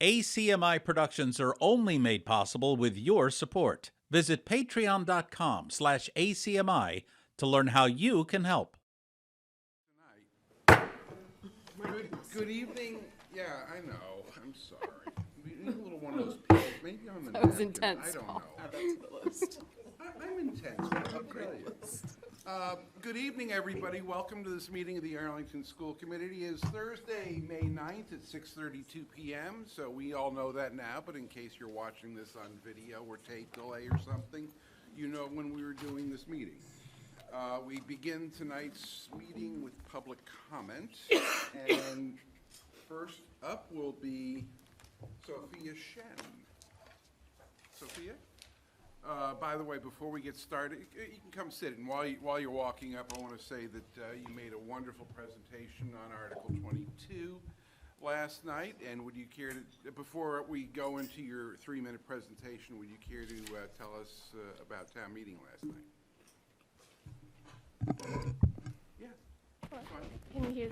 ACMi productions are only made possible with your support. Visit patreon.com/ACMi to learn how you can help. Good evening. Yeah, I know. I'm sorry. We need a little one of those pills. Maybe on the That was napkin. intense, I don't Paul. know. Add that to the list. I'm intense. I'll tell you. Good evening, everybody. Welcome to this meeting of the Arlington School Committee. It is Thursday, May 9th at 6:32 p.m. So we all know that now, but in case you're watching this on video or tape delay or something, you know when we were doing this meeting. We begin tonight's meeting with public comment, and first up will be Sophia Shen. Sophia? By the way, before we get started, you can come sit, and while you're walking up, I want to say that you made a wonderful presentation on Article 22 last night, and would you care to, before we go into your 3-minute presentation, would you care to tell us about town meeting last night? Yeah. Sure. Can you hear?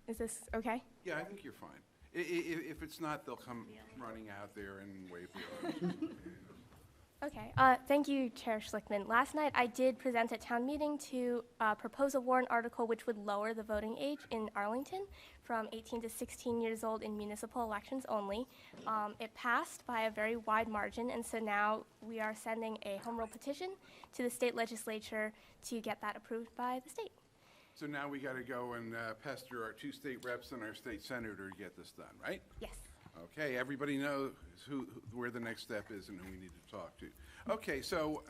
Is this okay? Yeah, I think you're fine. If it's not, they'll come running out there and wave the arms. Okay. Thank you, Chair Schlickman. Last night I did present at town meeting to propose a warrant article which would lower the voting age in Arlington from 18 to 16 years old in municipal elections only. It passed by a very wide margin, and so now we are sending a home rule petition to the state legislature to get that approved by the state. So now we got to go and pester our 2 state reps and our state senator to get this done, right? Yes. Okay, everybody knows where the next step is and who we need to talk to. Okay, so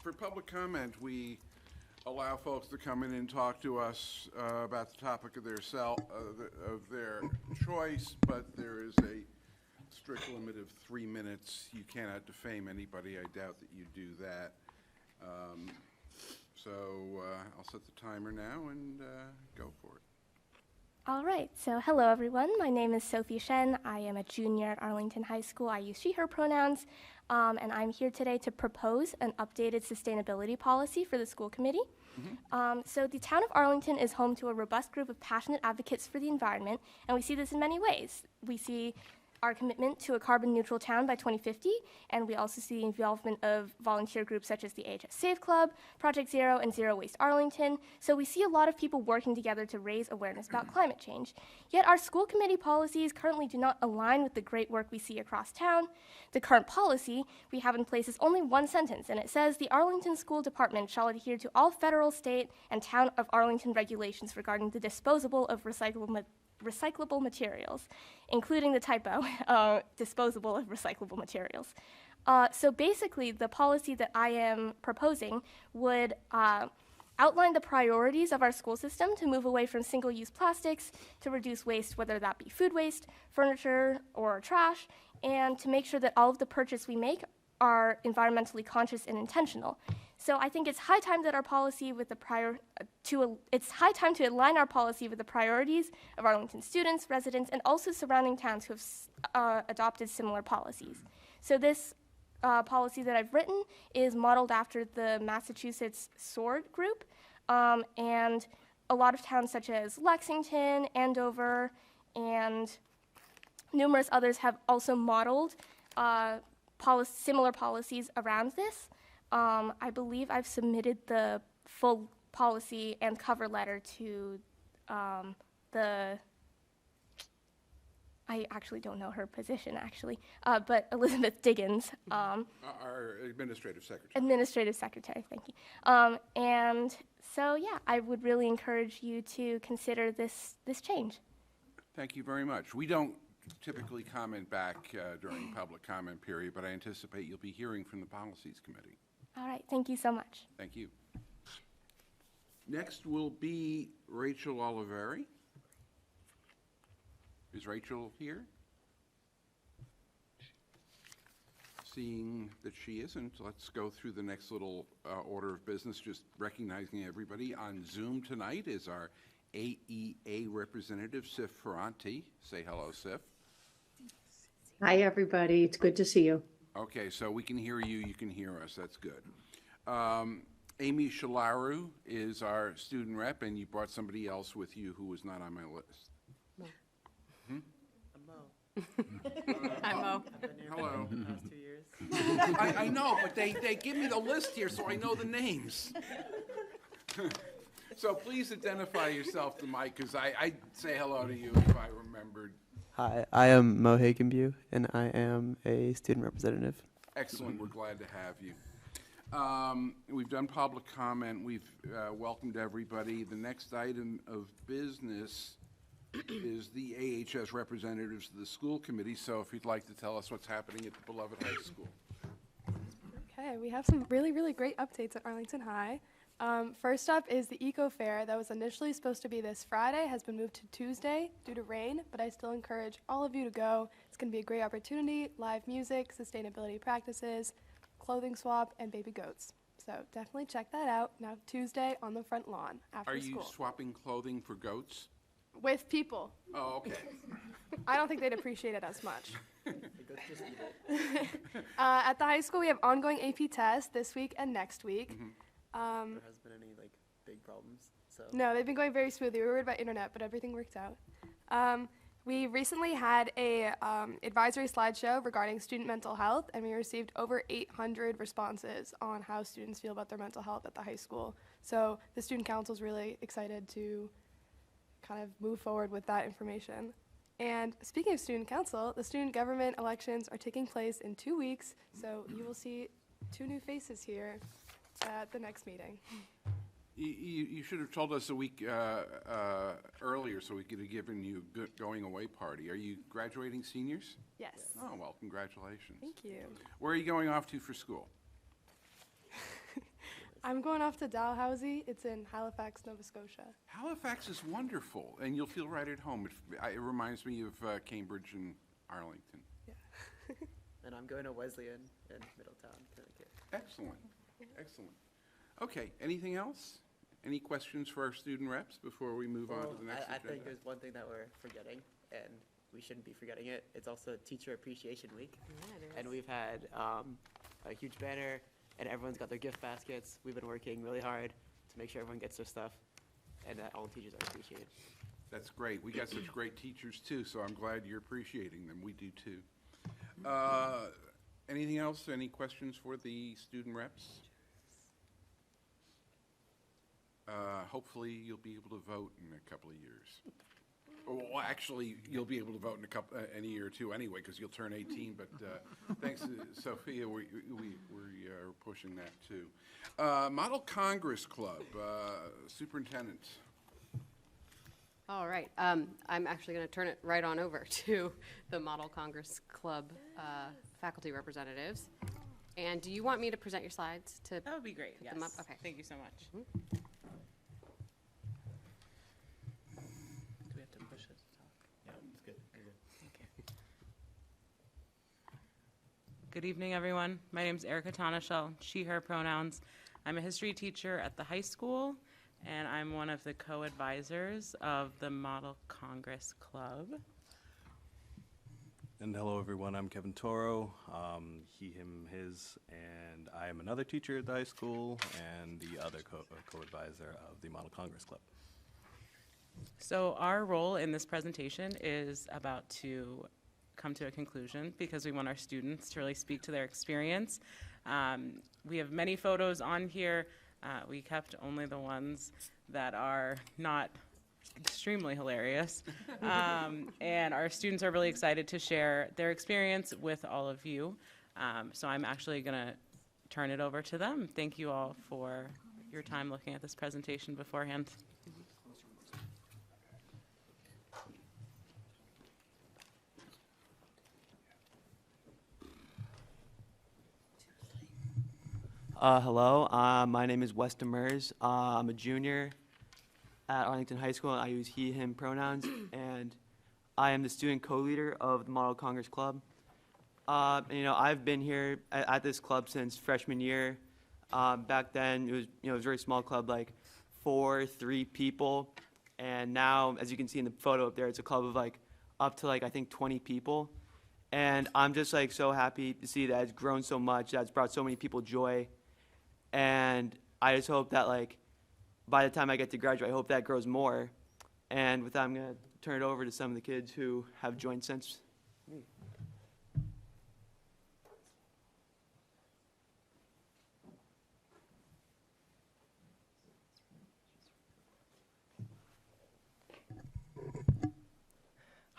for public comment, we allow folks to come in and talk to us about the topic of their choice, but there is a strict limit of 3 minutes. You cannot defame anybody. I doubt that you do that. So I'll set the timer now and go for it. All right, so hello everyone. My name is Sophie Shen. I am a junior at Arlington High School. I use she, her pronouns, and I'm here today to propose an updated sustainability policy for the school committee. So the town of Arlington is home to a robust group of passionate advocates for the environment, and we see this in many ways. We see our commitment to a carbon neutral town by 2050, and we also see the involvement of volunteer groups such as the AHS Save Club, Project Zero, and Zero Waste Arlington. So we see a lot of people working together to raise awareness about climate change. Yet our school committee policies currently do not align with the great work we see across town. The current policy we have in place is only one sentence, and it says, "The Arlington School Department shall adhere to all federal, state, and town of Arlington regulations regarding the disposal of recyclable materials," including the typo, disposable of recyclable materials. So basically, the policy that I am proposing would outline the priorities of our school system to move away from single-use plastics, to reduce waste, whether that be food waste, furniture, or trash, and to make sure that all of the purchases we make are environmentally conscious and intentional. So I think it's high time that our policy with the it's high time to align our policy with the priorities of Arlington students, residents, and also surrounding towns who have adopted similar policies. So this policy that I've written is modeled after the Massachusetts SWORD group, and a lot of towns such as Lexington, Andover, and numerous others have also modeled similar policies around this. I believe I've submitted the full policy and cover letter to I actually don't know her position, but Elizabeth Diggins. Our administrative secretary. Administrative secretary, thank you. And so, yeah, I would really encourage you to consider this change. Thank you very much. We don't typically comment back during public comment period, but I anticipate you'll be hearing from the Policies Committee. All right, thank you so much. Thank you. Next will be Rachel Oliveri. Is Rachel here? Seeing that she isn't, let's go through the next little order of business, just recognizing everybody. On Zoom tonight is our AEA representative, Sif Ferranti. Say hello, Sif. Hi, everybody. It's good to see you. Okay, so we can hear you, you can hear us, that's good. Amy Shalaru is our student rep, and you brought somebody else with you who was not on my list. Hi, Mo. Hello. The past 2 years. I know, but they give me the list here so I know the names. So please identify yourself to Mike, because I'd say hello to you if I remembered. Hi, I am Mo Hakenbu, and I am a student representative. Excellent, we're glad to have you. We've done public comment, we've welcomed everybody. The next item of business is the AHS representatives of the school committee, so if you'd like to tell us what's happening at the beloved high school. Okay, we have some really, really great updates at Arlington High. First up is the Eco Fair that was initially supposed to be this Friday, has been moved to Tuesday due to rain, but I still encourage all of you to go. It's going to be a great opportunity, live music, sustainability practices, clothing swap, and baby goats. So definitely check that out now Tuesday on the front lawn after Are you school. swapping clothing for goats? With people. Oh, okay. I don't think they'd appreciate it as much. Just eat it. At the high school, we have ongoing AP tests this week and next week. There hasn't been any big problems. So No, they've been going very smoothly. We were worried about internet, but everything worked out. We recently had a advisory slideshow regarding student mental health, and we received over 800 responses on how students feel about their mental health at the high school. So the student council is really excited to kind of move forward with that information. And speaking of student council, the student government elections are taking place in 2 weeks, so you will see 2 new faces here at the next meeting. You should have told us a week earlier so we could have given you a good going away party. Are you graduating seniors? Yes. Oh, well, congratulations. Thank you. Where are you going off to for school? I'm going off to Dalhousie. It's in Halifax, Nova Scotia. Halifax is wonderful, and you'll feel right at home. It reminds me of Cambridge and Arlington. and I'm going to Wesleyan in Middletown, Connecticut. Excellent, excellent. Okay, anything else? Any questions for our student reps before we move on to the next I agenda? think there's one thing that we're forgetting, and we shouldn't be forgetting it. It's also Teacher Appreciation Week. And we've had a huge banner, and everyone's got their gift baskets. We've been working really hard to make sure everyone gets their stuff, and that all teachers are appreciated. That's great. We got such great teachers too, so I'm glad you're appreciating them. We do too. Anything else? Any questions for the student reps? Hopefully you'll be able to vote in a couple of years. Well, actually, you'll be able to vote in a year or two anyway, because you'll turn 18. But thanks to Sophia, we are pushing that too. Model Congress Club, Superintendent. All right. I'm actually going to turn it right on over to the Model Congress Club faculty representatives. And do you want me to present your slides? That would be great, yes. them up? Okay. Thank you so much. Do we have to push it to talk? Yeah, it's good. Thank you. Good evening, everyone. My name is Erica Tonishell, she, her pronouns. I'm a history teacher at the high school, and I'm one of the co-advisors of the Model Congress Club. And hello, everyone. I'm Kevin Toro, he, him, his, and I am another teacher at the high school and the other co-advisor of the Model Congress Club. So our role in this presentation is about to come to a conclusion because we want our students to really speak to their experience. We have many photos on here. We kept only the ones that are not extremely hilarious. And our students are really excited to share their experience with all of you. So I'm actually going to turn it over to them. Thank you all for your time looking at this presentation beforehand. Hello, my name is Weston Mers. I'm a junior at Arlington High School. I use he, him pronouns, and I am the student co-leader of the Model Congress Club. I've been here at this club since freshman year. Back then, it was it was a very small club, like 3 people, and now, as you can see in the photo up there, it's a club of up to I think 20 people, and I'm just so happy to see that it's grown so much, that it's brought so many people joy, and I just hope that by the time I get to graduate, I hope that grows more. And with that, I'm going to turn it over to some of the kids who have joined since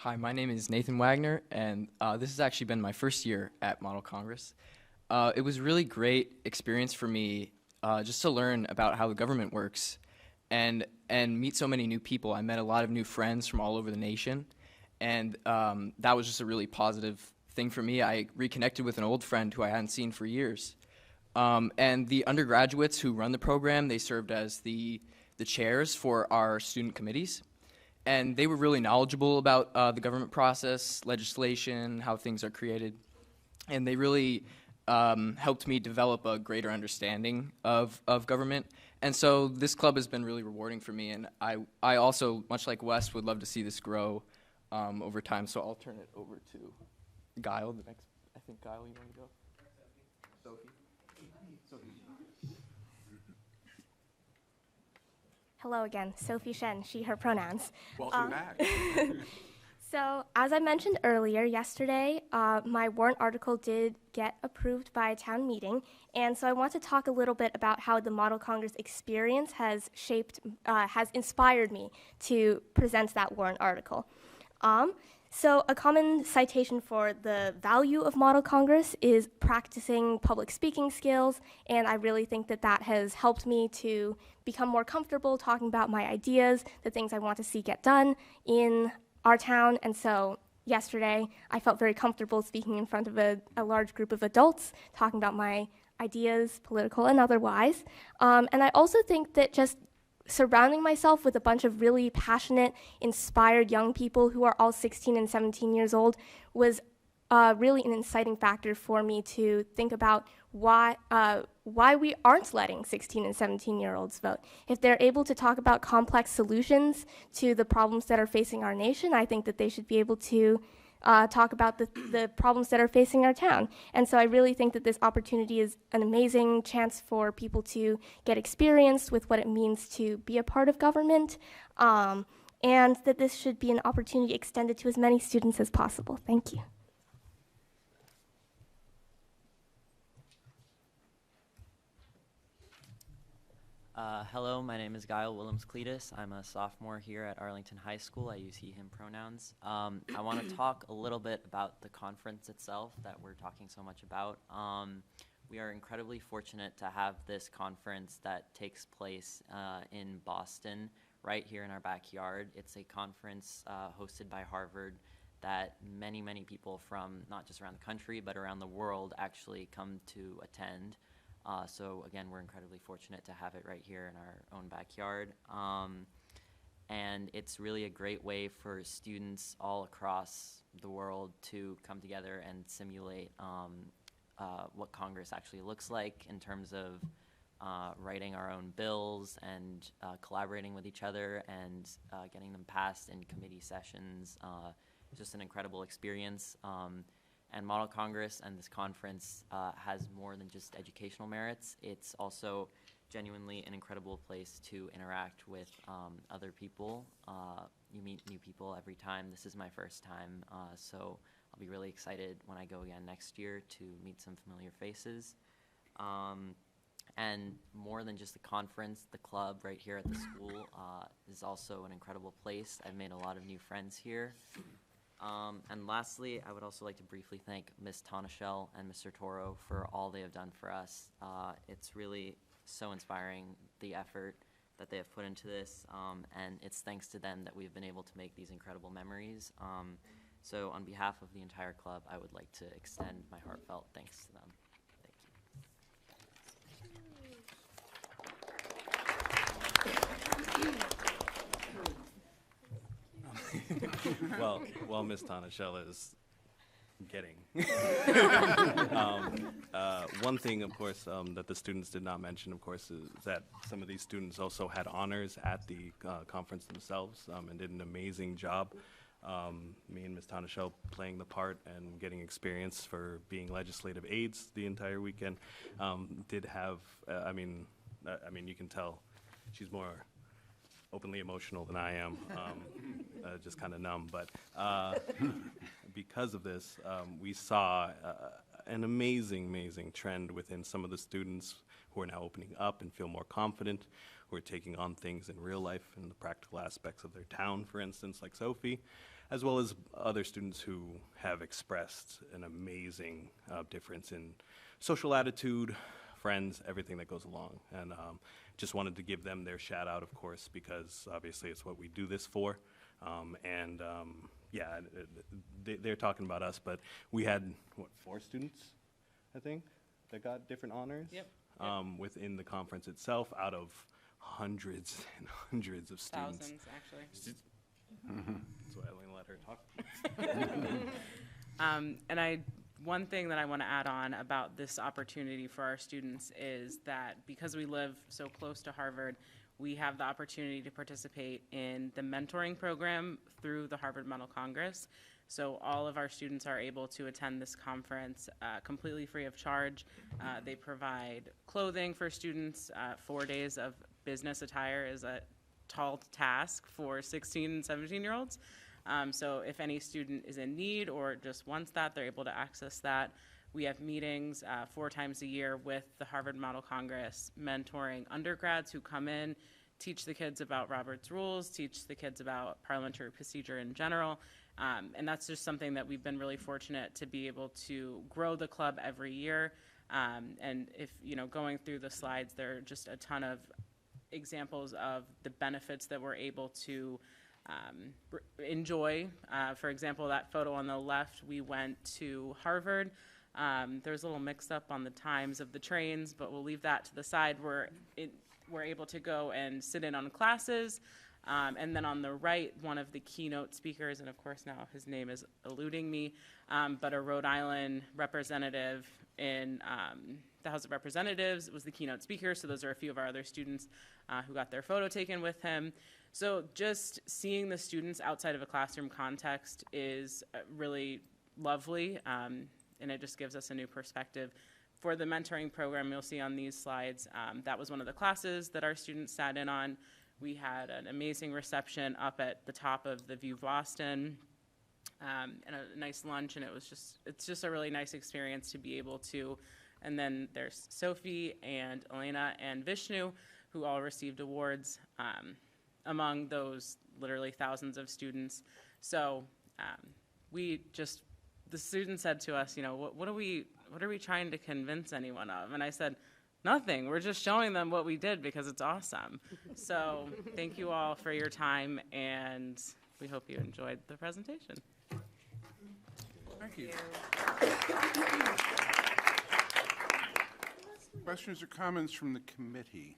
Hi, my name is Nathan Wagner, and this has actually been my first year at Model Congress. It was a really great experience for me just to learn about how the government works and meet so many new people. I met a lot of new friends from all over the nation, and that was just a really positive thing for me. I reconnected with an old friend who I hadn't seen for years. And the undergraduates who run the program, they served as the chairs for our student committees. And they were really knowledgeable about the government process, legislation, how things are created. And they really helped me develop a greater understanding of government. And so this club has been really rewarding for me. And I also, much like Wes, would love to see this grow over time. So I'll turn it over to Guile. I think, Guile, you want to go? Sophie. Hello again, Sophie Shen, she, her pronouns. Welcome back. So, as I mentioned earlier, yesterday, my warrant article did get approved by a town meeting, and so I want to talk a little bit about how the Model Congress experience has inspired me to present that warrant article. So a common citation for the value of Model Congress is practicing public speaking skills, and I really think that that has helped me to become more comfortable talking about my ideas, the things I want to see get done in our town. And so yesterday, I felt very comfortable speaking in front of a large group of adults, talking about my ideas, political and otherwise. And I also think that just surrounding myself with a bunch of really passionate, inspired young people who are all 16 and 17 years old was really an inciting factor for me to think about why we aren't letting 16 and 17-year-olds vote. If they're able to talk about complex solutions to the problems that are facing our nation, I think that they should be able to talk about the problems that are facing our town. And so I really think that this opportunity is an amazing chance for people to get experience with what it means to be a part of government, and that this should be an opportunity extended to as many students as possible. Thank you. Hello, my name is Guile Willems-Cletus. I'm a sophomore here at Arlington High School. I use he, him pronouns. I want to talk a little bit about the conference itself that we're talking so much about. We are incredibly fortunate to have this conference that takes place in Boston, right here in our backyard. It's a conference hosted by Harvard that many, many people from not just around the country, but around the world actually come to attend. So again, we're incredibly fortunate to have it right here in our own backyard. And it's really a great way for students all across the world to come together and simulate what Congress actually looks like in terms of writing our own bills and collaborating with each other and getting them passed in committee sessions. It's just an incredible experience. And Model Congress and this conference has more than just educational merits. It's also genuinely an incredible place to interact with other people. You meet new people every time. This is my first time, so I'll be really excited when I go again next year to meet some familiar faces. And more than just the conference, the club right here at the school is also an incredible place. I've made a lot of new friends here. And lastly, I would also like to briefly thank Ms. Tonishell and Mr. Toro for all they have done for us. It's really so inspiring, the effort that they have put into this, and it's thanks to them that we've been able to make these incredible memories. So on behalf of the entire club, I would like to extend my heartfelt thanks to them. Well, Ms. Tonishell is getting. One thing, of course, that the students did not mention, of course, is that some of these students also had honors at the conference themselves and did an amazing job. Me and Ms. Tonishell playing the part and getting experience for being legislative aides the entire weekend did have, I mean, you can tell she's more openly emotional than I am, just kind of numb. But because of this, we saw an amazing trend within some of the students who are now opening up and feel more confident, who are taking on things in real life and the practical aspects of their town, for instance, like Sophie. as well as other students who have expressed an amazing difference in social attitude, friends, everything that goes along. And just wanted to give them their shout out, of course, because obviously it's what we do this for. Yeah, they're talking about us, but we had, what, 4 students, I think, that got different honors? Yep. Within the conference itself, out of hundreds and hundreds of students. Thousands, actually. That's why I only let her talk. One thing that I want to add on about this opportunity for our students is that because we live so close to Harvard, we have the opportunity to participate in the mentoring program through the Harvard Model Congress. So all of our students are able to attend this conference completely free of charge. They provide clothing for students. 4 days of business attire is a tall task for 16 and 17-year-olds. So if any student is in need or just wants that, they're able to access that. We have meetings 4 times a year with the Harvard Model Congress, mentoring undergrads who come in, teach the kids about Robert's Rules, teach the kids about parliamentary procedure in general. And that's just something that we've been really fortunate to be able to grow the club every year. And if, going through the slides, there are just a ton of examples of the benefits that we're able to enjoy. For example, that photo on the left, we went to Harvard. There's a little mix up on the times of the trains, but we'll leave that to the side. We're able to go and sit in on classes. And then on the right, one of the keynote speakers, and of course now his name is eluding me, but a Rhode Island representative in the House of Representatives was the keynote speaker. So those are a few of our other students who got their photo taken with him. So just seeing the students outside of a classroom context is really lovely, and it just gives us a new perspective. For the mentoring program you'll see on these slides, that was one of the classes that our students sat in on. We had an amazing reception up at the top of the View Boston, and a nice lunch, and it's just a really nice experience to be able to. And then there's Sophie and Elena and Vishnu, who all received awards among those literally thousands of students. So the students said to us, what are we trying to convince anyone of? And I said, nothing. We're just showing them what we did because it's awesome. So thank you all for your time, and we hope you enjoyed the presentation. Thank you. Questions or comments from the committee?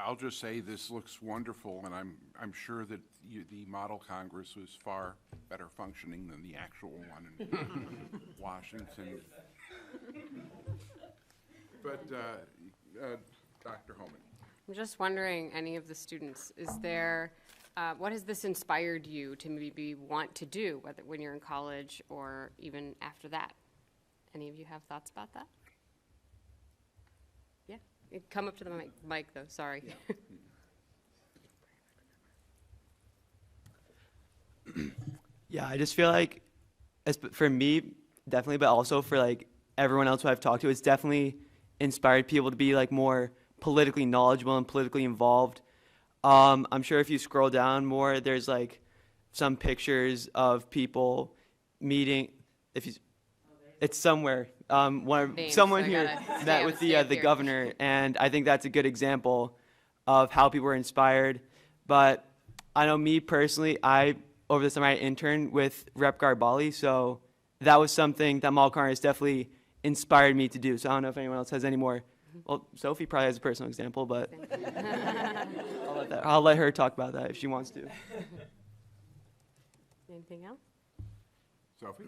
I'll just say this looks wonderful, and I'm sure that the Model Congress was far better functioning than the actual one in Washington. But Dr. Homan. I'm just wondering, any of the students, what has this inspired you to maybe want to do, whether when you're in college or even after that? Any of you have thoughts about that? Yeah, come up to the mic though, sorry. Yeah. Yeah, I just feel like, for me, definitely, but also for like everyone else who I've talked to, it's definitely inspired people to be like more politically knowledgeable and politically involved. I'm sure if you scroll down more, there's like some pictures of people meeting. It's somewhere. Someone here met with the governor, and I think that's a good example of how people were inspired. But I know me personally, over the summer I interned with Rep. Garbali, so that was something that Model Congress definitely inspired me to do. So I don't know if anyone else has any more. Well, Sophie probably has a personal example, but I'll let her talk about that if she wants to. Anything else? Sophie?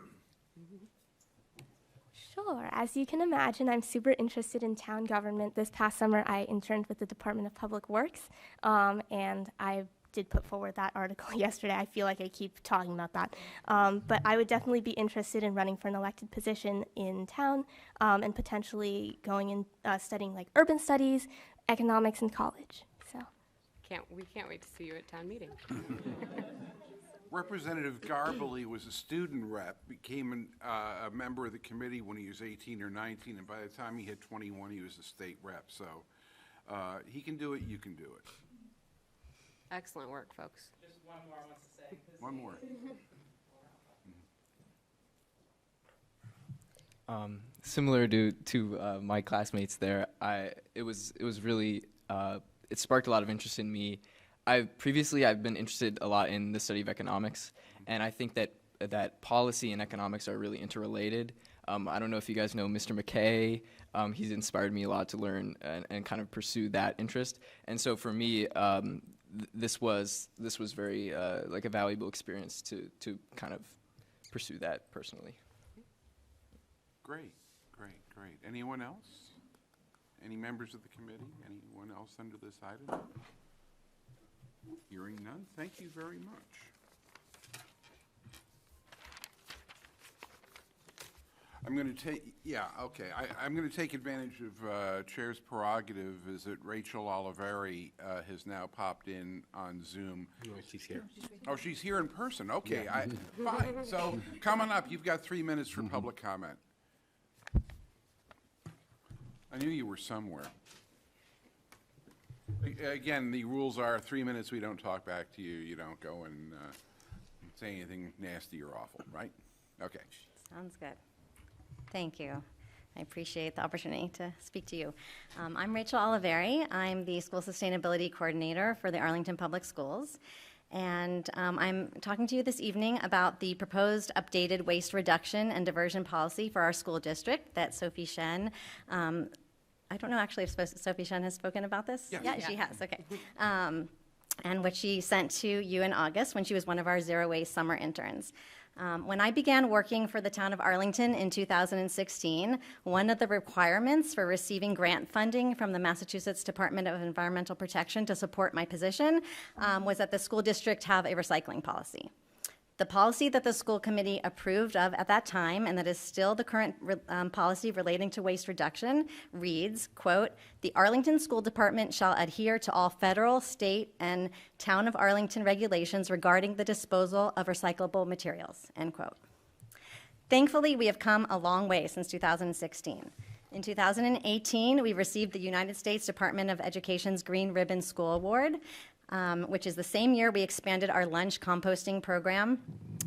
Sure. As you can imagine, I'm super interested in town government. This past summer, I interned with the Department of Public Works, and I did put forward that article yesterday. I feel like I keep talking about that. But I would definitely be interested in running for an elected position in town, and potentially going and studying like urban studies, economics in college. So We can't wait to see you at town meeting. Representative Garbali was a student rep, became a member of the committee when he was 18 or 19, and by the time he had 21, he was a state rep. So he can do it, you can do it. Excellent work, folks. Just one more wants to say. One more. Similar to my classmates there, it was really it sparked a lot of interest in me. I've been interested a lot in the study of economics, and I think that policy and economics are really interrelated. I don't know if you guys know Mr. McKay. He's inspired me a lot to learn and kind of pursue that interest. And so for me, this was very like a valuable experience to kind of pursue that personally. Great. Anyone else? Any members of the committee? Anyone else under this item? Hearing none, thank you very much. I'm going to take, I'm going to take advantage of Chair's prerogative is that Rachel Oliveri has now popped in on Zoom. No, she's here. Oh, she's here in person. Okay, fine. So come on up. You've got 3 minutes for public comment. I knew you were somewhere. Again, the rules are 3 minutes, we don't talk back to you. You don't go and say anything nasty or awful, right? Okay. Sounds good. Thank you. I appreciate the opportunity to speak to you. I'm Rachel Oliveri. I'm the School Sustainability Coordinator for the Arlington Public Schools. And I'm talking to you this evening about the proposed updated waste reduction and diversion policy for our school district that Sophie Shen, I don't know actually if Sophie Shen has spoken about this. Yes. Yeah, she has, okay. And which she sent to you in August when she was one of our zero waste summer interns. When I began working for the town of Arlington in 2016, one of the requirements for receiving grant funding from the Massachusetts Department of Environmental Protection to support my position was that the school district have a recycling policy. The policy that the school committee approved of at that time, and that is still the current policy relating to waste reduction, reads, quote, "The Arlington School Department shall adhere to all federal, state, and town of Arlington regulations regarding the disposal of recyclable materials," end quote. Thankfully, we have come a long way since 2016. In 2018, we received the United States Department of Education's Green Ribbon School Award, which is the same year we expanded our lunch composting program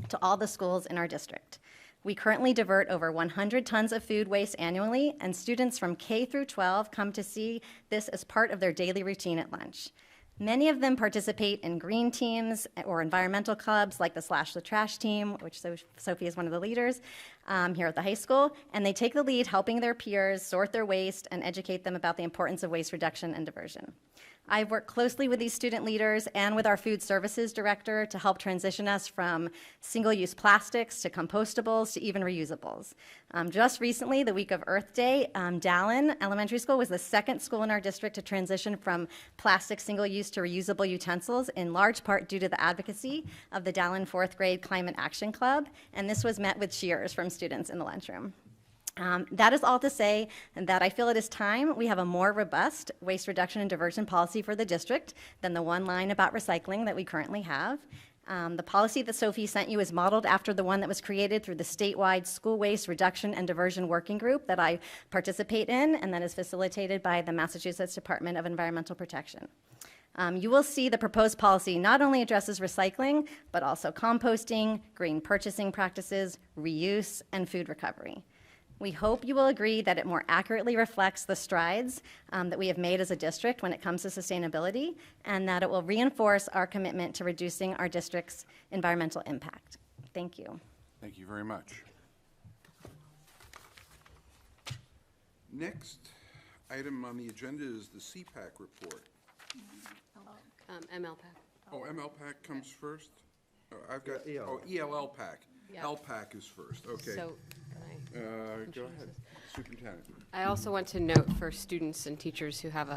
to all the schools in our district. We currently divert over 100 tons of food waste annually, and students from K through 12 come to see this as part of their daily routine at lunch. Many of them participate in green teams or environmental clubs like the Slash the Trash team, which Sophie is one of the leaders here at the high school, and they take the lead helping their peers sort their waste and educate them about the importance of waste reduction and diversion. I've worked closely with these student leaders and with our food services director to help transition us from single-use plastics to compostables to even reusables. Just recently, the week of Earth Day, Dallin Elementary School was the second school in our district to transition from plastic single-use to reusable utensils, in large part due to the advocacy of the Dallin 4th grade Climate Action Club, and this was met with cheers from students in the lunchroom. That is all to say that I feel it is time we have a more robust waste reduction and diversion policy for the district than the one line about recycling that we currently have. The policy that Sophie sent you is modeled after the one that was created through the statewide School Waste Reduction and Diversion Working Group that I participate in, and that is facilitated by the Massachusetts Department of Environmental Protection. You will see the proposed policy not only addresses recycling, but also composting, green purchasing practices, reuse, and food recovery. We hope you will agree that it more accurately reflects the strides that we have made as a district when it comes to sustainability, and that it will reinforce our commitment to reducing our district's environmental impact. Thank you. Thank you very much. Next item on the agenda is the CPAC report. MLPAC. Oh, MLPAC comes first? Oh, I've got, ELLPAC. Yeah. LPAC is first, okay. So, can I? Go ahead, Superintendent. I also want to note for students and teachers who have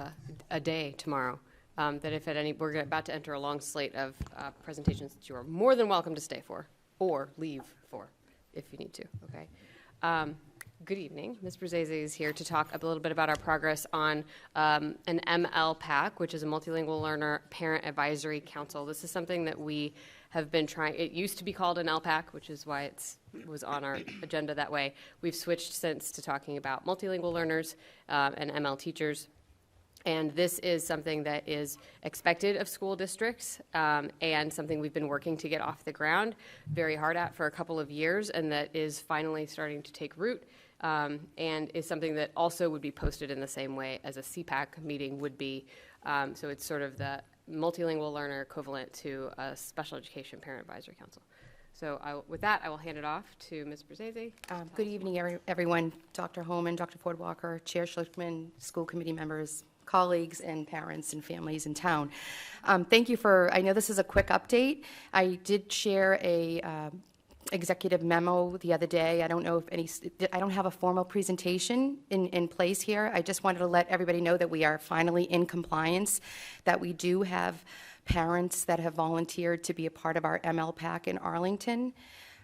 a day tomorrow, that if at any, we're about to enter a long slate of presentations that you are more than welcome to stay for, or leave for, if you need to, okay? Good evening. Ms. Brzeze is here to talk a little bit about our progress on an MLPAC, which is a Multilingual Learner Parent Advisory Council. This is something that we have been trying. It used to be called an LPAC, which is why it was on our agenda that way. We've switched since to talking about multilingual learners and ML teachers. And this is something that is expected of school districts and something we've been working to get off the ground very hard at for a couple of years, and that is finally starting to take root and is something that also would be posted in the same way as a CPAC meeting would be. So it's sort of the multilingual learner equivalent to a special education parent advisory council. So with that, I will hand it off to Ms. Brzezzi. Good evening, everyone. Dr. Holman, Dr. Ford Walker, Chair Schlichtman, school committee members, colleagues, and parents and families in town. Thank you for, I know this is a quick update. I did share a executive memo the other day. I don't know if I don't have a formal presentation in place here. I just wanted to let everybody know that we are finally in compliance, that we do have parents that have volunteered to be a part of our ML PAC in Arlington.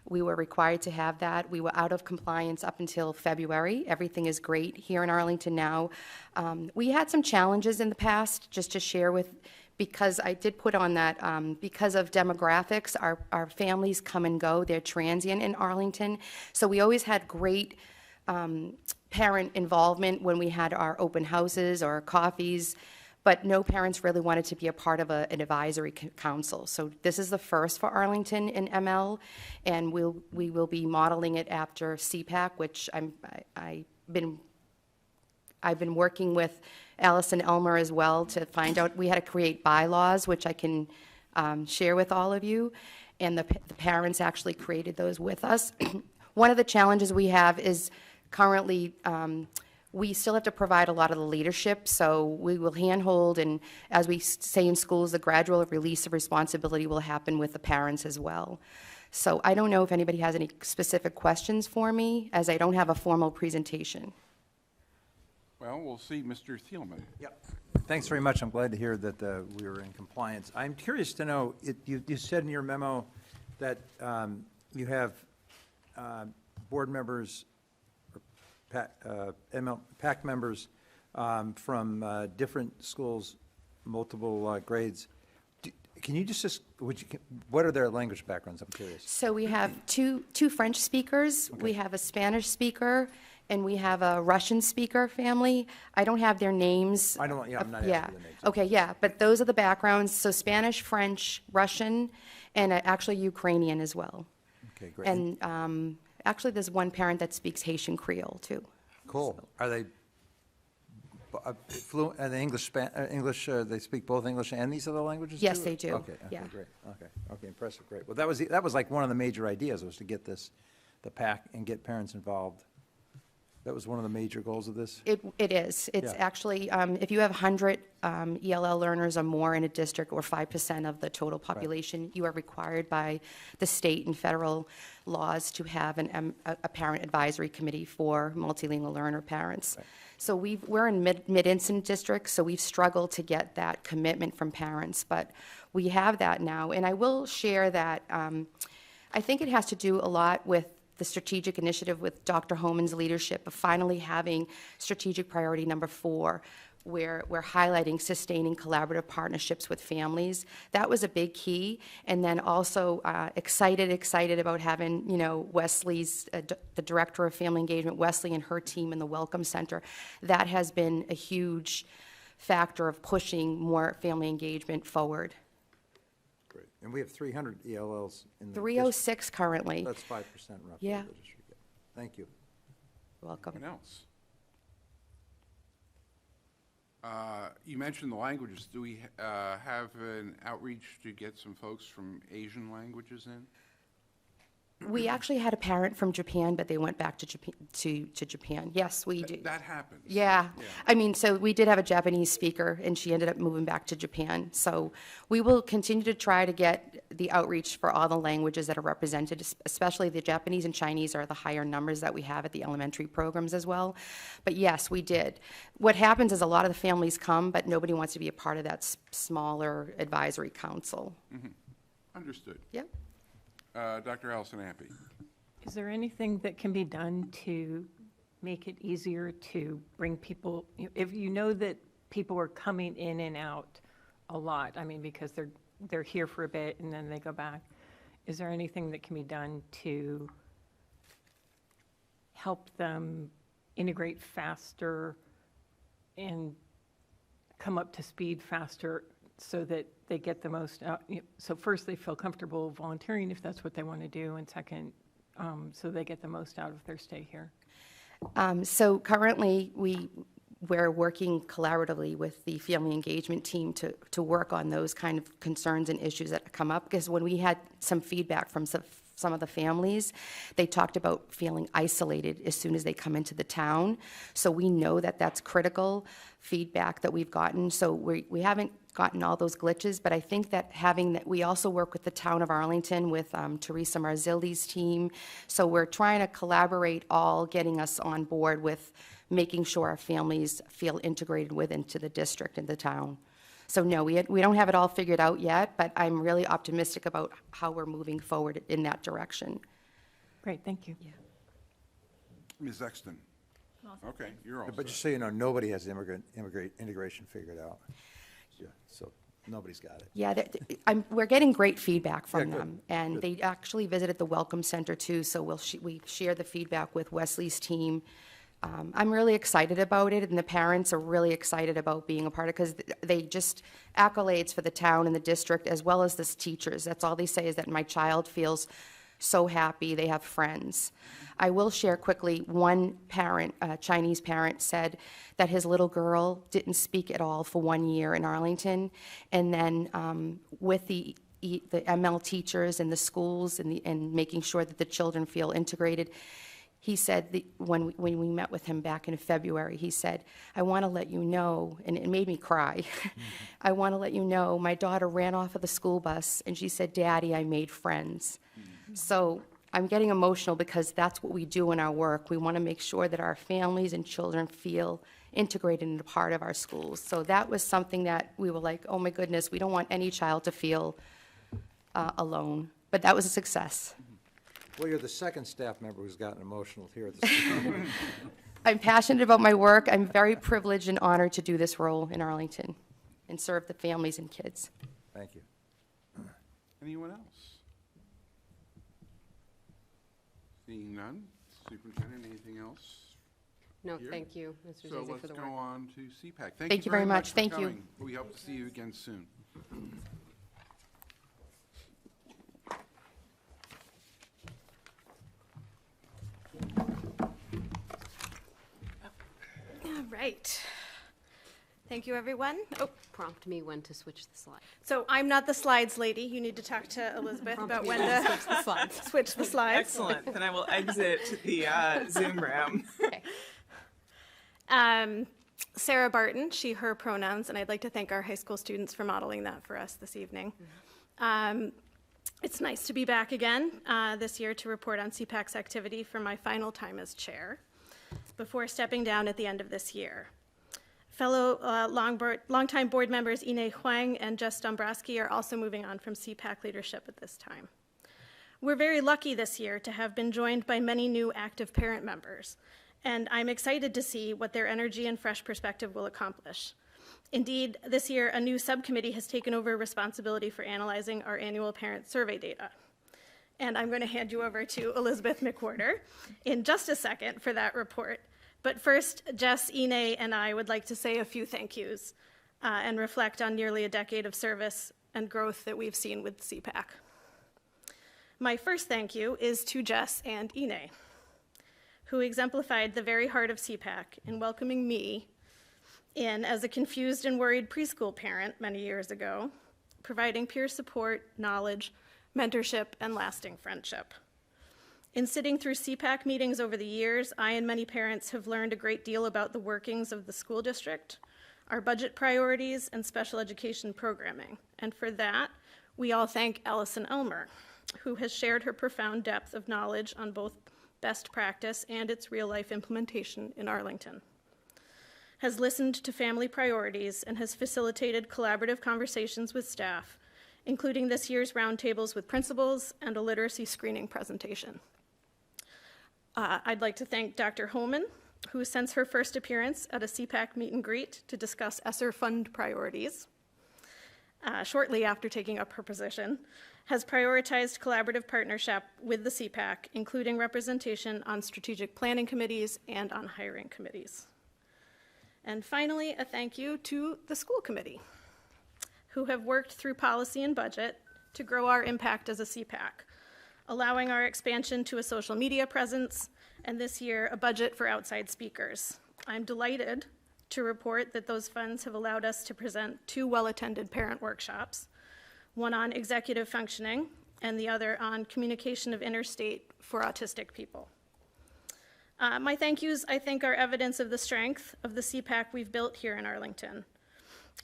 We were required to have that. We were out of compliance up until February. Everything is great here in Arlington now. We had some challenges in the past, just to share with, because I did put on that, because of demographics, our families come and go. They're transient in Arlington. So we always had great parent involvement when we had our open houses or coffees, but no parents really wanted to be a part of an advisory council. So this is the first for Arlington in ML, and we will be modeling it after CPAC, which I've been working with Allison Elmer as well to find out. We had to create bylaws, which I can share with all of you, and the parents actually created those with us. One of the challenges we have is currently we still have to provide a lot of the leadership, so we will handhold, and as we say in schools, the gradual release of responsibility will happen with the parents as well. So I don't know if anybody has any specific questions for me, as I don't have a formal presentation. Well, we'll see, Mr. Thielman. Yep. Thanks very much. I'm glad to hear that we were in compliance. I'm curious to know, you said in your memo that you have board members, PAC members from different schools, multiple grades. Can you just what are their language backgrounds? I'm curious. So we have two French speakers, we have a Spanish speaker, and we have a Russian speaker family. I don't have their names. I don't, yeah, I'm not asking Yeah. the names. Okay, yeah, but those are the backgrounds. So Spanish, French, Russian, and actually Ukrainian as well. Okay, great. And actually, there's one parent that speaks Haitian Creole, too. Cool. Are they fluent? Are they English? They speak both English and these other languages? Yes, too? they do. Okay. Yeah. Great. Okay. Impressive. Great. Well, that was like one of the major ideas, was to get the PAC and get parents involved. That was one of the major goals of this. It is. It's Yeah. actually, if you have 100 ELL learners or more in a district, or 5% of the total population, you are required by the state and federal laws to have a parent advisory committee for multilingual learner parents. Right. So we're in mid-income districts, so we've struggled to get that commitment from parents, but we have that now. And I will share that I think it has to do a lot with the strategic initiative with Dr. Homan's leadership of finally having strategic priority number 4, where we're highlighting sustaining collaborative partnerships with families. That was a big key. And then also excited about having, Wesley's, the director of family engagement, Wesley and her team in the Welcome Center. That has been a huge factor of pushing more family engagement forward. Great. And we have 300 ELLs in the 306 currently. That's 5% roughly Yeah. of the district. Thank you. Anyone else? You mentioned the languages. Do we have an outreach to get some folks from Asian languages in? We actually had a parent from Japan, but they went back to Japan. Yes, we do. That happens. Yeah. I mean, so we did have a Japanese speaker, and she ended up moving back to Japan. So we will continue to try to get the outreach for all the languages that are represented, especially the Japanese and Chinese are the higher numbers that we have at the elementary programs as well. But yes, we did. What happens is a lot of the families come, but nobody wants to be a part of that smaller advisory council. Mm-hmm. Understood. Yep. Dr. Allison Appy. Is there anything that can be done to make it easier to bring people, if you know that people are coming in and out a lot, I mean, because they're here for a bit and then they go back, is there anything that can be done to help them integrate faster and come up to speed faster so that they get the most out. So first, they feel comfortable volunteering if that's what they want to do, and second, so they get the most out of their stay here. So currently, we're working collaboratively with the family engagement team to work on those kind of concerns and issues that come up, because when we had some feedback from some of the families, they talked about feeling isolated as soon as they come into the town. So we know that that's critical feedback that we've gotten. So we haven't gotten all those glitches, but I think that we also work with the town of Arlington with Teresa Marzilli's team. So we're trying to collaborate, all getting us on board with making sure our families feel integrated into the district and the town. So no, we don't have it all figured out yet, but I'm really optimistic about how we're moving forward in that direction. Great, thank you. Yeah. Ms. Exton. Okay, you're all But set. just so you know, nobody has integration figured out. Yeah, so nobody's got it. Yeah, we're getting great feedback from Yeah, good, them. And good. they actually visited the Welcome Center too, so we share the feedback with Wesley's team. I'm really excited about it, and the parents are really excited about being a part of it, because they just accolades for the town and the district, as well as the teachers. That's all they say, is that my child feels so happy, they have friends. I will share quickly, one parent, a Chinese parent, said that his little girl didn't speak at all for 1 year in Arlington, and then with the ML teachers and the schools and making sure that the children feel integrated, he said, when we met with him back in February, he said, I want to let you know, and it made me cry, I want to let you know, my daughter ran off of the school bus, and she said, Daddy, I made friends. So I'm getting emotional, because that's what we do in our work. We want to make sure that our families and children feel integrated and a part of our schools. So that was something that we were like, oh my goodness, we don't want any child to feel alone. But that was a success. Well, you're the second staff member who's gotten emotional here at the school. I'm passionate about my work. I'm very privileged and honored to do this role in Arlington and serve the families and kids. Thank you. Anyone else? Seeing none. Superintendent, anything else? No, Here? thank you, Mr. So Zazey, let's for the go work. on to CPAC. Thank you very much. for Thank you. coming. We hope to see you again soon. All right. Thank you, everyone. Oh, Prompt me when to switch the slide. so I'm not the slides lady. You need to talk to Elizabeth Prompt about me when when to to switch the slides. switch the slides. Excellent. Then I will exit the Zoom room. Okay. Sarah Barton, she, her pronouns, and I'd like to thank our high school students for modeling that for us this evening. It's nice to be back again this year to report on CPAC's activity for my final time as chair before stepping down at the end of this year. Fellow longtime board members Ine Huang and Jess Dombrowski are also moving on from CPAC leadership at this time. We're very lucky this year to have been joined by many new active parent members, and I'm excited to see what their energy and fresh perspective will accomplish. Indeed, this year, a new subcommittee has taken over responsibility for analyzing our annual parent survey data. And I'm going to hand you over to Elizabeth McWhorter in just a second for that report. But first, Jess, Ine, and I would like to say a few thank yous and reflect on nearly a decade of service and growth that we've seen with CPAC. My first thank you is to Jess and Ine, who exemplified the very heart of CPAC in welcoming me in as a confused and worried preschool parent many years ago, providing peer support, knowledge, mentorship, and lasting friendship. In sitting through CPAC meetings over the years, I and many parents have learned a great deal about the workings of the school district, our budget priorities, and special education programming. And for that, we all thank Allison Elmer, who has shared her profound depth of knowledge on both best practice and its real-life implementation in Arlington, has listened to family priorities, and has facilitated collaborative conversations with staff, including this year's roundtables with principals and a literacy screening presentation. I'd like to thank Dr. Holman, who since her first appearance at a CPAC meet and greet to discuss ESSER fund priorities, shortly after taking up her position, has prioritized collaborative partnership with the CPAC, including representation on strategic planning committees and on hiring committees. And finally, a thank you to the school committee, who have worked through policy and budget to grow our impact as a CPAC, allowing our expansion to a social media presence, and this year, a budget for outside speakers. I'm delighted to report that those funds have allowed us to present 2 well-attended parent workshops, one on executive functioning and the other on communication of interstate for autistic people. My thank yous, I think, are evidence of the strength of the CPAC we've built here in Arlington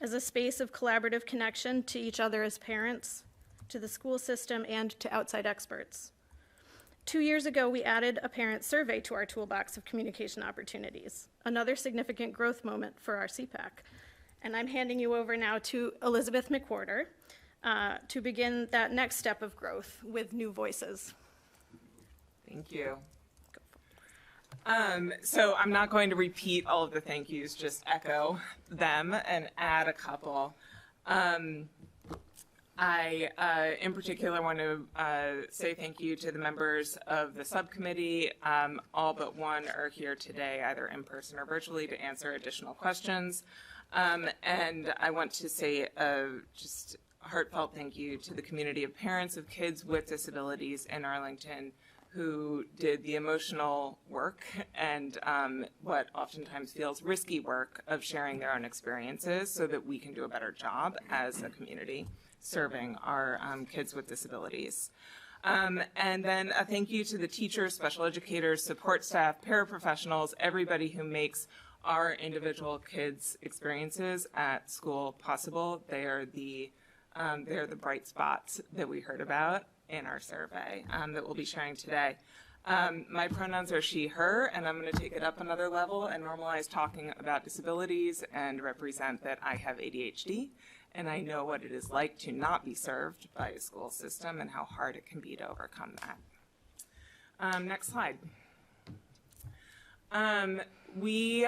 as a space of collaborative connection to each other as parents, to the school system, and to outside experts. 2 years ago, we added a parent survey to our toolbox of communication opportunities, another significant growth moment for our CPAC. And I'm handing you over now to Elizabeth McWhorter to begin that next step of growth with new voices. Thank you. So I'm not going to repeat all of the thank yous, just echo them and add a couple. I, in particular, want to say thank you to the members of the subcommittee. All but one are here today, either in person or virtually, to answer additional questions. And I want to say just a heartfelt thank you to the community of parents of kids with disabilities in Arlington who did the emotional work and what oftentimes feels risky work of sharing their own experiences so that we can do a better job as a community serving our kids with disabilities. And then a thank you to the teachers, special educators, support staff, paraprofessionals, everybody who makes our individual kids' experiences at school possible. They are the bright spots that we heard about in our survey that we'll be sharing today. My pronouns are she, her, and I'm going to take it up another level and normalize talking about disabilities and represent that I have ADHD. And I know what it is like to not be served by a school system and how hard it can be to overcome that. Next slide. We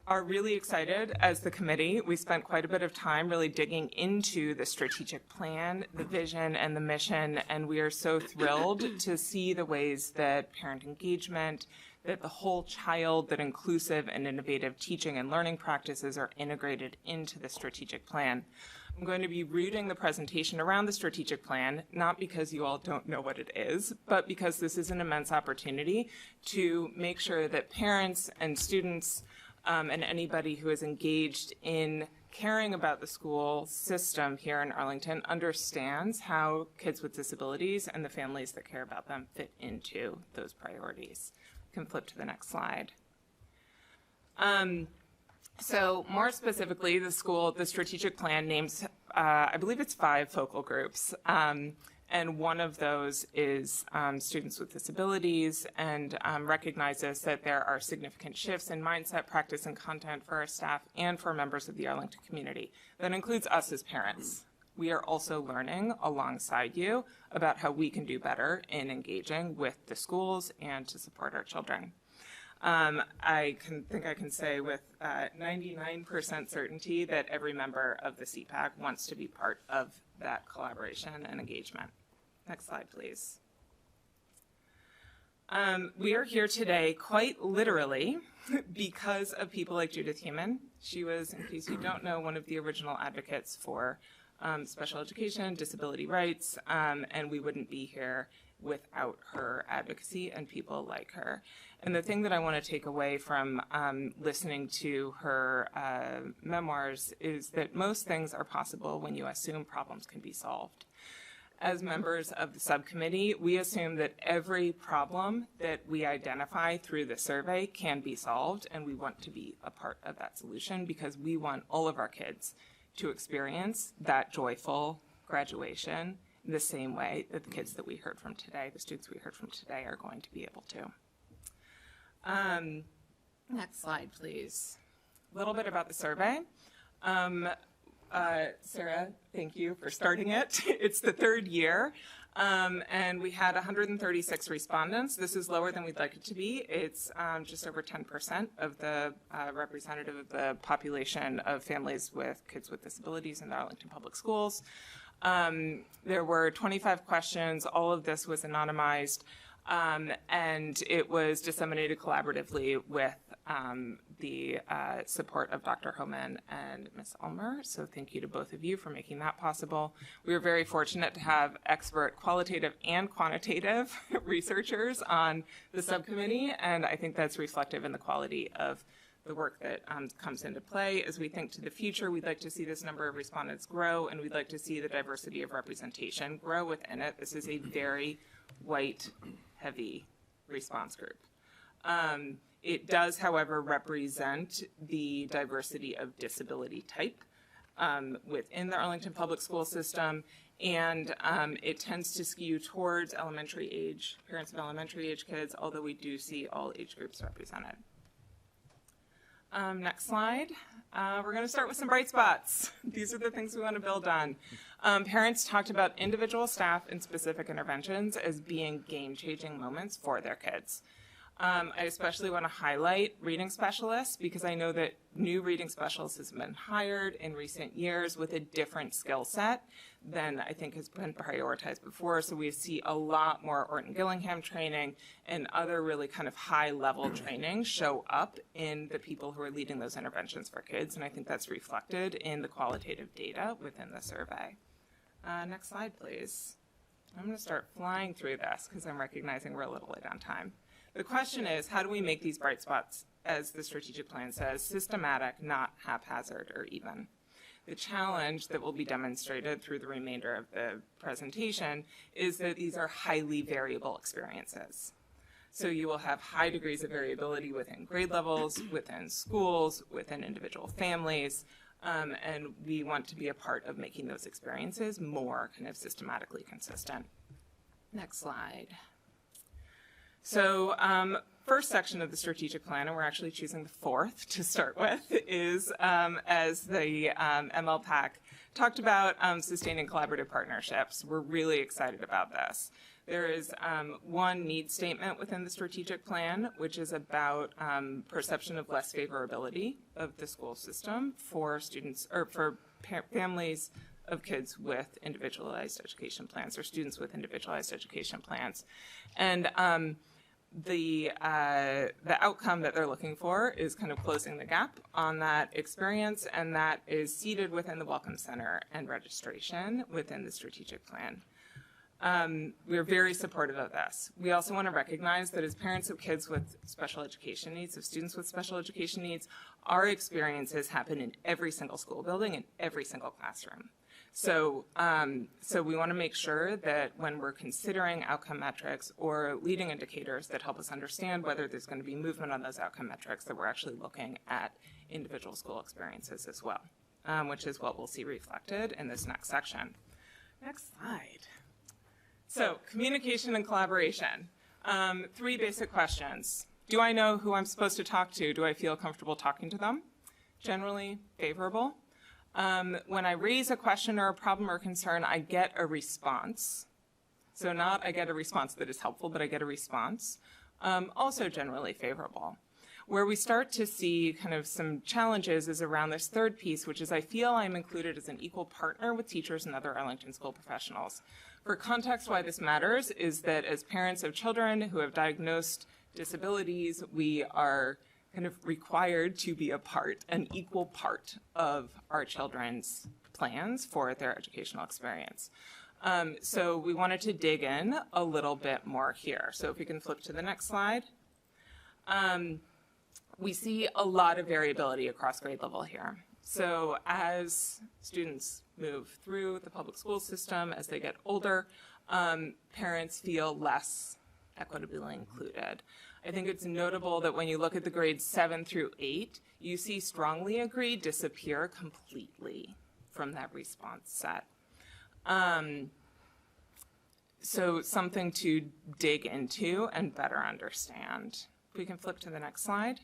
are really excited as the committee. We spent quite a bit of time really digging into the strategic plan, the vision, and the mission, and we are so thrilled to see the ways that parent engagement, that the whole child, that inclusive and innovative teaching and learning practices are integrated into the strategic plan. I'm going to be rooting the presentation around the strategic plan, not because you all don't know what it is, but because this is an immense opportunity to make sure that parents and students and anybody who is engaged in caring about the school system here in Arlington understands how kids with disabilities and the families that care about them fit into those priorities. Can flip to the next slide. So more specifically, the strategic plan names, I believe it's 5 focal groups. And one of those is students with disabilities, and recognizes that there are significant shifts in mindset, practice, and content for our staff and for members of the Arlington community. That includes us as parents. We are also learning alongside you about how we can do better in engaging with the schools and to support our children. I think I can say with 99% certainty that every member of the CPAC wants to be part of that collaboration and engagement. Next slide, please. We are here today quite literally because of people like Judith Heumann. She was, in case you don't know, one of the original advocates for special education, disability rights, and we wouldn't be here without her advocacy and people like her. And the thing that I want to take away from listening to her memoirs is that most things are possible when you assume problems can be solved. As members of the subcommittee, we assume that every problem that we identify through the survey can be solved, and we want to be a part of that solution because we want all of our kids to experience that joyful graduation the same way that the kids that we heard from today, the students we heard from today, are going to be able to. Next slide, please. A little bit about the survey. Sarah, thank you for starting it. It's the 3rd year, and we had 136 respondents. This is lower than we'd like it to be. It's just over 10% of the representative of the population of families with kids with disabilities in the Arlington Public Schools. There were 25 questions. All of this was anonymized. And it was disseminated collaboratively with the support of Dr. Homan and Ms. Ulmer. So thank you to both of you for making that possible. We were very fortunate to have expert qualitative and quantitative researchers on the subcommittee, and I think that's reflective in the quality of the work that comes into play. As we think to the future, we'd like to see this number of respondents grow, and we'd like to see the diversity of representation grow within it. This is a very white-heavy response group. It does, however, represent the diversity of disability type within the Arlington Public School System, and it tends to skew towards elementary age, parents of elementary age kids, although we do see all age groups represented. Next slide. We're going to start with some bright spots. These are the things we want to build on. Parents talked about individual staff and specific interventions as being game-changing moments for their kids. I especially want to highlight reading specialists because I know that new reading specialists has been hired in recent years with a different skill set than I think has been prioritized before. So we see a lot more Orton Gillingham training and other really kind of high-level training show up in the people who are leading those interventions for kids, and I think that's reflected in the qualitative data within the survey. Next slide, please. I'm going to start flying through this because I'm recognizing we're a little late on time. The question is, how do we make these bright spots, as the strategic plan says, systematic, not haphazard or even? The challenge that will be demonstrated through the remainder of the presentation is that these are highly variable experiences. So you will have high degrees of variability within grade levels, within schools, within individual families, and we want to be a part of making those experiences more kind of systematically consistent. Next slide. So first section of the strategic plan, and we're actually choosing the fourth to start with, is as the MLPAC talked about sustaining collaborative partnerships. We're really excited about this. There is one need statement within the strategic plan, which is about perception of less favorability of the school system for students or for families of kids with individualized education plans or students with individualized education plans. And the outcome that they're looking for is kind of closing the gap on that experience, and that is seated within the Welcome Center and registration within the strategic plan. We're very supportive of this. We also want to recognize that as parents of kids with special education needs, of students with special education needs, our experiences happen in every single school building, in every single classroom. So we want to make sure that when we're considering outcome metrics or leading indicators that help us understand whether there's going to be movement on those outcome metrics, that we're actually looking at individual school experiences as well, which is what we'll see reflected in this next section. Next slide. So communication and collaboration. 3 basic questions. Do I know who I'm supposed to talk to? Do I feel comfortable talking to them? Generally favorable. When I raise a question or a problem or concern, I get a response. So not I get a response that is helpful, but I get a response. Also generally favorable. Where we start to see kind of some challenges is around this third piece, which is I feel I'm included as an equal partner with teachers and other Arlington school professionals. For context, why this matters is that as parents of children who have diagnosed disabilities, we are kind of required to be a part, an equal part of our children's plans for their educational experience. So we wanted to dig in a little bit more here. So if we can flip to the next slide. We see a lot of variability across grade level here. So as students move through the public school system, as they get older, parents feel less equitably included. I think it's notable that when you look at the grades 7 through 8, you see strongly agree disappear completely from that response set. So something to dig into and better understand. If we can flip to the next slide.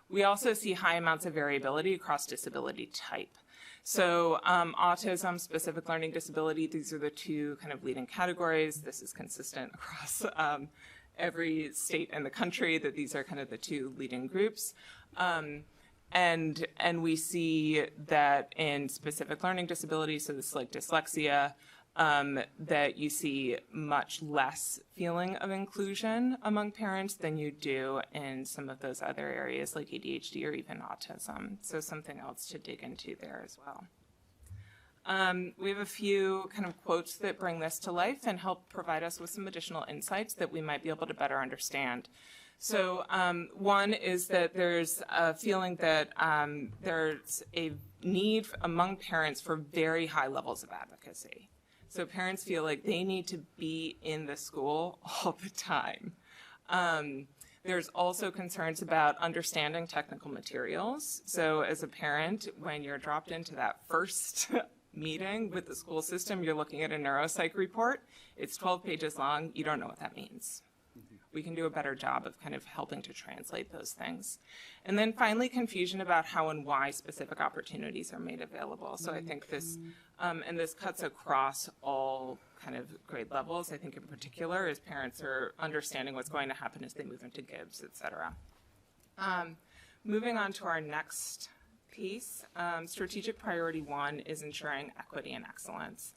We also see high amounts of variability across disability type. So autism, specific learning disability, these are the 2 kind of leading categories. This is consistent across every state in the country, that these are kind of the 2 leading groups. And we see that in specific learning disabilities, so this is like dyslexia, that you see much less feeling of inclusion among parents than you do in some of those other areas like ADHD or even autism. So something else to dig into there as well. We have a few kind of quotes that bring this to life and help provide us with some additional insights that we might be able to better understand. So one is that there's a feeling that there's a need among parents for very high levels of advocacy. So parents feel like they need to be in the school all the time. There's also concerns about understanding technical materials. So as a parent, when you're dropped into that first meeting with the school system, you're looking at a neuropsych report. It's 12 pages long. You don't know what that means. We can do a better job of kind of helping to translate those things. And then finally, confusion about how and why specific opportunities are made available. So I think this, and this cuts across all kind of grade levels, I think in particular, as parents are understanding what's going to happen as they move into GIBS, et cetera. Moving on to our next piece, strategic priority 1 is ensuring equity and excellence.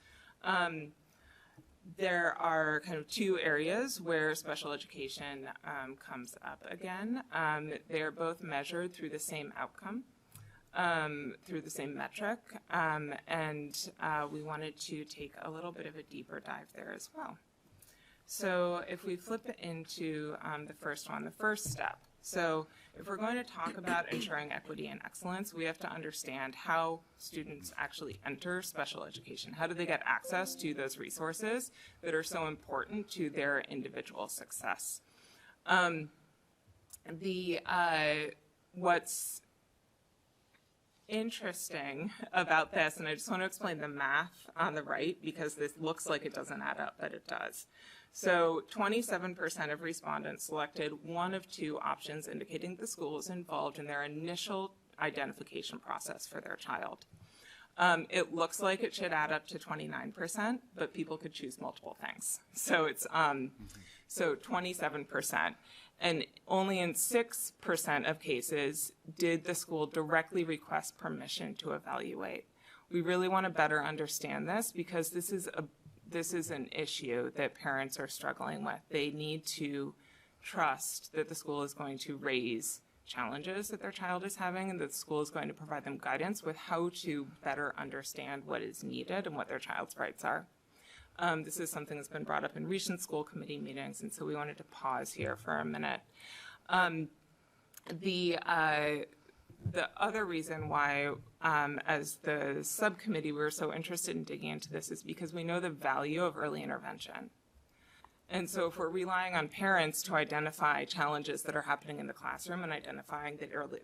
There are kind of 2 areas where special education comes up again. They're both measured through the same outcome, through the same metric, and we wanted to take a little bit of a deeper dive there as well. So if we flip it into the first one, the first step. So if we're going to talk about ensuring equity and excellence, we have to understand how students actually enter special education. How do they get access to those resources that are so important to their individual success? What's interesting about this, and I just want to explain the math on the right because this looks like it doesn't add up, but it does. So 27% of respondents selected one of 2 options indicating the school is involved in their initial identification process for their child. It looks like it should add up to 29%, but people could choose multiple things. So it's so 27%. And only in 6% of cases did the school directly request permission to evaluate. We really want to better understand this because this is an issue that parents are struggling with. They need to trust that the school is going to raise challenges that their child is having and that the school is going to provide them guidance with how to better understand what is needed and what their child's rights are. This is something that's been brought up in recent school committee meetings, and so we wanted to pause here for a minute. The other reason why, as the subcommittee, we were so interested in digging into this is because we know the value of early intervention. And so if we're relying on parents to identify challenges that are happening in the classroom and identifying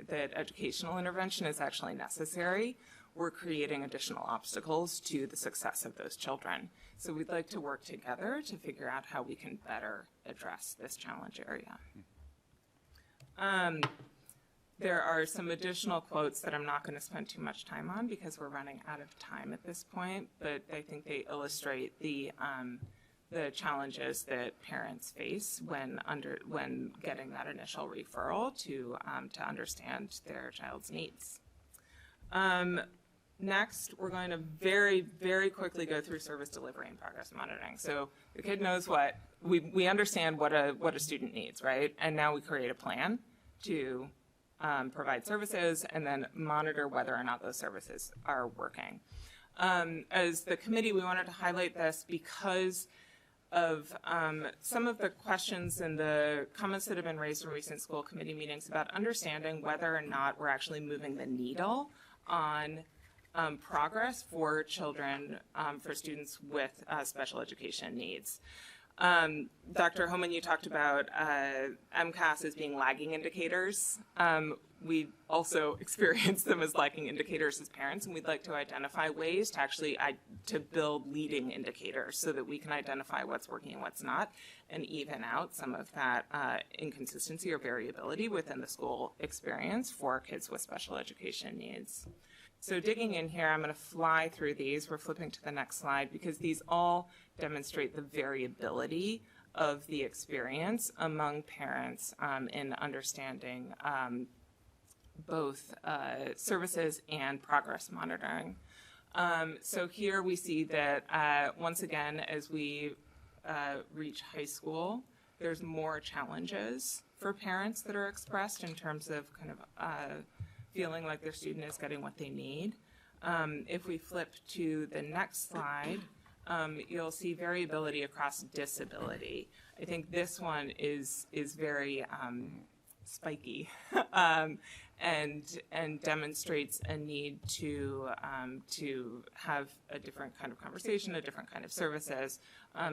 that educational intervention is actually necessary, we're creating additional obstacles to the success of those children. So we'd like to work together to figure out how we can better address this challenge area. There are some additional quotes that I'm not going to spend too much time on because we're running out of time at this point, but I think they illustrate the challenges that parents face when getting that initial referral to understand their child's needs. Next, we're going to very, very quickly go through service delivery and progress monitoring. So the kid knows what, we understand what a student needs, right? And now we create a plan to provide services and then monitor whether or not those services are working. As the committee, we wanted to highlight this because of some of the questions and the comments that have been raised in recent school committee meetings about understanding whether or not we're actually moving the needle on progress for children, for students with special education needs. Dr. Homan, you talked about MCAS as being lagging indicators. We also experience them as lagging indicators as parents, and we'd like to identify ways to actually to build leading indicators so that we can identify what's working and what's not, and even out some of that inconsistency or variability within the school experience for kids with special education needs. So digging in here, I'm going to fly through these. We're flipping to the next slide because these all demonstrate the variability of the experience among parents in understanding both services and progress monitoring. So here we see that, once again, as we reach high school, there's more challenges for parents that are expressed in terms of kind of feeling like their student is getting what they need. If we flip to the next slide, you'll see variability across disability. I think this one is very spiky and demonstrates a need to have a different kind of conversation, a different kind of services,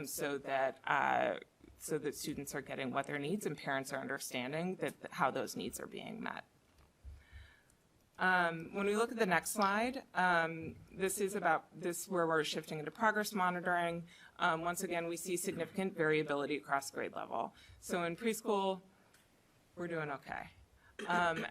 so that students are getting what their needs and parents are understanding that how those needs are being met. When we look at the next slide, this is where we're shifting into progress monitoring. Once again, we see significant variability across grade level. So in preschool, we're doing okay.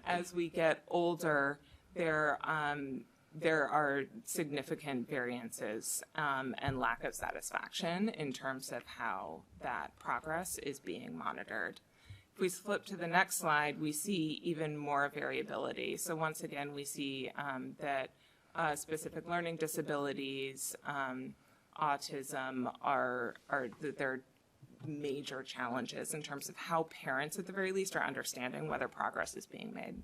As we get older, there are significant variances and lack of satisfaction in terms of how that progress is being monitored. If we flip to the next slide, we see even more variability. So once again, we see that specific learning disabilities, autism are they're major challenges in terms of how parents, at the very least, are understanding whether progress is being made.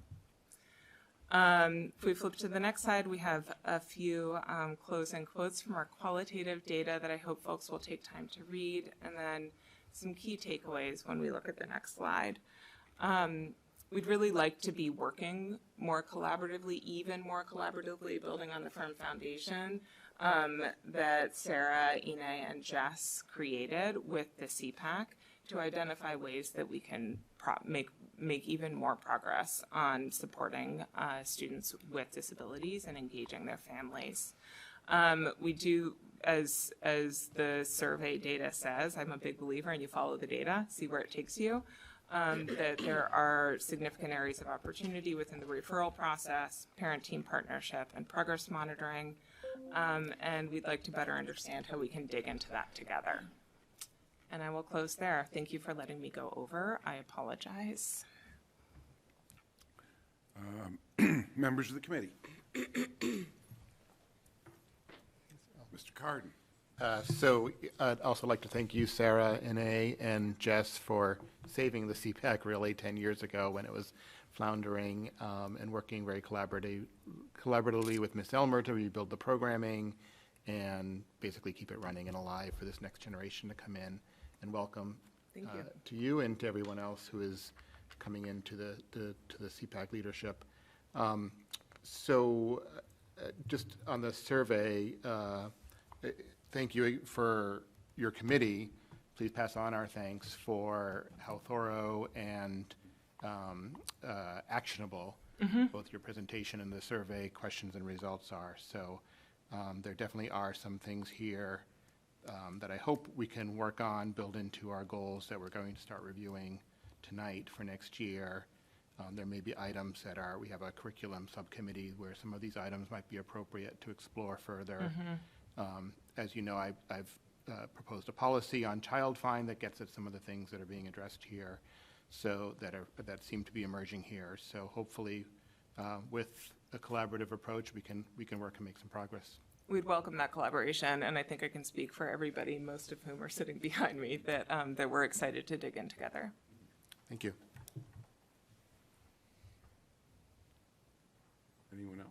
If we flip to the next slide, we have a few closing quotes from our qualitative data that I hope folks will take time to read, and then some key takeaways when we look at the next slide. We'd really like to be working more collaboratively, even more collaboratively, building on the firm foundation that Sarah, Ine, and Jess created with the CPAC to identify ways that we can make even more progress on supporting students with disabilities and engaging their families. We do, as the survey data says, I'm a big believer in you follow the data, see where it takes you, that there are significant areas of opportunity within the referral process, parent-team partnership, and progress monitoring, and we'd like to better understand how we can dig into that together. And I will close there. Thank you for letting me go over. I apologize. Members of the committee. Mr. Carden. So I'd also like to thank you, Sarah, Ine, and Jess for saving the CPAC really 10 years ago when it was floundering, and working very collaboratively with Ms. Elmer to rebuild the programming and basically keep it running and alive for this next generation to come in. And welcome to you and to everyone else who is coming into the CPAC leadership. Just on the survey, thank you for your committee. Please pass on our thanks for how thorough and actionable both your presentation and the survey questions and results are. So there definitely are some things here that I hope we can work on, build into our goals that we're going to start reviewing tonight for next year. There may be items that we have a curriculum subcommittee where some of these items might be appropriate to explore further. As you know, I've proposed a policy on child fine that gets at some of the things that are being addressed here, so that seem to be emerging here. So hopefully, with a collaborative approach, we can work and make some progress. We'd welcome that collaboration, and I think I can speak for everybody, most of whom are sitting behind me, that we're excited to dig in together. Thank you. Anyone else?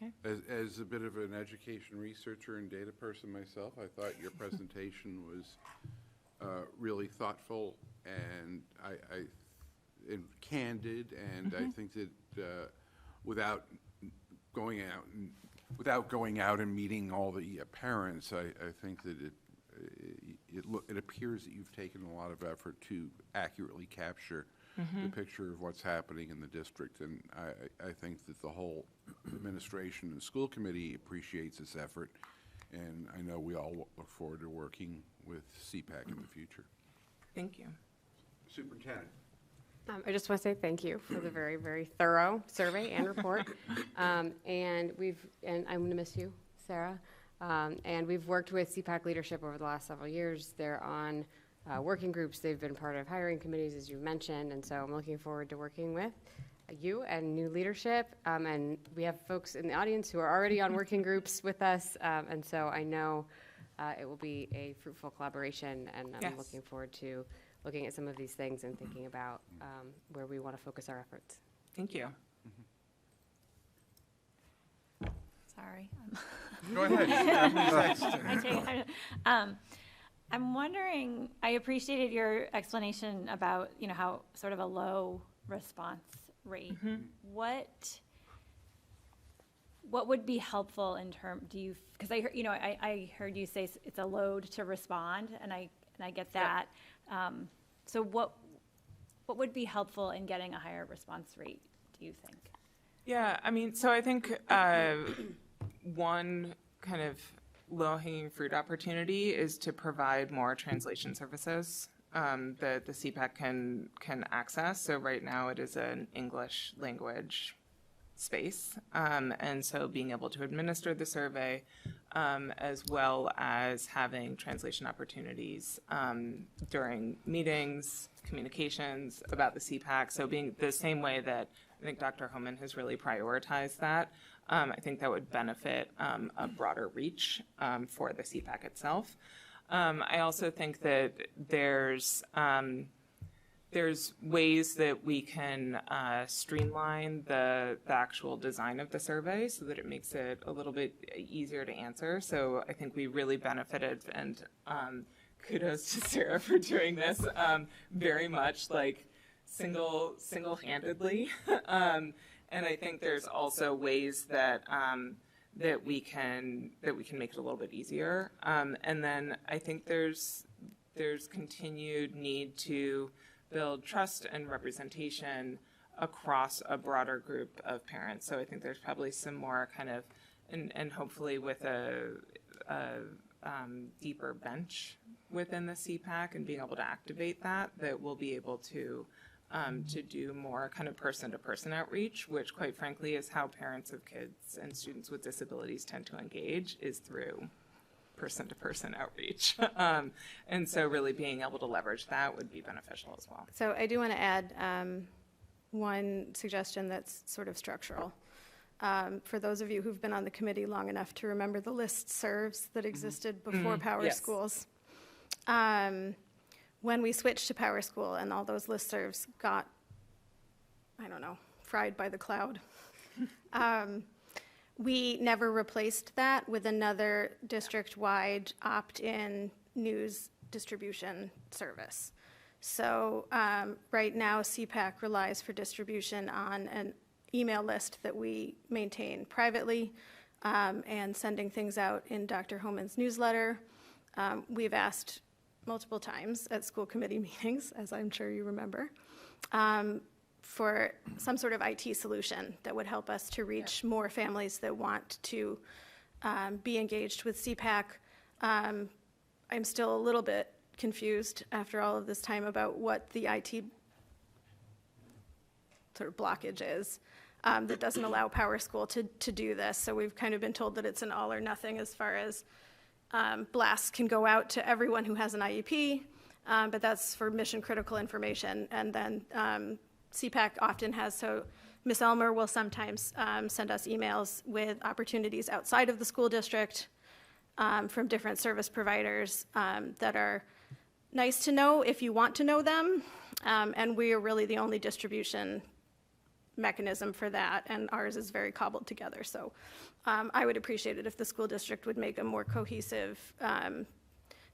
Okay. As a bit of an education researcher and data person myself, I thought your presentation was really thoughtful and and candid, and I think that without going out and meeting all the parents, I think that it appears that you've taken a lot of effort to accurately capture the picture of what's happening in the district, and I think that the whole administration and school committee appreciates this effort, and I know we all look forward to working with CPAC in the future. Thank you. Superintendent. I just want to say thank you for the very, very thorough survey and report. And I'm going to miss you, Sarah. And we've worked with CPAC leadership over the last several years. They're on working groups. They've been part of hiring committees, as you mentioned, and so I'm looking forward to working with you and new leadership. And we have folks in the audience who are already on working groups with us. And so I know it will be a fruitful collaboration, and I'm Yes. looking forward to looking at some of these things and thinking about where we want to focus our efforts. Thank you. Sorry. Go ahead. I'm wondering, I appreciated your explanation about, how sort of a low response rate. What would be helpful in term, because I heard, I heard you say it's a load to respond, and I get that. So what would be helpful in getting a higher response rate, do you think? Yeah, I mean, so I think one kind of low-hanging fruit opportunity is to provide more translation services that the CPAC can access. So right now it is an English language space, and so being able to administer the survey as well as having translation opportunities during meetings, communications about the CPAC. So being the same way that I think Dr. Homan has really prioritized that. I think that would benefit a broader reach for the CPAC itself. I also think that there's ways that we can streamline the actual design of the survey so that it makes it a little bit easier to answer. So I think we really benefited, and kudos to Sarah for doing this, very much like single-handedly. And I think there's also ways that that we can make it a little bit easier. And then I think there's continued need to build trust and representation across a broader group of parents. So I think there's probably some more kind of, and hopefully with a deeper bench within the CPAC and being able to activate that we'll be able to do more kind of person-to-person outreach, which quite frankly is how parents of kids and students with disabilities tend to engage, is through person-to-person outreach. And so really being able to leverage that would be beneficial as well. So I do want to add one suggestion that's sort of structural. For those of you who've been on the committee long enough to remember the listservs that existed before Power Yes. Schools. When we switched to Power School and all those listservs got, I don't know, fried by the cloud, we never replaced that with another district-wide opt-in news distribution service. So right now, CPAC relies for distribution on an email list that we maintain privately and sending things out in Dr. Homan's newsletter. We've asked multiple times at school committee meetings, as I'm sure you remember, for some sort of IT solution that would help us to reach more families that want to be engaged with CPAC. I'm still a little bit confused after all of this time about what the IT sort of blockage is that doesn't allow Power School to do this. So we've kind of been told that it's an all or nothing as far as blasts can go out to everyone who has an IEP, but that's for mission critical information. And then CPAC often has, so Ms. Elmer will sometimes send us emails with opportunities outside of the school district from different service providers that are nice to know if you want to know them. And we are really the only distribution mechanism for that, and ours is very cobbled together. So I would appreciate it if the school district would make a more cohesive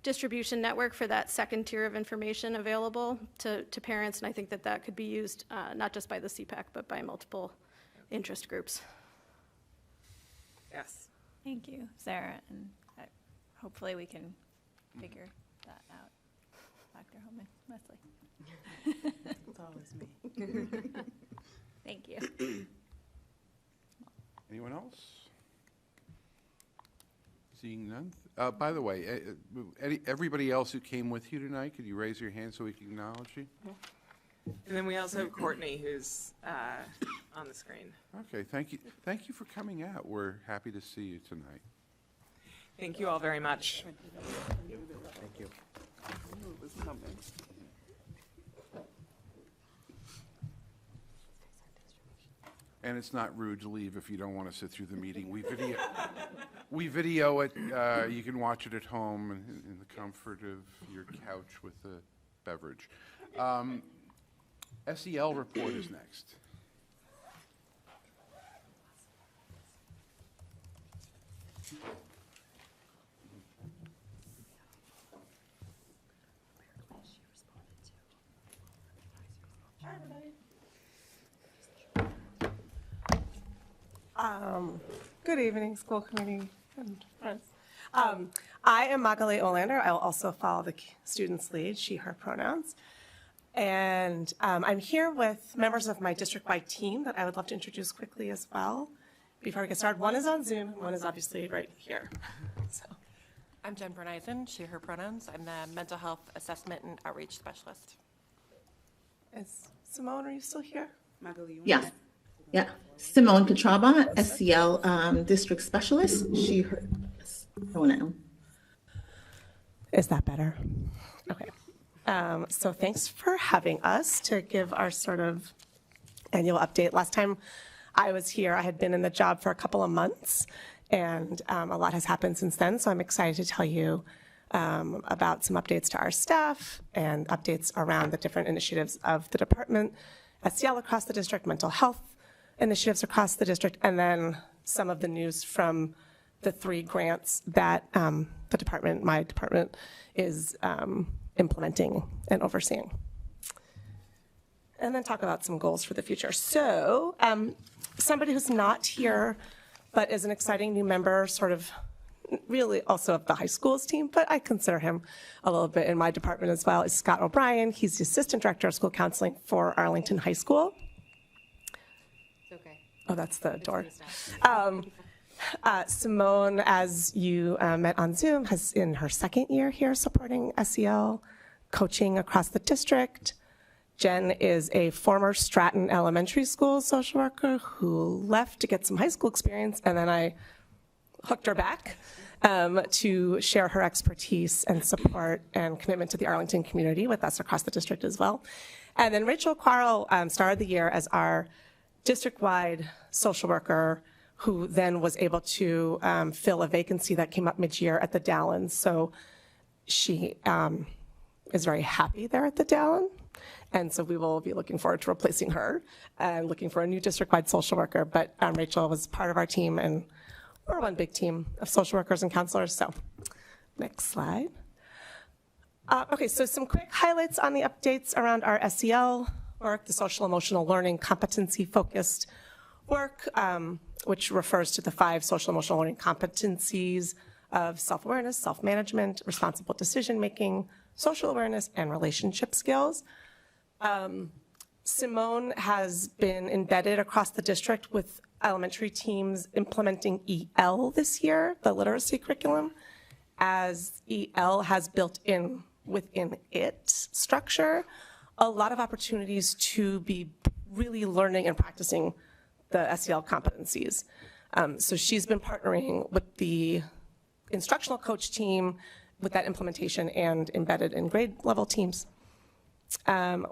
distribution network for that second tier of information available to parents, and I think that that could be used not just by the CPAC, but by multiple interest groups. Yes. Thank you, Sarah, and hopefully we can figure that out. Dr. Homan, Leslie. It's always me. Thank you. Anyone else? Seeing none? By the way, everybody else who came with you tonight, could you raise your hand so we can acknowledge you? And then we also have Courtney, who's on the screen. Okay, thank you. Thank you for coming out. We're happy to see you tonight. Thank you all very much. Thank you. It was coming. And it's not rude to leave if you don't want to sit through the meeting. We video it. You can watch it at home in the comfort of your couch with a beverage. SEL report is next. Good evening, school committee and friends. I am Magali Olander. I will also follow the students' lead, she, her pronouns. And I'm here with members of my district-wide team that I would love to introduce quickly as well before we get started. One is on Zoom, one is obviously right here. So. I'm Jen Berneisen, she, her pronouns. I'm the mental health assessment and outreach specialist. Is Simone, are you still here? Yes. Yeah. Simone Petraba, SCL District Specialist, she, her pronoun. Is that better? Okay. So thanks for having us to give our sort of annual update. Last time I was here, I had been in the job for a couple of months, and a lot has happened since then. So I'm excited to tell you about some updates to our staff and updates around the different initiatives of the department, SCL across the district, mental health initiatives across the district, and then some of the news from the 3 grants that the department, my department, is implementing and overseeing. And then talk about some goals for the future. So somebody who's not here, but is an exciting new member, sort of really also of the high schools team, but I consider him a little bit in my department as well, is Scott O'Brien. He's the Assistant Director of School Counseling for Arlington High School. It's okay. Oh, that's the door. Simone, as you met on Zoom, has in her 2nd year here supporting SEL coaching across the district. Jen is a former Stratton Elementary School social worker who left to get some high school experience, and then I hooked her back to share her expertise and support and commitment to the Arlington community with us across the district as well. And then Rachel Quarrell started the year as our district-wide social worker, who then was able to fill a vacancy that came up mid-year at the Dallin. So she is very happy there at the Dallin. And so we will be looking forward to replacing her and looking for a new district-wide social worker. But Rachel was part of our team, and we're one big team of social workers and counselors. So next slide. Okay, so some quick highlights on the updates around our SEL work, the social emotional learning competency-focused work, which refers to the 5 social emotional learning competencies of self-awareness, self-management, responsible decision-making, social awareness, and relationship skills. Simone has been embedded across the district with elementary teams implementing EL this year, the literacy curriculum, as EL has built in within its structure a lot of opportunities to be really learning and practicing the SEL competencies. So she's been partnering with the instructional coach team with that implementation and embedded in grade level teams.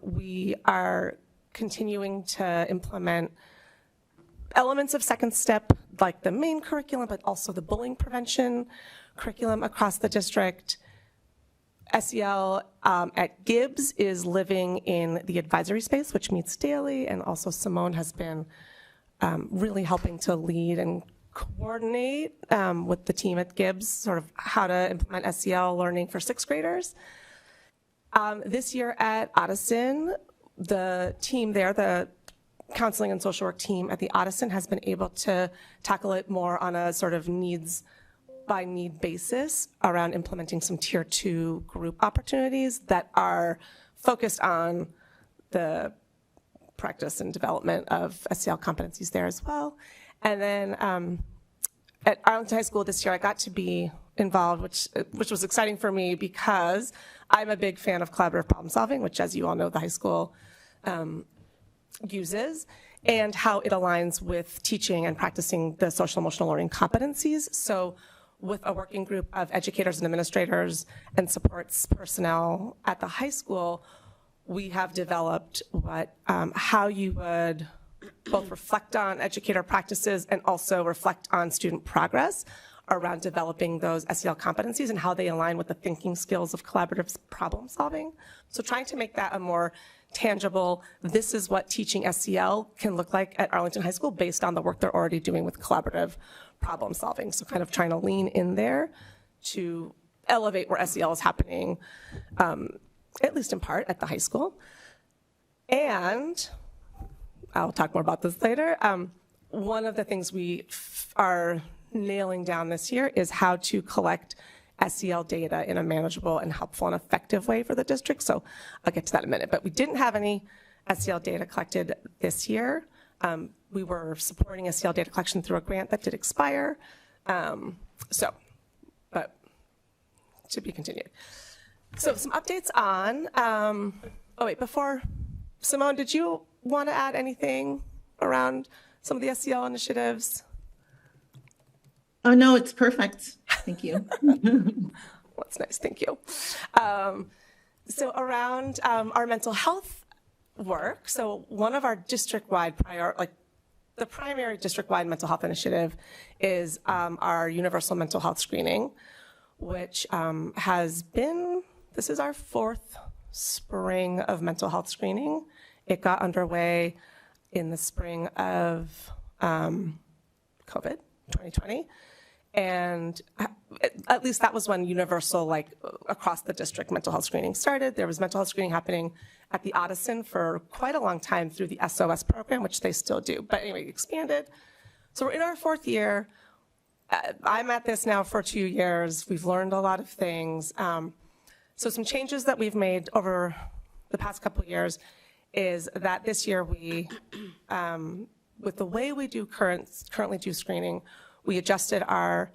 We are continuing to implement elements of Second Step, like the main curriculum, but also the bullying prevention curriculum across the district. SEL at Gibbs is living in the advisory space, which meets daily, and also Simone has been really helping to lead and coordinate with the team at Gibbs, sort of how to implement SEL learning for 6th graders. This year at Ottoson, the team there, the counseling and social work team at the Ottoson, has been able to tackle it more on a sort of needs by need basis around implementing some tier 2 group opportunities that are focused on the practice and development of SEL competencies there as well. And then at Arlington High School this year, I got to be involved, which was exciting for me because I'm a big fan of collaborative problem solving, which, as you all know, the high school uses, and how it aligns with teaching and practicing the social emotional learning competencies. So with a working group of educators and administrators and supports personnel at the high school, we have developed how you would both reflect on educator practices and also reflect on student progress around developing those SEL competencies and how they align with the thinking skills of collaborative problem solving. So trying to make that a more tangible, this is what teaching SEL can look like at Arlington High School based on the work they're already doing with collaborative problem solving. So kind of trying to lean in there to elevate where SEL is happening, at least in part at the high school. And I'll talk more about this later. One of the things we are nailing down this year is how to collect SEL data in a manageable and helpful and effective way for the district. So I'll get to that in a minute. But we didn't have any SEL data collected this year. We were supporting SEL data collection through a grant that did expire. But to be continued. So some updates on, before, Simone, did you want to add anything around some of the SEL initiatives? Oh, no, it's perfect. Thank you. That's nice, thank you. So around our mental health work, so one of our district-wide the primary district-wide mental health initiative is our universal mental health screening, which this is our 4th spring of mental health screening. It got underway in the spring of COVID, 2020. And at least that was when universal, across the district, mental health screening started. There was mental health screening happening at the Addison for quite a long time through the SOS program, which they still do. But anyway, expanded. So we're in our 4th year. I'm at this now for 2 years. We've learned a lot of things. So some changes that we've made over the past couple of years is that this year we, with the way we do currently do screening, we adjusted our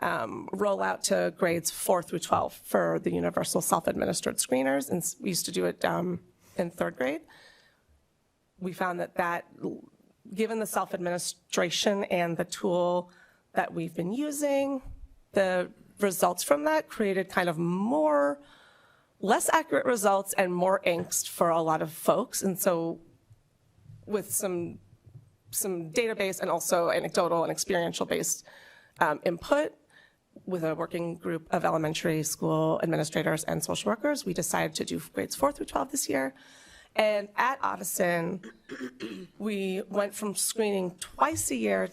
rollout to grades 4 through 12 for the universal self-administered screeners, and we used to do it in 3rd grade. We found that given the self-administration and the tool that we've been using, the results from that created kind of less accurate results and more angst for a lot of folks. And so with some database and also anecdotal and experiential-based input with a working group of elementary school administrators and social workers, we decided to do grades 4 through 12 this year. And at Addison, we went from screening twice a year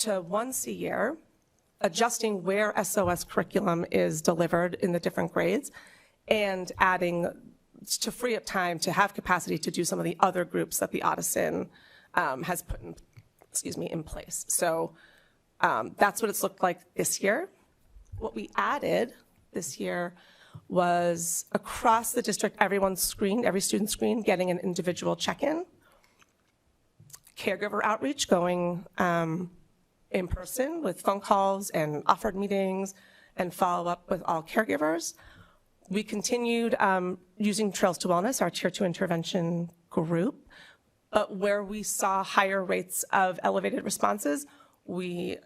to once a year, adjusting where SOS curriculum is delivered in the different grades, and adding to free up time to have capacity to do some of the other groups that the Addison has put in place. So that's what it's looked like this year. What we added this year was across the district, everyone's screened, every student screened, getting an individual check-in, caregiver outreach going in person with phone calls and offered meetings and follow-up with all caregivers. We continued using Trails to Wellness, our Tier 2 intervention group, but where we saw higher rates of elevated responses, we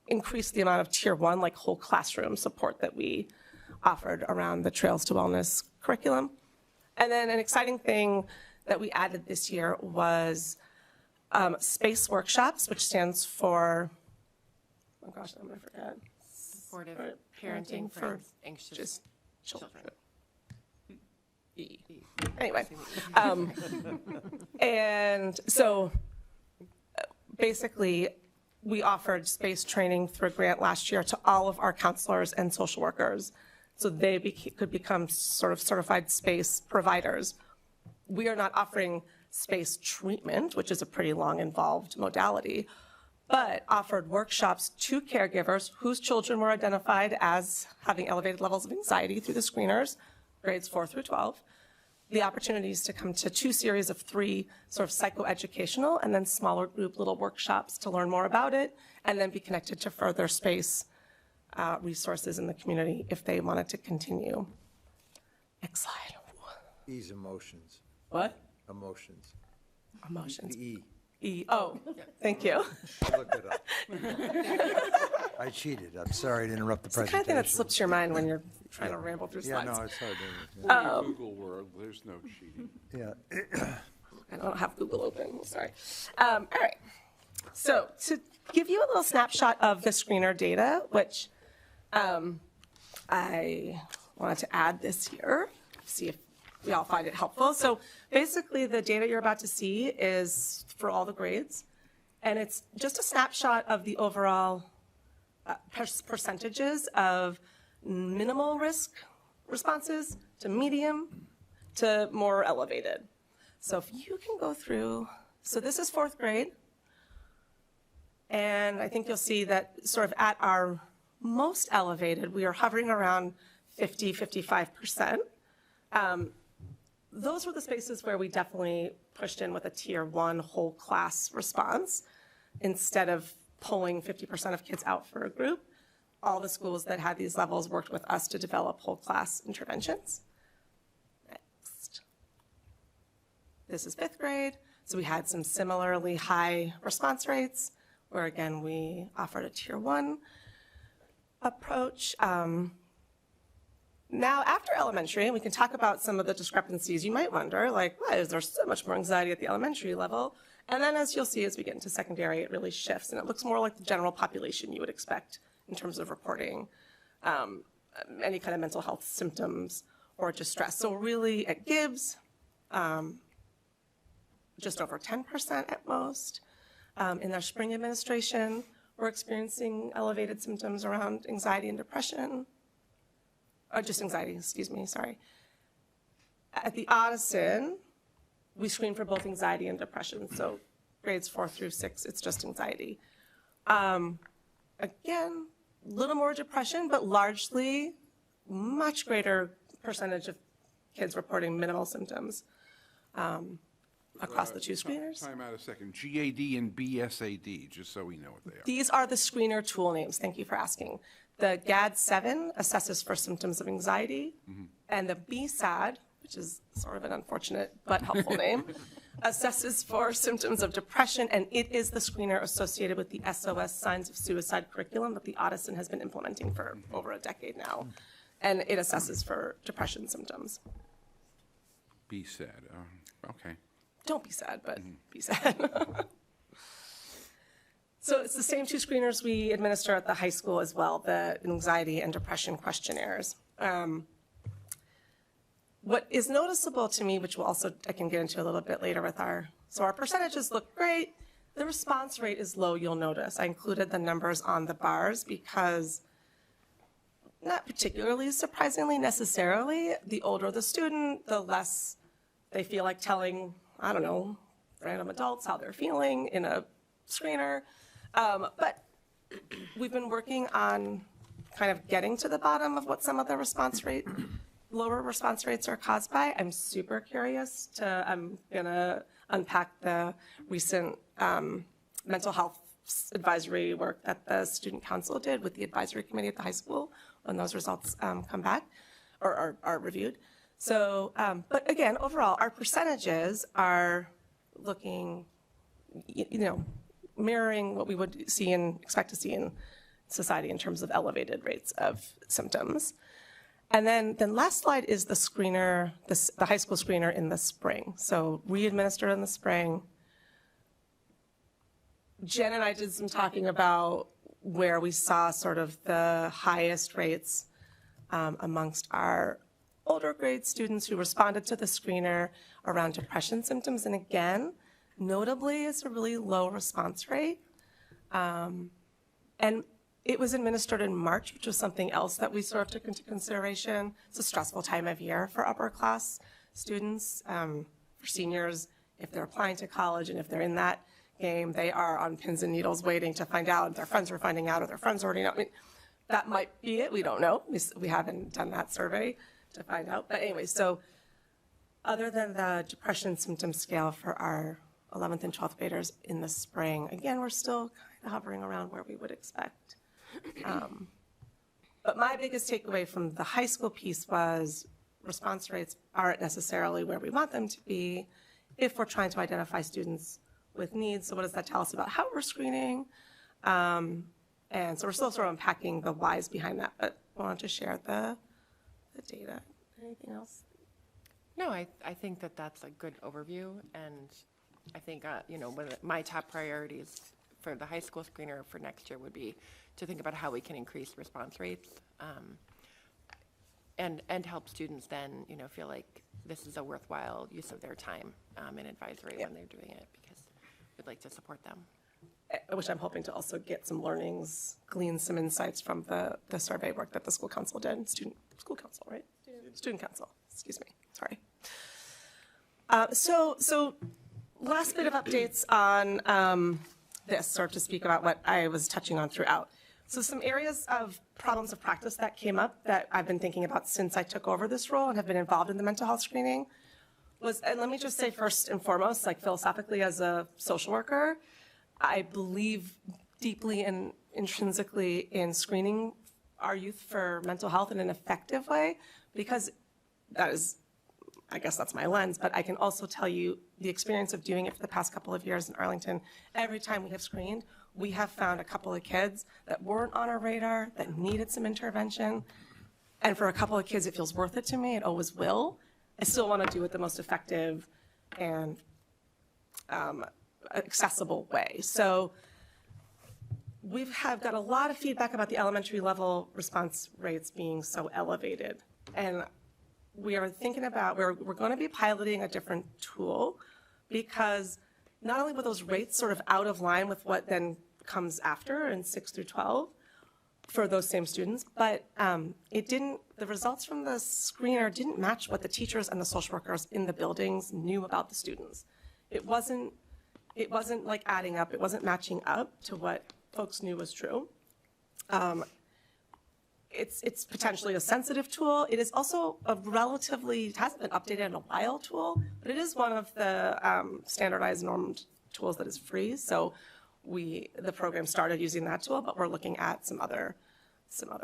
increased the amount of Tier 1, like whole classroom support that we offered around the Trails to Wellness curriculum. And then an exciting thing that we added this year was SPACE workshops, which stands for, oh gosh, I'm gonna forget. Supportive parenting for anxious children. Anyway, and so basically we offered SPACE training through a grant last year to all of our counselors and social workers so they could become sort of certified SPACE providers. We are not offering SPACE treatment, which is a pretty long involved modality, but offered workshops to caregivers whose children were identified as having elevated levels of anxiety through the screeners, grades 4 through 12, the opportunities to come to 2 series of 3 sort of psychoeducational and then smaller group little workshops to learn more about it and then be connected to further SPACE resources in the community if they wanted to continue. Next slide. Ease emotions. What? Emotions. Emotions. The E. E. Oh, thank you. Look it up. I cheated. I'm sorry to interrupt the It's the presentation. kind of thing that slips your mind when you're trying to ramble through Yeah, slides. no, it's hard. In the Google world, there's no cheating. Yeah. I don't have Google open, sorry. All right, so to give you a little snapshot of the screener data, which I wanted to add this here, see if we all find it helpful. So basically the data you're about to see is for all the grades, and it's just a snapshot of the overall percentages of minimal risk responses to medium to more elevated. So if you can go through, so this is 4th grade, and I think you'll see that sort of at our most elevated, we are hovering around 50, 55%. Those were the spaces where we definitely pushed in with a tier 1 whole class response. Instead of pulling 50% of kids out for a group, all the schools that had these levels worked with us to develop whole class interventions. Next. This is 5th grade. So we had some similarly high response rates, where again, we offered a tier 1 approach. Now, after elementary, we can talk about some of the discrepancies. You might wonder, like, why is there so much more anxiety at the elementary level? And then as you'll see, as we get into secondary, it really shifts, and it looks more like the general population you would expect in terms of reporting any kind of mental health symptoms or distress. So really at Gibbs, just over 10% at most. In their spring administration, we're experiencing elevated symptoms around anxiety and depression. Or just anxiety, excuse me, sorry. At the Addison, we screen for both anxiety and depression. So grades 4 through 6, it's just anxiety. Again, a little more depression, but largely much greater percentage of kids reporting minimal symptoms across the 2 screeners. Time out a second. GAD and BSAD, just so we know what they are. These are the screener tool names. Thank you for asking. The GAD-7 assesses for symptoms of anxiety, and the BSAD, which is sort of an unfortunate but helpful name, assesses for symptoms of depression, and it is the screener associated with the SOS Signs of Suicide curriculum that the Addison has been implementing for over a decade now, and it assesses for depression symptoms. BSAD, okay. Don't be sad, but be sad. So it's the same 2 screeners we administer at the high school as well, the anxiety and depression questionnaires. What is noticeable to me, which I can get into a little bit later with our percentages look great. The response rate is low, you'll notice. I included the numbers on the bars because, not particularly surprisingly necessarily, the older the student, the less they feel like telling, I don't know, random adults how they're feeling in a screener. But we've been working on kind of getting to the bottom of what some of the lower response rates are caused by. I'm super curious I'm gonna unpack the recent mental health advisory work that the student council did with the advisory committee at the high school when those results come back or are reviewed. So, but again, overall, our percentages are looking, mirroring what we would see and expect to see in society in terms of elevated rates of symptoms. And then last slide is the screener, the high school screener in the spring. So we administered in the spring. Jen and I did some talking about where we saw sort of the highest rates amongst our older grade students who responded to the screener around depression symptoms. And again, notably, it's a really low response rate. And it was administered in March, which was something else that we sort of took into consideration. It's a stressful time of year for upper class students. For seniors, if they're applying to college and if they're in that game, they are on pins and needles waiting to find out if their friends are finding out or their friends already know. I mean, that might be it. We don't know. We haven't done that survey to find out. But anyway, so other than the depression symptom scale for our 11th and 12th graders in the spring, again, we're still kind of hovering around where we would expect. But my biggest takeaway from the high school piece was response rates aren't necessarily where we want them to be if we're trying to identify students with needs. So what does that tell us about how we're screening? And so we're still sort of unpacking the whys behind that, but I wanted to share the data. Anything else? No, I think that that's a good overview, and I think, one of my top priorities for the high school screener for next year would be to think about how we can increase response rates, and help students then, feel like this is a worthwhile use of their time in advisory when they're doing it, because we'd like to support them. Which I'm hoping to also get some learnings, glean some insights from the survey work that the school council did, school council, right? Student council, excuse me, sorry. So last bit of updates on this, sort of to speak about what I was touching on throughout. So some areas of problems of practice that came up that I've been thinking about since I took over this role and have been involved in the mental health screening was, and let me just say first and foremost, like philosophically as a social worker, I believe deeply and intrinsically in screening our youth for mental health in an effective way, because that is, I guess that's my lens, but I can also tell you the experience of doing it for the past couple of years in Arlington. Every time we have screened, we have found a couple of kids that weren't on our radar, that needed some intervention. And for a couple of kids, it feels worth it to me. It always will. I still want to do it the most effective and accessible way. So we've got a lot of feedback about the elementary level response rates being so elevated. And we are thinking about, we're going to be piloting a different tool, because not only were those rates sort of out of line with what then comes after in 6 through 12 for those same students, but the results from the screener didn't match what the teachers and the social workers in the buildings knew about the students. It wasn't like adding up, it wasn't matching up to what folks knew was true. It's potentially a sensitive tool. It is also a relatively, it hasn't been updated in a while tool, but it is one of the standardized normed tools that is free. So the program started using that tool, but we're looking at some other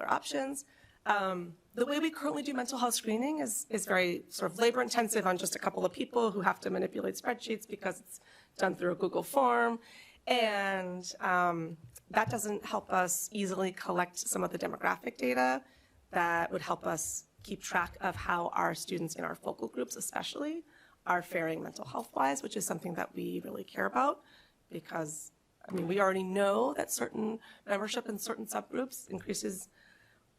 options. The way we currently do mental health screening is very sort of labor intensive on just a couple of people who have to manipulate spreadsheets because it's done through a Google form. And that doesn't help us easily collect some of the demographic data that would help us keep track of how our students in our focal groups especially are faring mental health-wise, which is something that we really care about, because, I mean, we already know that certain membership in certain subgroups increases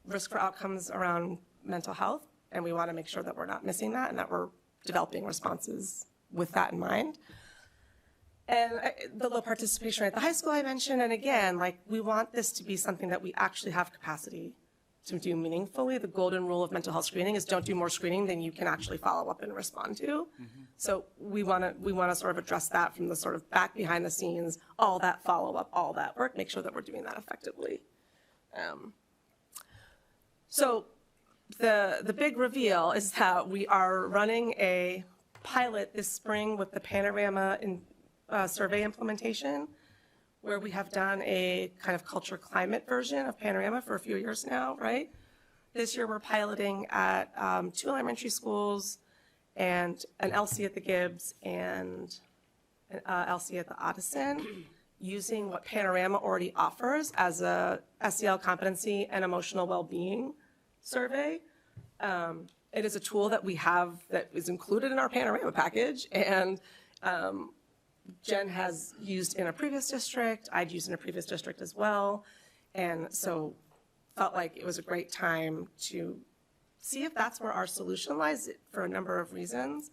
risk for outcomes around mental health, and we want to make sure that we're not missing that and that we're developing responses with that in mind. And the low participation rate at the high school I mentioned, and again, like, we want this to be something that we actually have capacity to do meaningfully. The golden rule of mental health screening is don't do more screening than you can actually follow up and respond to. So we want to sort of address that from the sort of back behind the scenes, all that follow-up, all that work, make sure that we're doing that effectively. So the big reveal is that we are running a pilot this spring with the Panorama survey implementation, where we have done a kind of culture climate version of Panorama for a few years now, right? This year we're piloting at 2 elementary schools and an LC at the Gibbs and an LC at the Addison, using what Panorama already offers as a SEL competency and emotional well-being survey. It is a tool that we have that is included in our Panorama package, and Jen has used in a previous district, I'd used in a previous district as well, and so felt like it was a great time to see if that's where our solution lies for a number of reasons.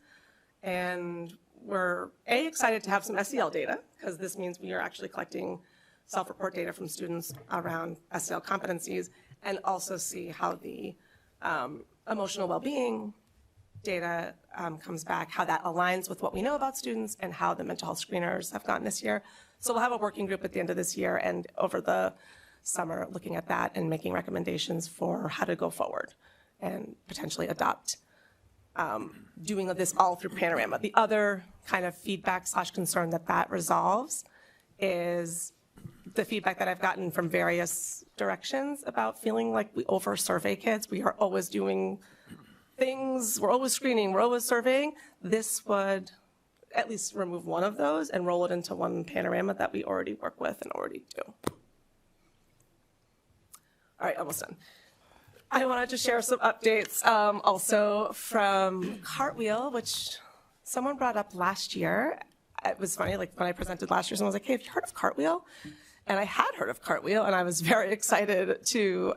And we're excited to have some SEL data, because this means we are actually collecting self-report data from students around SEL competencies, and also see how the emotional well-being data comes back, how that aligns with what we know about students and how the mental health screeners have gone this year. So we'll have a working group at the end of this year and over the summer looking at that and making recommendations for how to go forward and potentially adopt doing this all through Panorama. The other kind of feedback / concern that resolves is the feedback that I've gotten from various directions about feeling like we over-survey kids. We are always doing things, we're always screening, we're always surveying. This would at least remove one of those and roll it into one Panorama that we already work with and already do. All right, almost done. I wanted to share some updates also from Cartwheel, which someone brought up last year. It was funny, like when I presented last year, someone was like, hey, have you heard of Cartwheel? And I had heard of Cartwheel, and I was very excited to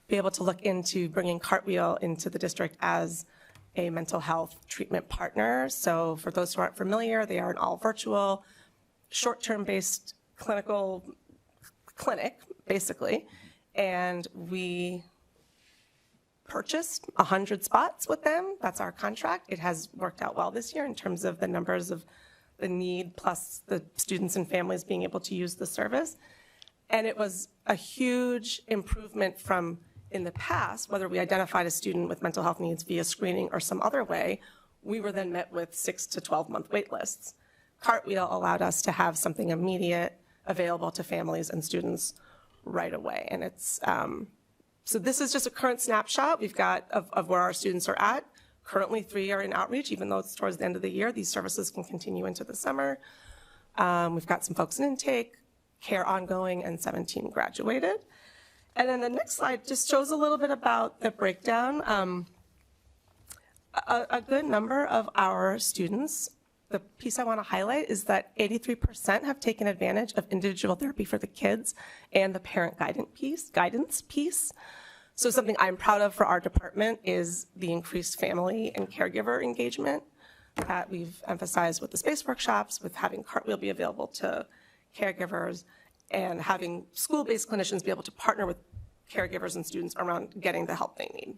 be able to look into bringing Cartwheel into the district as a mental health treatment partner. So for those who aren't familiar, they are an all virtual, short-term based clinical clinic, basically. And we purchased 100 spots with them. That's our contract. It has worked out well this year in terms of the numbers of the need plus the students and families being able to use the service. And it was a huge improvement from in the past, whether we identified a student with mental health needs via screening or some other way, we were then met with 6 to 12-month wait lists. Cartwheel allowed us to have something immediate available to families and students right away. And it's, so this is just a current snapshot we've got of where our students are at. Currently 3 are in outreach, even though it's towards the end of the year. These services can continue into the summer. We've got some folks in intake, care ongoing, and 17 graduated. And then the next slide just shows a little bit about the breakdown. A good number of our students, the piece I want to highlight is that 83% have taken advantage of individual therapy for the kids and the parent guidance piece. So something I'm proud of for our department is the increased family and caregiver engagement that we've emphasized with the space workshops, with having Cartwheel be available to caregivers, and having school-based clinicians be able to partner with caregivers and students around getting the help they need.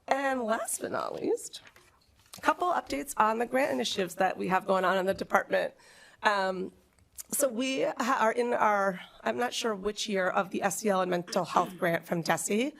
And last but not least, a couple updates on the grant initiatives that we have going on in the department. So we are in our, I'm not sure which year of the SEL and mental health grant from DESE,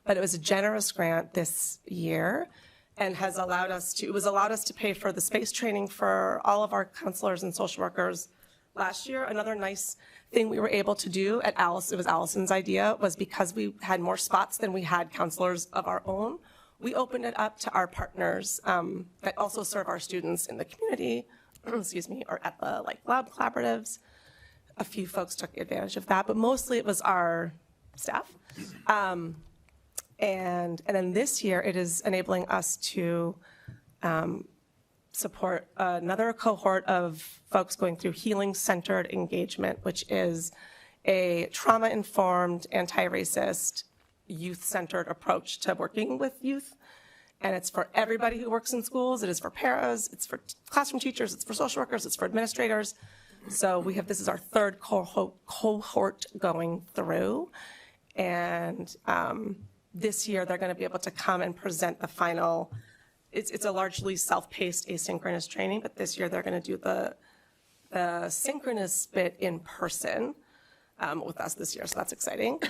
but it was a generous grant this year and has allowed us to, allowed us to pay for the space training for all of our counselors and social workers last year. Another nice thing we were able to do at Alice, it was Allison's idea, was because we had more spots than we had counselors of our own, we opened it up to our partners that also serve our students in the community, excuse me, or at the lab collaboratives. A few folks took advantage of that, but mostly it was our staff. And then this year, it is enabling us to support another cohort of folks going through healing-centered engagement, which is a trauma-informed, anti-racist, youth-centered approach to working with youth. And it's for everybody who works in schools. It is for paras, it's for classroom teachers, it's for social workers, it's for administrators. So we have, this is our third cohort going through. And this year, they're going to be able to come and present the final. It's a largely self-paced asynchronous training, but this year they're going to do the synchronous bit in person with us this year, so that's exciting.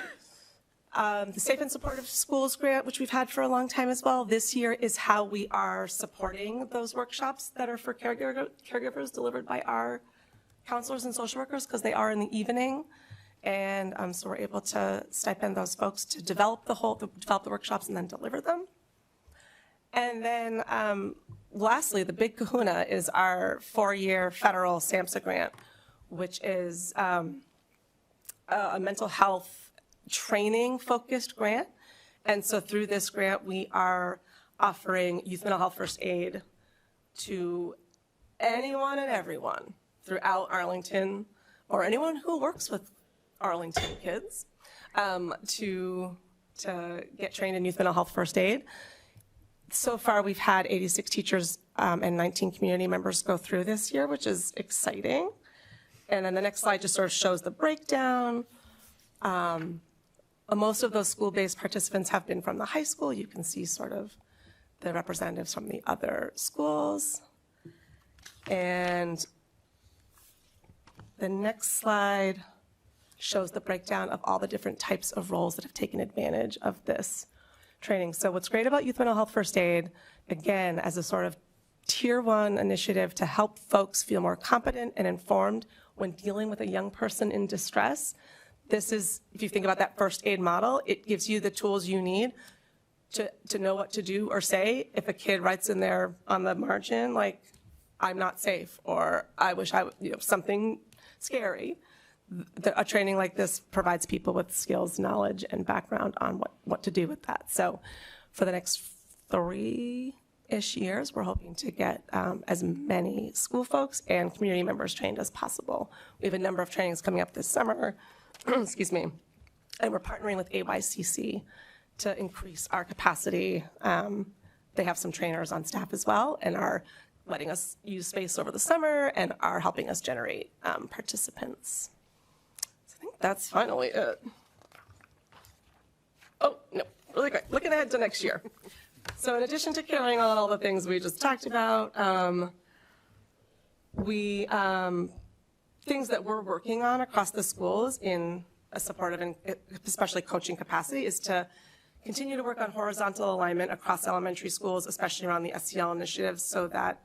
The Safe and Supportive Schools grant, which we've had for a long time as well, this year is how we are supporting those workshops that are for caregivers delivered by our counselors and social workers, because they are in the evening. And so we're able to stipend those folks to develop the workshops and then deliver them. And then lastly, the big kahuna is our 4-year federal SAMHSA grant, which is a mental health training focused grant. And so through this grant, we are offering youth mental health first aid to anyone and everyone throughout Arlington, or anyone who works with Arlington kids, to get trained in youth mental health first aid. So far, we've had 86 teachers and 19 community members go through this year, which is exciting. And then the next slide just sort of shows the breakdown. Most of those school-based participants have been from the high school. You can see sort of the representatives from the other schools. And the next slide shows the breakdown of all the different types of roles that have taken advantage of this training. So what's great about Youth Mental Health First Aid, again, as a sort of tier 1 initiative to help folks feel more competent and informed when dealing with a young person in distress, this is, if you think about that first aid model, it gives you the tools you need to know what to do or say if a kid writes in there on the margin, like, I'm not safe, or I wish I would, something scary. a training like this provides people with skills, knowledge, and background on what to do with that. So for the next 3-ish years, we're hoping to get as many school folks and community members trained as possible. We have a number of trainings coming up this summer, excuse me, and we're partnering with AYCC to increase our capacity. They have some trainers on staff as well and are letting us use space over the summer and are helping us generate participants. So I think that's finally it. Oh, no, really quick, looking ahead to next year. So in addition to carrying on all the things we just talked about, things that we're working on across the schools in a supportive and especially coaching capacity is to continue to work on horizontal alignment across elementary schools, especially around the SEL initiatives, so that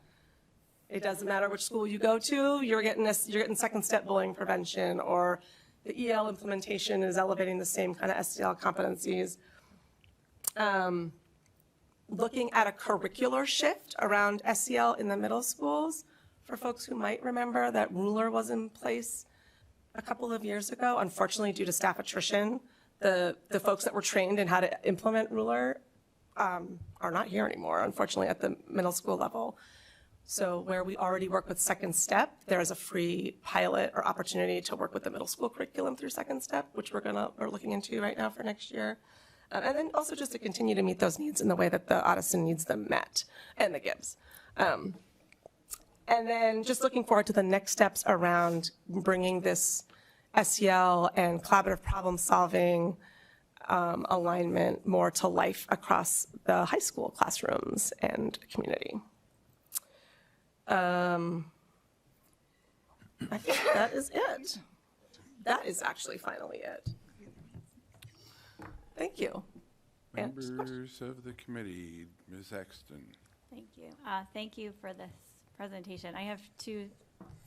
it doesn't matter which school you go to, you're getting second step bullying prevention, or the EL implementation is elevating the same kind of SEL competencies. Looking at a curricular shift around SEL in the middle schools. For folks who might remember, that ruler was in place a couple of years ago. Unfortunately, due to staff attrition, the folks that were trained in how to implement ruler are not here anymore, unfortunately, at the middle school level. So where we already work with Second Step, there is a free pilot or opportunity to work with the middle school curriculum through Second Step, which we're looking into right now for next year. And then also just to continue to meet those needs in the way that the Audison needs them met, and the Gibbs. And then just looking forward to the next steps around bringing this SEL and collaborative problem solving alignment more to life across the high school classrooms and community. I think that is it. That is actually finally it. Thank you. Members of the committee, Ms. Exton. Thank you. Thank you for this presentation. I have two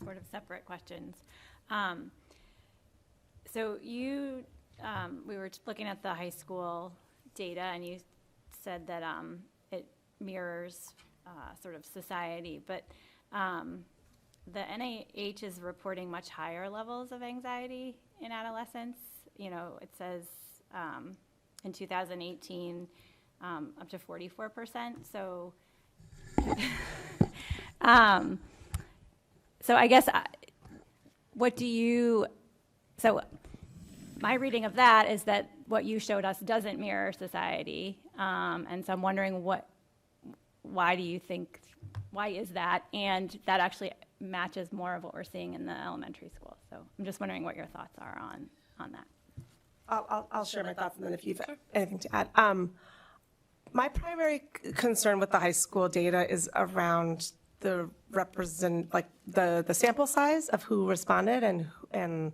sort of separate questions. So we were looking at the high school data, and you said that it mirrors sort of society, but the NIH is reporting much higher levels of anxiety in adolescents. You know, it says in 2018 up to 44%. So, so I guess so my reading of that is that what you showed us doesn't mirror society, and so I'm wondering why is that? And that actually matches more of what we're seeing in the elementary school. So I'm just wondering what your thoughts are on that. I'll share my thoughts, and then if you've anything to add. My primary concern with the high school data is around the sample size of who responded, and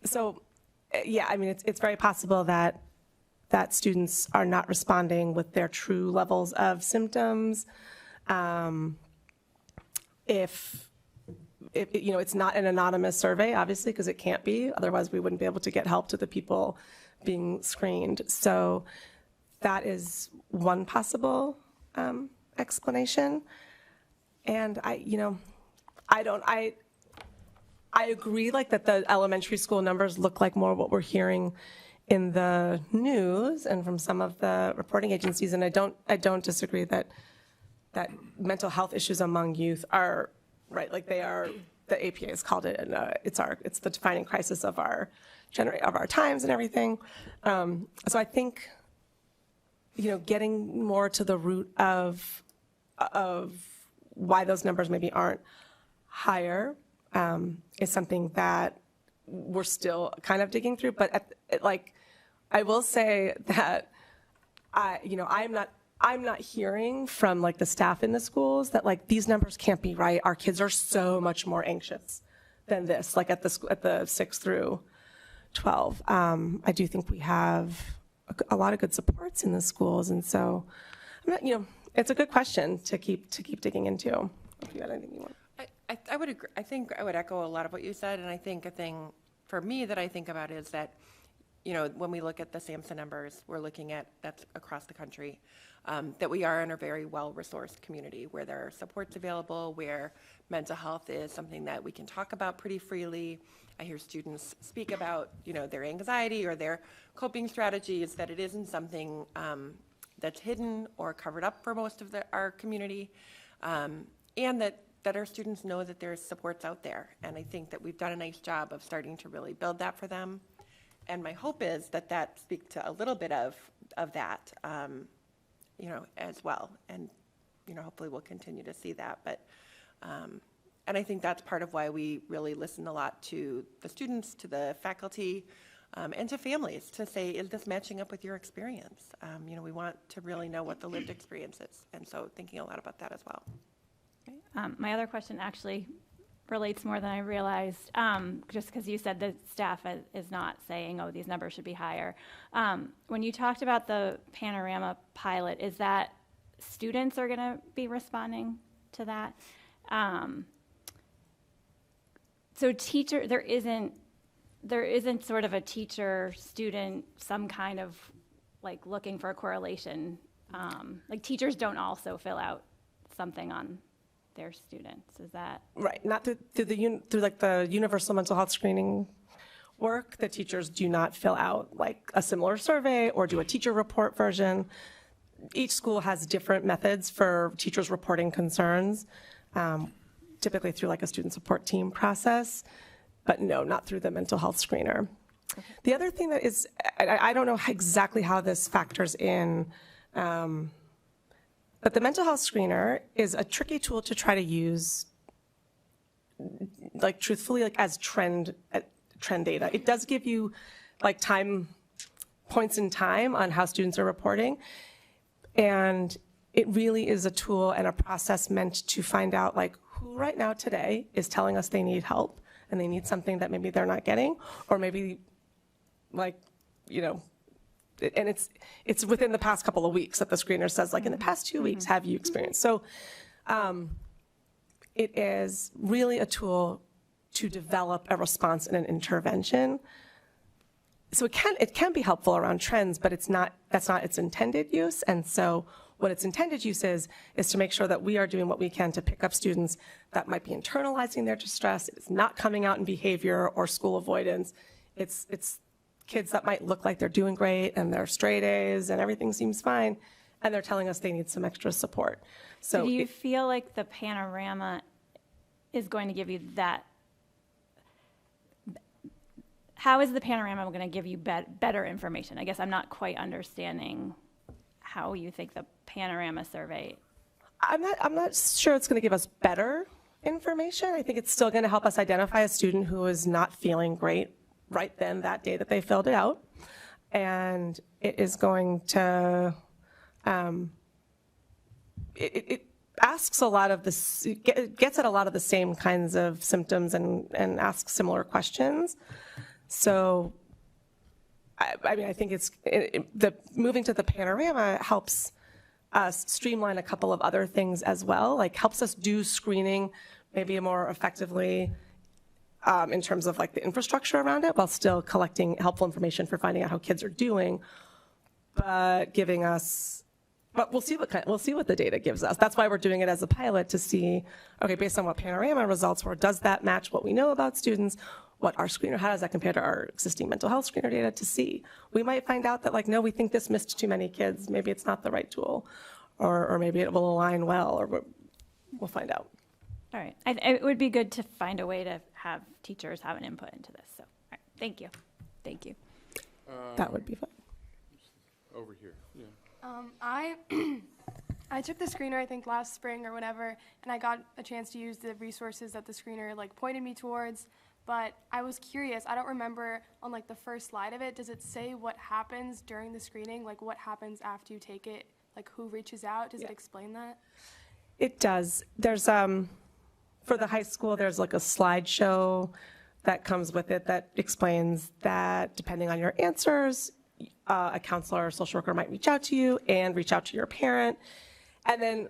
so yeah, I mean it's very possible that students are not responding with their true levels of symptoms. If you know, it's not an anonymous survey, obviously, because it can't be. Otherwise, we wouldn't be able to get help to the people being screened. So that is one possible explanation. And I agree, like, that the elementary school numbers look like more what we're hearing in the news and from some of the reporting agencies. And I don't disagree that mental health issues among youth are right, like they are. The APA has called it, and it's the defining crisis of our times and everything. So I think, you know, getting more to the root of why those numbers maybe aren't higher is something that we're still kind of digging through. But I will say that I'm not hearing from like the staff in the schools that like these numbers can't be right. Our kids are so much more anxious than this, like at the 6 through 12. I do think we have a lot of good supports in the schools, and so it's a good question to keep digging into. If you had anything you want. I would agree. I think I would echo a lot of what you said, and I think a thing for me that I think about is that you know, when we look at the SAMHSA numbers, we're looking at, that's across the country, that we are in a very well-resourced community where there are supports available, where mental health is something that we can talk about pretty freely. I hear students speak about, you know, their anxiety or their coping strategies, that it isn't something that's hidden or covered up for most of our community, and that our students know that there's supports out there. And I think that we've done a nice job of starting to really build that for them. And my hope is that that speaks to a little bit of that, you know, as well. And, you know, hopefully we'll continue to see that. But, and I think that's part of why we really listen a lot to the students, to the faculty, and to families to say, is this matching up with your experience? You know, we want to really know what the lived experience is. And so thinking a lot about that as well. My other question actually relates more than I realized, just because you said that staff is not saying, oh, these numbers should be higher. When you talked about the Panorama pilot, is that students are going to be responding to that? So teacher, there isn't sort of a teacher, student, some kind of like looking for a correlation. Like teachers don't also fill out something on their students, is that? Right, not through like the universal mental health screening work, the teachers do not fill out like a similar survey or do a teacher report version. Each school has different methods for teachers reporting concerns, typically through like a student support team process, but no, not through the mental health screener. Okay. The other thing that is, I don't know exactly how this factors in, but the mental health screener is a tricky tool to try to use, like truthfully, like as trend data. It does give you like points in time on how students are reporting, and it really is a tool and a process meant to find out like who right now today is telling us they need help and they need something that maybe they're not getting, or maybe like, you know, and it's within the past couple of weeks that the screener says, like, in the past 2 weeks, have you experienced? So it is really a tool to develop a response and an intervention. So it can be helpful around trends, but that's not its intended use. And so what its intended use is to make sure that we are doing what we can to pick up students that might be internalizing their distress. It's not coming out in behavior or school avoidance. It's kids that might look like they're doing great and they're straight A's and everything seems fine, and they're telling us they need some extra support. So do you feel like the Panorama is going to give you that? How is the Panorama going to give you better information? I guess I'm not quite understanding how you think the Panorama survey. I'm not sure it's going to give us better information. I think it's still going to help us identify a student who is not feeling great right then that day that they filled it out, and it is going to it asks a lot of this, gets at a lot of the same kinds of symptoms and asks similar questions. So I mean, I think moving to the Panorama helps us streamline a couple of other things as well, like helps us do screening maybe more effectively in terms of like the infrastructure around it, while still collecting helpful information for finding out how kids are doing, but we'll see what the data gives us. That's why we're doing it as a pilot, to see, okay, based on what Panorama results were, does that match what we know about students? What our screener, how does that compare to our existing mental health screener data to see? We might find out that like, no, we think this missed too many kids. Maybe it's not the right tool, or maybe it will align well, or we'll find out. All right. It would be good to find a way to have teachers have an input into this. So, all right. Thank you. Thank you. That would be fun. Over here, yeah. I took the screener, I think, last spring or whenever, and I got a chance to use the resources that the screener like pointed me towards. But I was curious, I don't remember on like the first slide of it, does it say what happens during the screening? Like what happens after you take it? Like who reaches out? Does it explain that? It does. There's, for the high school, there's like a slideshow that comes with it that explains that depending on your answers, a counselor or social worker might reach out to you and reach out to your parent. And then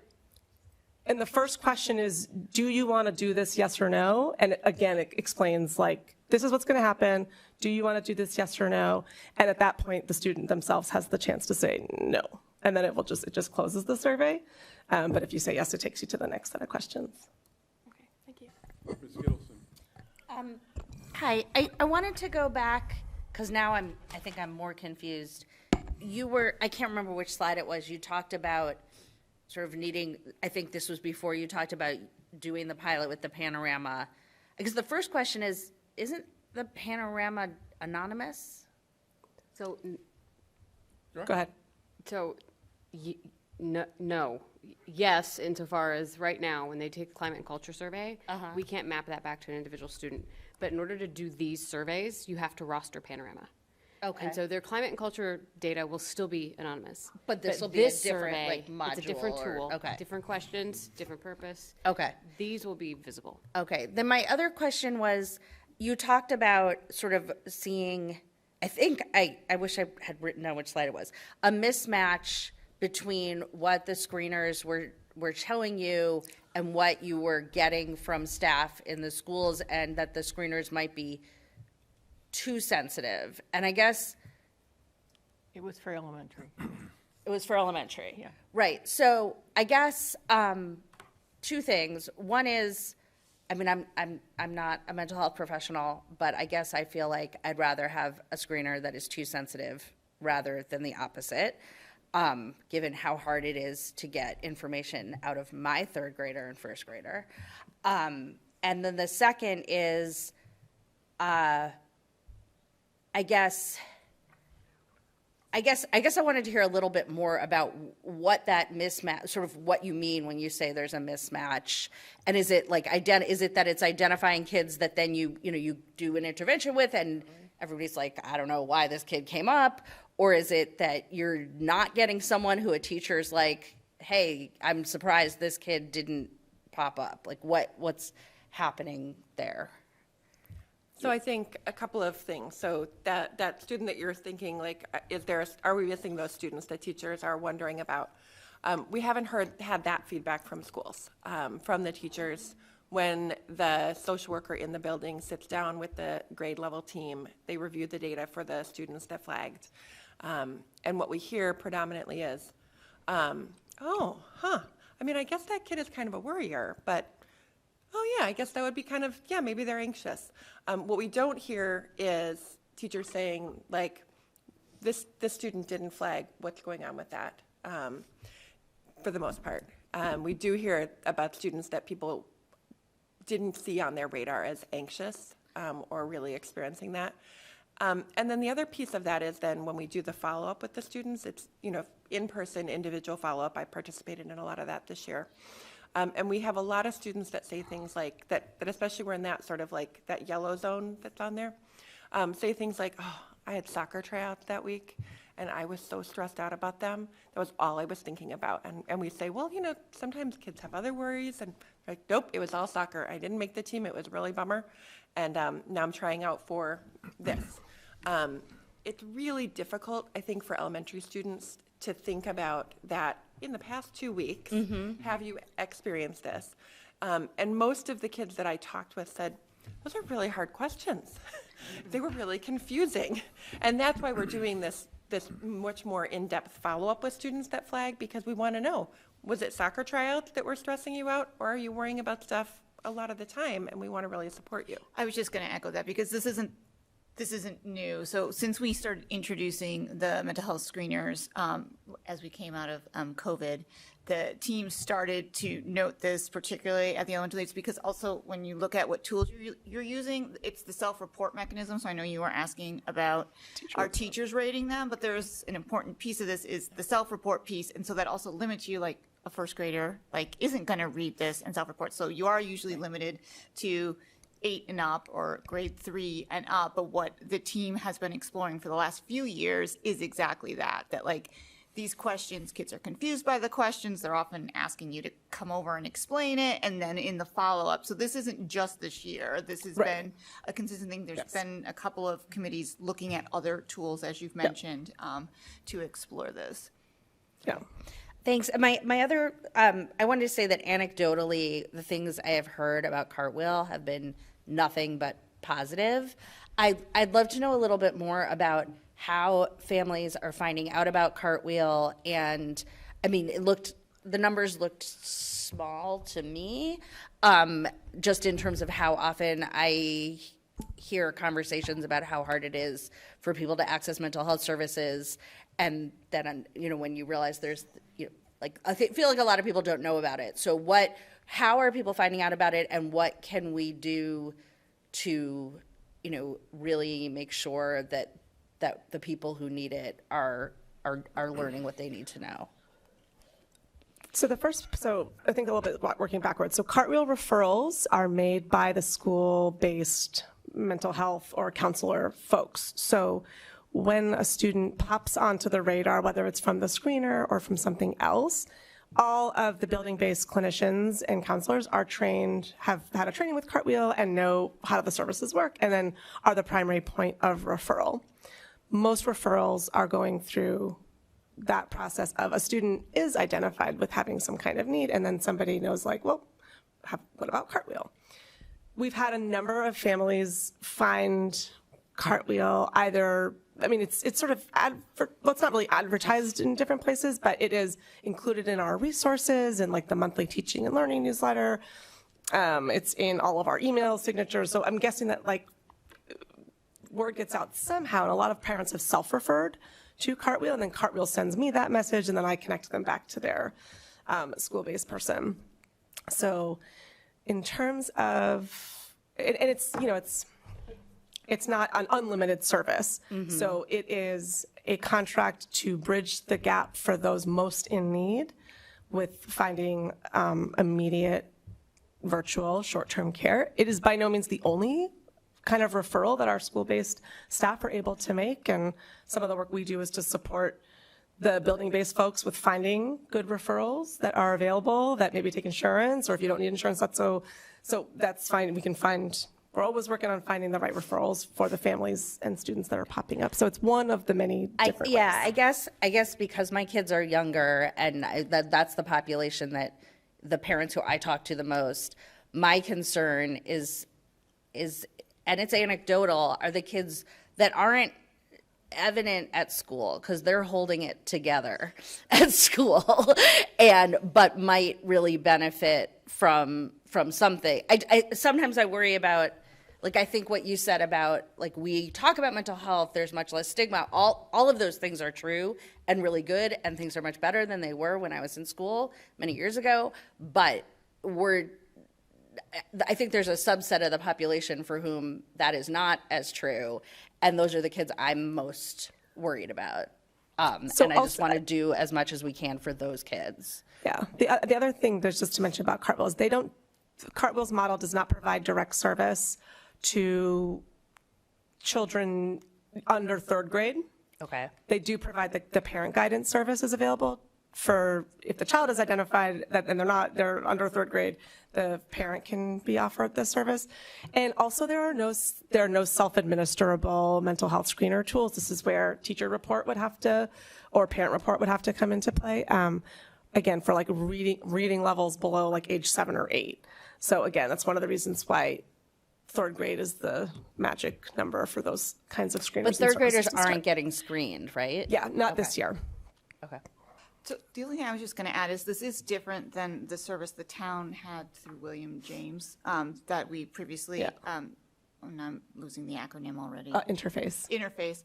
And the first question is, do you want to do this, yes or no? And again, it explains like, this is what's going to happen. Do you want to do this, yes or no? And at that point, the student themselves has the chance to say no. And then it just closes the survey. But if you say yes, it takes you to the next set of questions. Okay, thank you. Ms. Gittleson. Hi, I wanted to go back, because now I think I'm more confused. I can't remember which slide it was, you talked about sort of needing, I think this was before you talked about doing the pilot with the panorama. Because the first question is, isn't the panorama anonymous? So, Go ahead. so, no. Yes, insofar as right now, when they take the climate and culture survey, we can't map that back to an individual student. But in order to do these surveys, you have to roster panorama. Okay. And so their climate and culture data will still be anonymous. But this will be a different, survey, like, module it's a different or- tool. okay. Different questions, different purpose. Okay. These will be visible. Okay, then my other question was, you talked about sort of seeing, I think, I wish I had written down which slide it was, a mismatch between what the screeners were showing you and what you were getting from staff in the schools, and that the screeners might be too sensitive. And I guess It was for elementary. it was for elementary. Yeah. Right. So I guess two things. One is, I mean, I'm not a mental health professional, but I guess I feel like I'd rather have a screener that is too sensitive rather than the opposite, given how hard it is to get information out of my third grader and first grader. And then the second is, I guess I wanted to hear a little bit more about what that mismatch, sort of what you mean when you say there's a mismatch, and is it like is it that it's identifying kids that then you do an intervention with, and everybody's like, I don't know why this kid came up, or is it that you're not getting someone who a teacher's like, hey, I'm surprised this kid didn't pop up, like what's happening there? So I think a couple of things. So that student that you're thinking, like, are we missing those students that teachers are wondering about? We haven't had that feedback from schools, from the teachers. When the social worker in the building sits down with the grade level team, they review the data for the students that flagged. And what we hear predominantly is, I mean, I guess that kid is kind of a worrier, but oh yeah, I guess that would be kind of, yeah, maybe they're anxious. What we don't hear is teachers saying, like, this student didn't flag, what's going on with that, for the most part. We do hear about students that people didn't see on their radar as anxious, or really experiencing that. And then the other piece of that is then when we do the follow-up with the students, it's, in-person individual follow-up. I participated in a lot of that this year. And we have a lot of students that say things like, that especially we're in that sort of like that yellow zone that's on there, say things like, oh, I had soccer tryouts that week, and I was so stressed out about them. That was all I was thinking about. And we say, well, sometimes kids have other worries, and like, nope, it was all soccer. I didn't make the team. It was really bummer. And now I'm trying out for this. It's really difficult, I think, for elementary students to think about that. In the past 2 weeks, have you experienced this? And most of the kids that I talked with said, those are really hard questions. They were really confusing. And that's why we're doing this much more in-depth follow-up with students that flag, because we want to know, was it soccer tryouts that were stressing you out, or are you worrying about stuff a lot of the time, and we want to really support you? I was just going to echo that, because this isn't new. So since we started introducing the mental health screeners as we came out of COVID, the team started to note this, particularly at the elementary grades, because also when you look at what tools you're using, it's the self-report mechanism. So I know you were asking about our teachers rating them, but there's an important piece of this is the self-report piece. And so that also limits you, like a first grader, like isn't going to read this and self-report. So you are usually limited to 8 and up or grade 3 and up, but what the team has been exploring for the last few years is exactly that like these questions, kids are confused by the questions, they're often asking you to come over and explain it, and then in the follow-up. So this isn't just this year, this has been a consistent thing. There's been a couple of committees looking at other tools, as you've mentioned, to explore this. Yeah. Thanks. My other, I wanted to say that anecdotally, the things I have heard about Cartwheel have been nothing but positive. I'd love to know a little bit more about how families are finding out about Cartwheel. And I mean, the numbers looked small to me, just in terms of how often I hear conversations about how hard it is for people to access mental health services. And then, when you realize there's, like, I feel like a lot of people don't know about it. So how are people finding out about it, and what can we do to, really make sure that the people who need it are learning what they need to know? So I think a little bit working backwards. So Cartwheel referrals are made by the school-based mental health or counselor folks. So when a student pops onto the radar, whether it's from the screener or from something else, all of the building-based clinicians and counselors are trained, have had a training with Cartwheel and know how the services work, and then are the primary point of referral. Most referrals are going through that process of a student is identified with having some kind of need, and then somebody knows, like, well, what about Cartwheel? We've had a number of families find Cartwheel either, I mean, it's sort of, well, it's not really advertised in different places, but it is included in our resources and like the monthly teaching and learning newsletter. It's in all of our email signatures. So I'm guessing that like word gets out somehow, and a lot of parents have self-referred to Cartwheel, and then Cartwheel sends me that message, and then I connect them back to their school-based person. So in terms of, and it's not an unlimited service. Mm-hmm. So it is a contract to bridge the gap for those most in need with finding immediate virtual short-term care. It is by no means the only kind of referral that our school-based staff are able to make, and some of the work we do is to support the building-based folks with finding good referrals that are available, that maybe take insurance, or if you don't need insurance, so that's fine. We're always working on finding the right referrals for the families and students that are popping up. So it's one of the many different ways. I guess because my kids are younger, and that's the population that the parents who I talk to the most, my concern is, and it's anecdotal, are the kids that aren't evident at school because they're holding it together at school, but might really benefit from something. Sometimes I worry about, like, I think what you said about, like, we talk about mental health, there's much less stigma. All of those things are true and really good, and things are much better than they were when I was in school many years ago. But I think there's a subset of the population for whom that is not as true, and those are the kids I'm most worried about. And I just want to do as much as we can for those kids. Yeah. The other thing there's just to mention about Cartwheel is Cartwheel's model does not provide direct service to children under third grade. Okay. They do provide the parent guidance service is available for if the child is identified and they're under third grade, the parent can be offered this service. And also there are no self-administrable mental health screener tools. This is where teacher report would have to, or parent report would have to come into play. Again, for like reading levels below like age 7 or 8. So again, that's one of the reasons why third grade is the magic number for those kinds of screeners. But third graders aren't getting screened, right? Yeah, not this year. Okay. So the only thing I was just going to add is this is different than the service the town had through William James that we previously, and I'm losing the acronym already. Interface.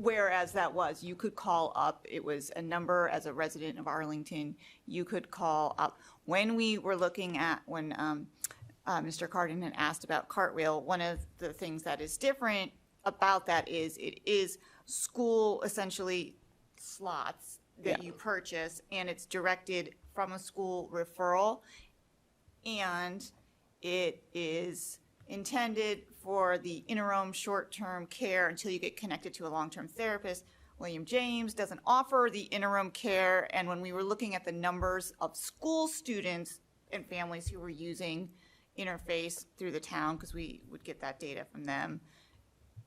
Whereas that was, you could call up, it was a number as a resident of Arlington, you could call up. When we were looking at, when Mr. Cardin had asked about Cartwheel, one of the things that is different about that is it is school, essentially, slots that you purchase, and it's directed from a school referral, and it is intended for the interim short-term care until you get connected to a long-term therapist. William James doesn't offer the interim care, and when we were looking at the numbers of school students and families who were using Interface through the town, because we would get that data from them,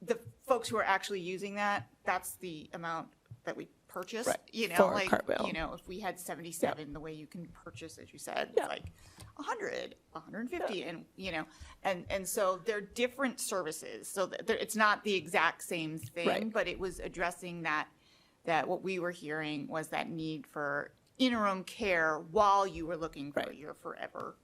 the folks who are actually using that, that's the amount that we purchase, Right, you know, for a like, cartwheel. you know, if we had 77, the way you can purchase, as you said, it's like 100, 150, and, you know, and so they're different services. So it's not the exact same thing, Right. but it was addressing that what we were hearing was that need for interim care while you were looking for your forever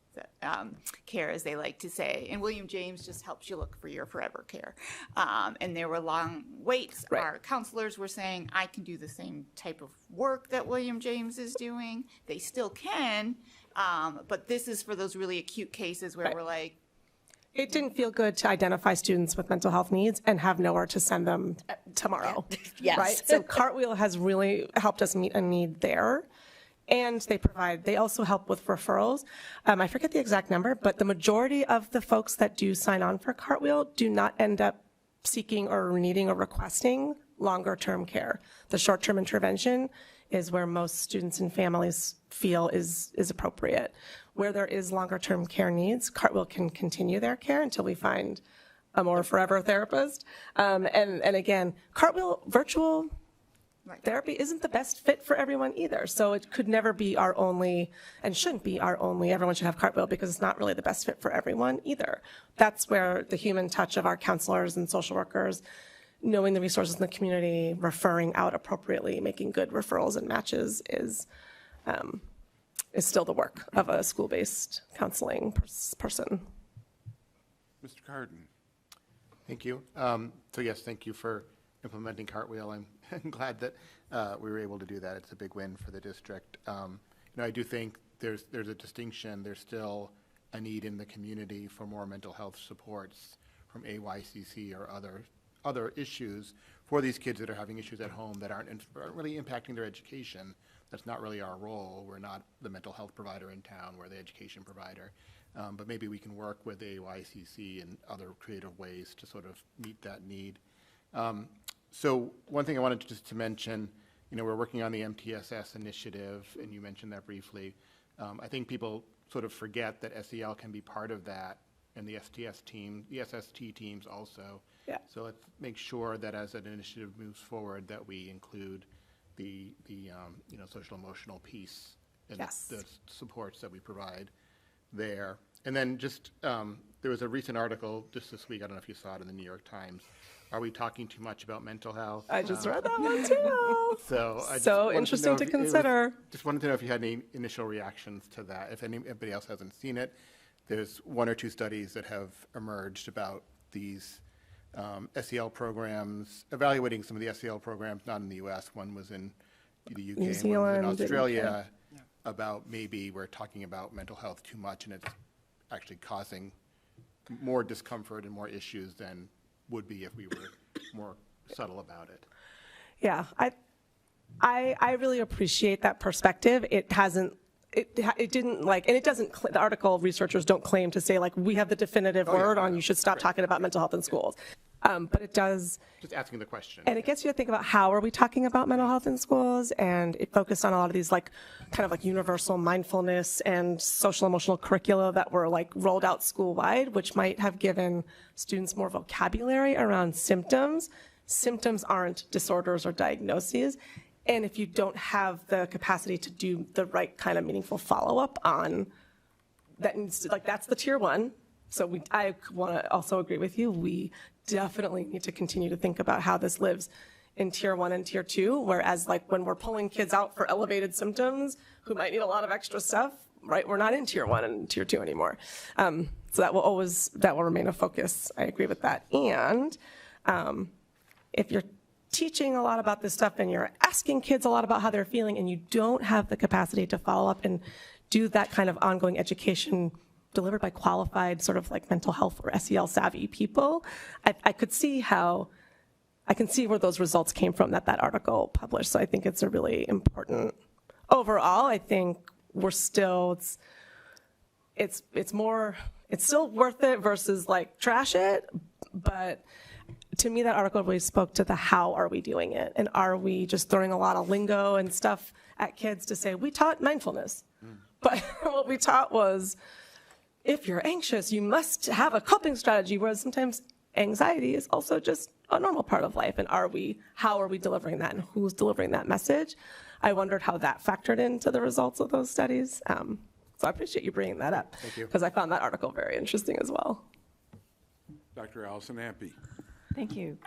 care, as they like to say. And William James just helps you look for your forever care. And there were long waits. Right. Our counselors were saying, I can do the same type of work that William James is doing. They still can, but this is for those really acute cases where we're like, It didn't feel good to identify students with mental health needs and have nowhere to send them tomorrow. Yes. Right? So Cartwheel has really helped us meet a need there. And they also help with referrals. I forget the exact number, but the majority of the folks that do sign on for Cartwheel do not end up seeking or needing or requesting longer-term care. The short-term intervention is where most students and families feel is appropriate. Where there is longer-term care needs, Cartwheel can continue their care until we find a more forever therapist. And again, Cartwheel virtual therapy isn't the best fit for everyone either. So it could never be our only, and shouldn't be our only, everyone should have Cartwheel, because it's not really the best fit for everyone either. That's where the human touch of our counselors and social workers, knowing the resources in the community, referring out appropriately, making good referrals and matches is still the work of a school-based counseling person. Mr. Carden. Thank you. So yes, thank you for implementing Cartwheel. I'm glad that we were able to do that. It's a big win for the district. I do think there's a distinction. There's still a need in the community for more mental health supports from AYCC or other issues for these kids that are having issues at home that aren't really impacting their education. That's not really our role. We're not the mental health provider in town. We're the education provider. But maybe we can work with AYCC and other creative ways to sort of meet that need. So one thing I wanted to mention, we're working on the MTSS initiative, and you mentioned that briefly. I think people sort of forget that SEL can be part of that, and the SST teams also. Yeah. So let's make sure that as an initiative moves forward, that we include the social emotional piece and the supports that we provide there. And then just there was a recent article just this week. I don't know if you saw it in the New York Times. Are we talking too much about mental health? I just read that one too. So interesting to consider. Just wanted to know if you had any initial reactions to that. If anybody else hasn't seen it, there's one or two studies that have emerged about these SEL programs, evaluating some of the SEL programs, not in the U.S. One was in the UK, New and Zealand, one was in Australia, about maybe we're talking about mental health too much, and it's actually causing more discomfort and more issues than would be if we were more subtle about it. Yeah, I really appreciate that perspective. It hasn't, it didn't and it doesn't, the article researchers don't claim to say we have the definitive word on you should stop talking about mental health in schools. But it does. Just asking the question. And it gets you to think about how are we talking about mental health in schools, and it focused on a lot of these kind of universal mindfulness and social emotional curricula that were rolled out school-wide, which might have given students more vocabulary around symptoms. Symptoms aren't disorders or diagnoses. And if you don't have the capacity to do the right kind of meaningful follow-up on that, needs to, that's the tier one. So I want to also agree with you. We definitely need to continue to think about how this lives in tier one and tier two, whereas when we're pulling kids out for elevated symptoms who might need a lot of extra stuff, right, we're not in tier one and tier two anymore. So that will remain a focus. I agree with that. And if you're teaching a lot about this stuff and you're asking kids a lot about how they're feeling and you don't have the capacity to follow up and do that kind of ongoing education delivered by qualified sort of mental health or SEL savvy people, I could see I can see where those results came from that article published. So I think it's a really important, overall, I think we're still, it's still worth it versus trash it. But to me, that article really spoke to the how are we doing it? And are we just throwing a lot of lingo and stuff at kids to say, we taught mindfulness. But what we taught was, if you're anxious, you must have a coping strategy, whereas sometimes anxiety is also just a normal part of life. And how are we delivering that, and who's delivering that message? I wondered how that factored into the results of those studies. So I appreciate you bringing that up. Thank you. Because I found that article very interesting as well. Dr. Allison Ampe. Thank you.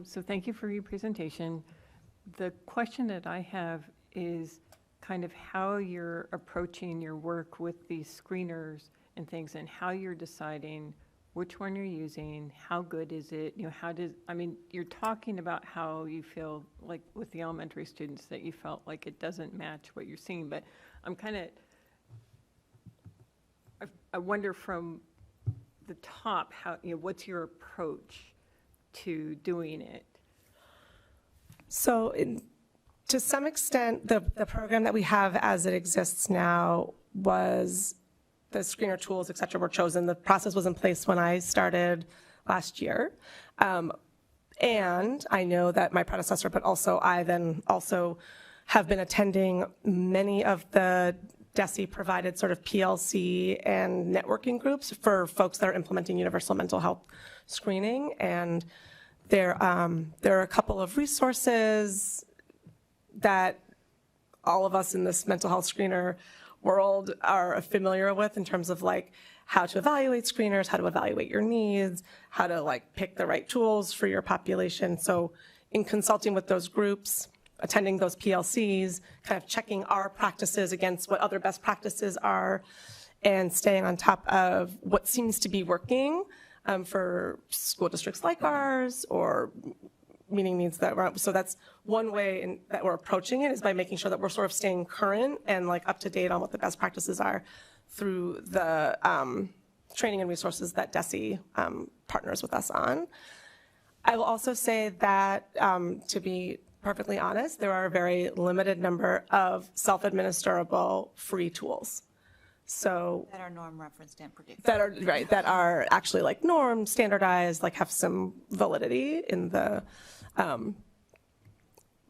So thank you for your presentation. The question that I have is kind of how you're approaching your work with these screeners and things, and how you're deciding which one you're using, how good is it, you're talking about how you feel like with the elementary students that you felt like it doesn't match what you're seeing, but I wonder from the top, what's your approach to doing it? So to some extent, the program that we have as it exists now was the screener tools, et cetera, were chosen. The process was in place when I started last year. And I know that my predecessor, but also I then also have been attending many of the DESE provided sort of PLC and networking groups for folks that are implementing universal mental health screening. And there are a couple of resources that all of us in this mental health screener world are familiar with in terms of like how to evaluate screeners, how to evaluate your needs, how to like pick the right tools for your population. So in consulting with those groups, attending those PLCs, kind of checking our practices against what other best practices are, and staying on top of what seems to be working for school districts like ours, or meeting needs that we're, so that's one way that we're approaching it, is by making sure that we're sort of staying current and like up to date on what the best practices are through the training and resources that DESE partners with us on. I will also say that, to be perfectly honest, there are a very limited number of self-administrable free tools. So That are norm referenced and predicted. that are actually like norm standardized, like have some validity in the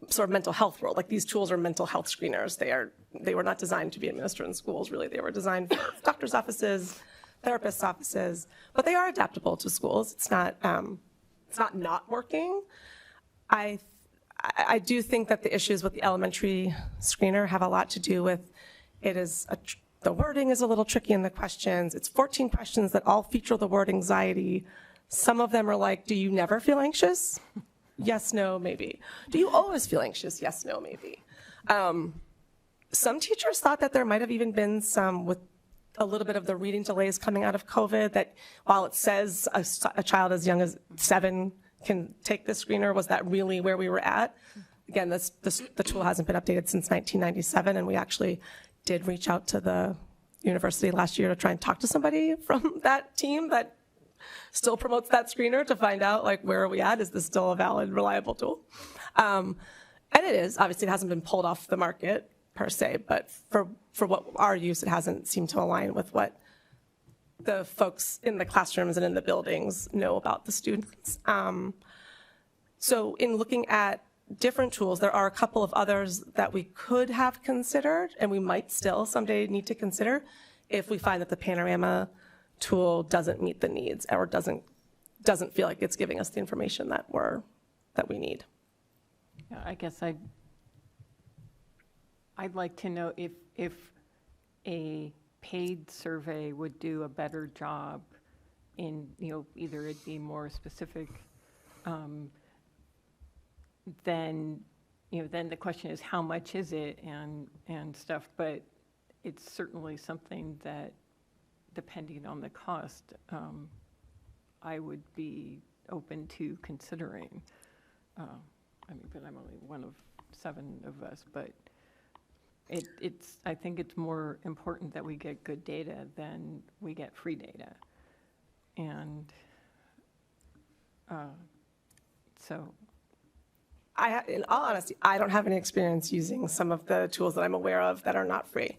sort of mental health world. Like these tools are mental health screeners. They were not designed to be administered in schools, really. They were designed for doctors' offices, therapists' offices, but they are adaptable to schools. It's not working. I do think that the issues with the elementary screener have a lot to do with the wording is a little tricky in the questions. It's 14 questions that all feature the word anxiety. Some of them are like, do you never feel anxious? Yes, no, maybe. Do you always feel anxious? Yes, no, maybe. Some teachers thought that there might have even been some, with a little bit of the reading delays coming out of COVID, that while it says a child as young as 7 can take this screener, was that really where we were at? Again, the tool hasn't been updated since 1997, and we actually did reach out to the university last year to try and talk to somebody from that team that still promotes that screener to find out, like, where are we at? Is this still a valid, reliable tool? And it is. Obviously, it hasn't been pulled off the market per se, but for what our use, it hasn't seemed to align with what the folks in the classrooms and in the buildings know about the students. So in looking at different tools, there are a couple of others that we could have considered, and we might still someday need to consider if we find that the Panorama tool doesn't meet the needs or doesn't feel like it's giving us the information that we need. Yeah, I guess I'd like to know if a paid survey would do a better job in, either it be more specific, then the question is how much is it and stuff, but it's certainly something that, depending on the cost, I would be open to considering. But I'm only one of 7 of us, but I think it's more important that we get good data than we get free data. And so. In all honesty, I don't have any experience using some of the tools that I'm aware of that are not free.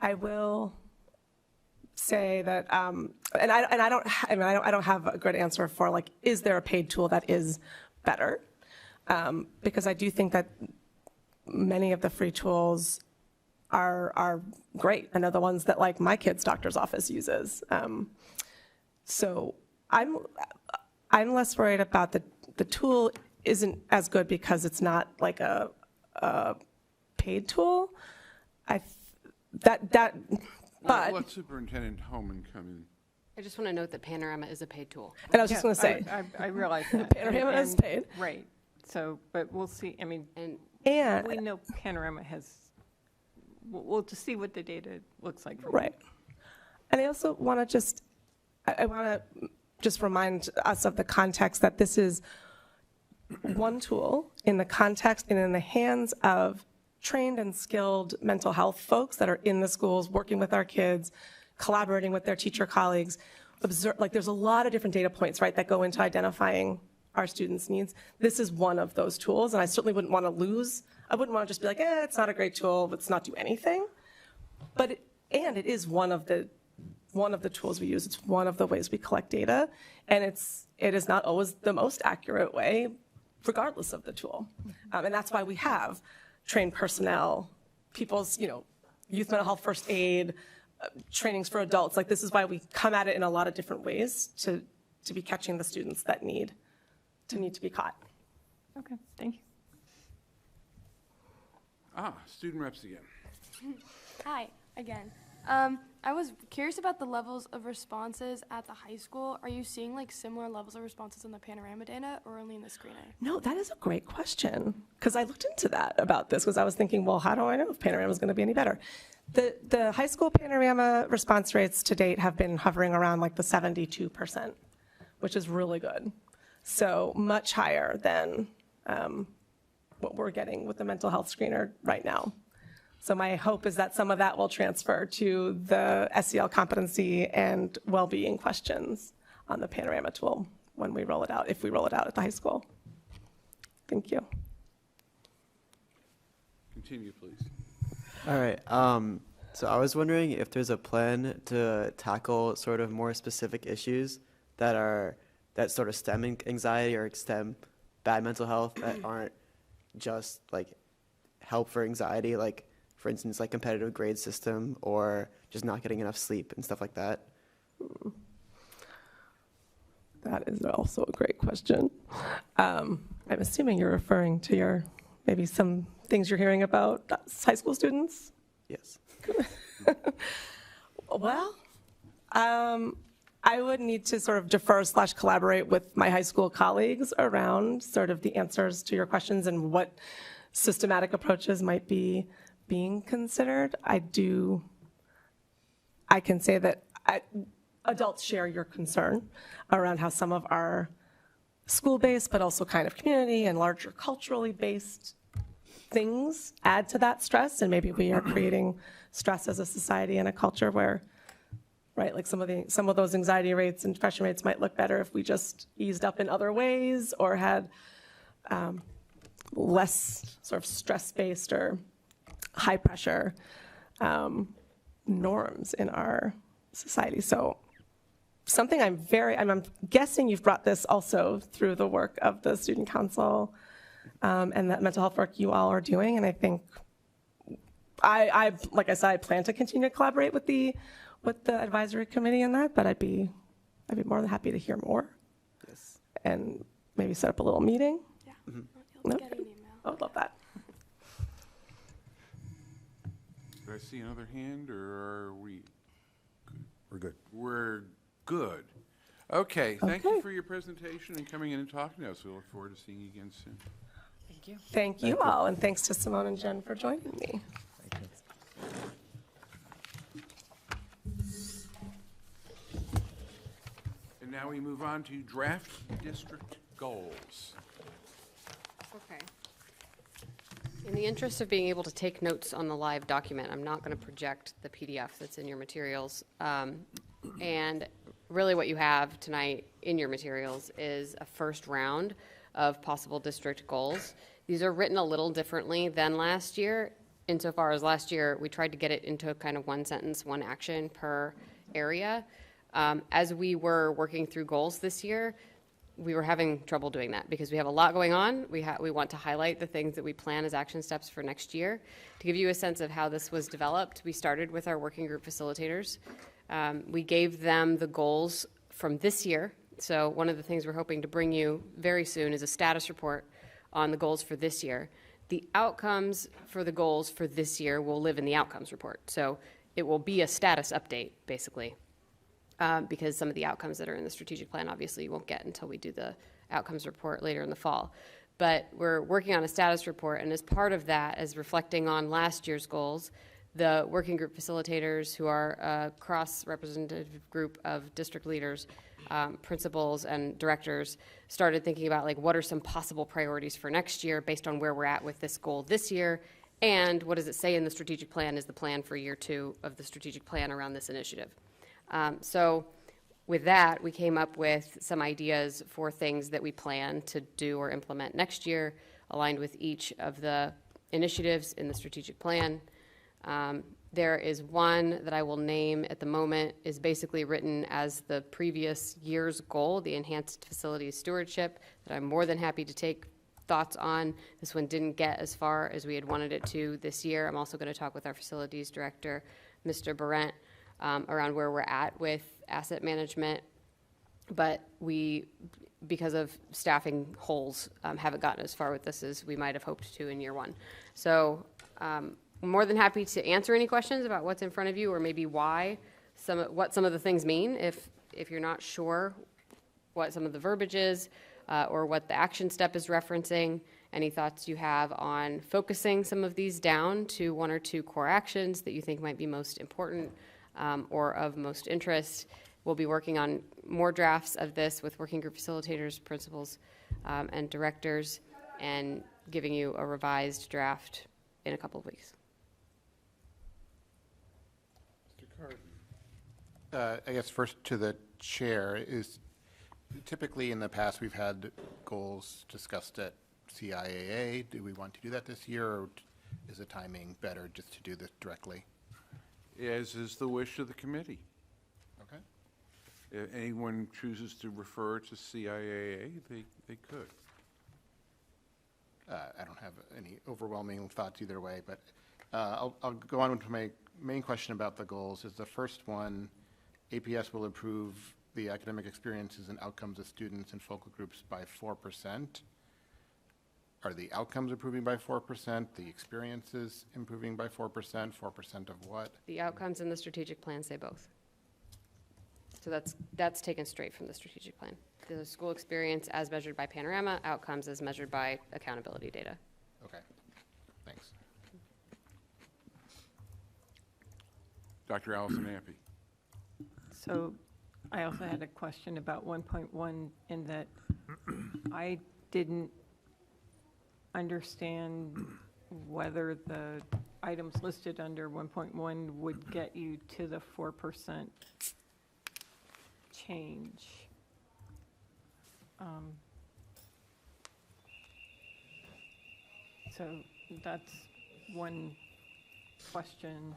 I will say that, and I don't have a good answer for, like, is there a paid tool that is better? Because I do think that many of the free tools are great. I know the ones that, like, my kid's doctor's office uses. So I'm less worried about the tool isn't as good because it's not like a paid tool. But Let Superintendent Holman come in. I just want to note that Panorama is a paid tool. And I was just going to say, I realize that. Panorama is paid. Right. So, but we'll see. I mean, and we know Panorama has, we'll just see what the data looks like. Right. And I also want to just, I want to just remind us of the context that this is one tool in the context and in the hands of trained and skilled mental health folks that are in the schools, working with our kids, collaborating with their teacher colleagues. There's a lot of different data points, right, that go into identifying our students' needs. This is one of those tools, and I certainly wouldn't want to just be like, it's not a great tool, let's not do anything. But it is one of the tools we use. It's one of the ways we collect data, and it is not always the most accurate way, regardless of the tool. And that's why we have trained personnel, people's, youth mental health first aid, trainings for adults. Like, this is why we come at it in a lot of different ways to be catching the students that need to be caught. Okay, thank you. Student reps again. Hi, again. I was curious about the levels of responses at the high school. Are you seeing like similar levels of responses in the Panorama data or only in the screener? No, that is a great question, because I looked into that about this, because I was thinking, well, how do I know if Panorama is going to be any better? The high school Panorama response rates to date have been hovering around like the 72%, which is really good. So much higher than what we're getting with the mental health screener right now. So my hope is that some of that will transfer to the SEL competency and well-being questions on the Panorama tool when we roll it out, if we roll it out at the high school. Thank you. Continue, please. All right. So I was wondering if there's a plan to tackle sort of more specific issues that sort of stem anxiety or stem bad mental health that aren't just like help for anxiety, like for instance, like competitive grade system or just not getting enough sleep and stuff like that. That is also a great question. I'm assuming you're referring to maybe some things you're hearing about high school students? Yes. Well, I would need to sort of defer / collaborate with my high school colleagues around sort of the answers to your questions and what systematic approaches might be being considered. I can say that adults share your concern around how some of our school-based, but also kind of community and larger culturally based things add to that stress, and maybe we are creating stress as a society and a culture where, right, like some of those anxiety rates and depression rates might look better if we just eased up in other ways or had less sort of stress-based or high-pressure norms in our society. So something I'm guessing you've brought this also through the work of the Student Council and that mental health work you all are doing. And I think, like I said, I plan to continue to collaborate with the advisory committee in that, but I'd be more than happy to hear more. Yes. And maybe set up a little meeting. Yeah. Mm-hmm. You'll get an email. I would love that. Did I see another hand, or are we? We're good. We're good. Okay, thank you for your presentation and coming in and talking to us. We look forward to seeing you again soon. Thank you. Thank you all, and thanks to Simone and Jen for joining me. And now we move on to draft district goals. Okay. In the interest of being able to take notes on the live document, I'm not going to project the PDF that's in your materials. And really what you have tonight in your materials is a first round of possible district goals. These are written a little differently than last year, insofar as last year we tried to get it into a kind of one sentence, one action per area. As we were working through goals this year, we were having trouble doing that because we have a lot going on. We want to highlight the things that we plan as action steps for next year. To give you a sense of how this was developed, we started with our working group facilitators. We gave them the goals from this year So one of the things we're hoping to bring you very soon is a status report on the goals for this year. The outcomes for the goals for this year will live in the outcomes report. So it will be a status update, basically, because some of the outcomes that are in the strategic plan, obviously, you won't get until we do the outcomes report later in the fall. But we're working on a status report, and as part of that, as reflecting on last year's goals, the working group facilitators, who are a cross-representative group of district leaders, principals and directors, started thinking about, like, what are some possible priorities for next year based on where we're at with this goal this year, and what does it say in the strategic plan is the plan for year 2 of the strategic plan around this initiative. So with that, we came up with some ideas for things that we plan to do or implement next year, aligned with each of the initiatives in the strategic plan. There is one that I will name at the moment, is basically written as the previous year's goal, the enhanced facilities stewardship, that I'm more than happy to take thoughts on. This one didn't get as far as we had wanted it to this year. I'm also going to talk with our facilities director, Mr. Barrett, around where we're at with asset management. But we, because of staffing holes, haven't gotten as far with this as we might have hoped to in year 1. So I'm more than happy to answer any questions about what's in front of you, or maybe why, what some of the things mean, if you're not sure what some of the verbiage is, or what the action step is referencing. Any thoughts you have on focusing some of these down to 1 or 2 core actions that you think might be most important, or of most interest. We'll be working on more drafts of this with working group facilitators, principals, and directors, and giving you a revised draft in a couple of weeks. I guess first to the chair, is typically in the past we've had goals discussed at CIAA. Do we want to do that this year, or is the timing better just to do this directly? As is the wish of the committee. Okay. If anyone chooses to refer to CIAA, they could. I don't have any overwhelming thoughts either way, but I'll go on to my main question about the goals. Is the first one, APS will improve the academic experiences and outcomes of students and focal groups by 4%. Are the outcomes improving by 4%? The experiences improving by 4%? 4% of what? The outcomes in the strategic plan say both. So that's taken straight from the strategic plan. The school experience as measured by Panorama, outcomes as measured by accountability data. Okay, thanks. Dr. Allison Ampe. So I also had a question about 1.1, in that I didn't understand whether the items listed under 1.1 would get you to the 4% change. So that's one question.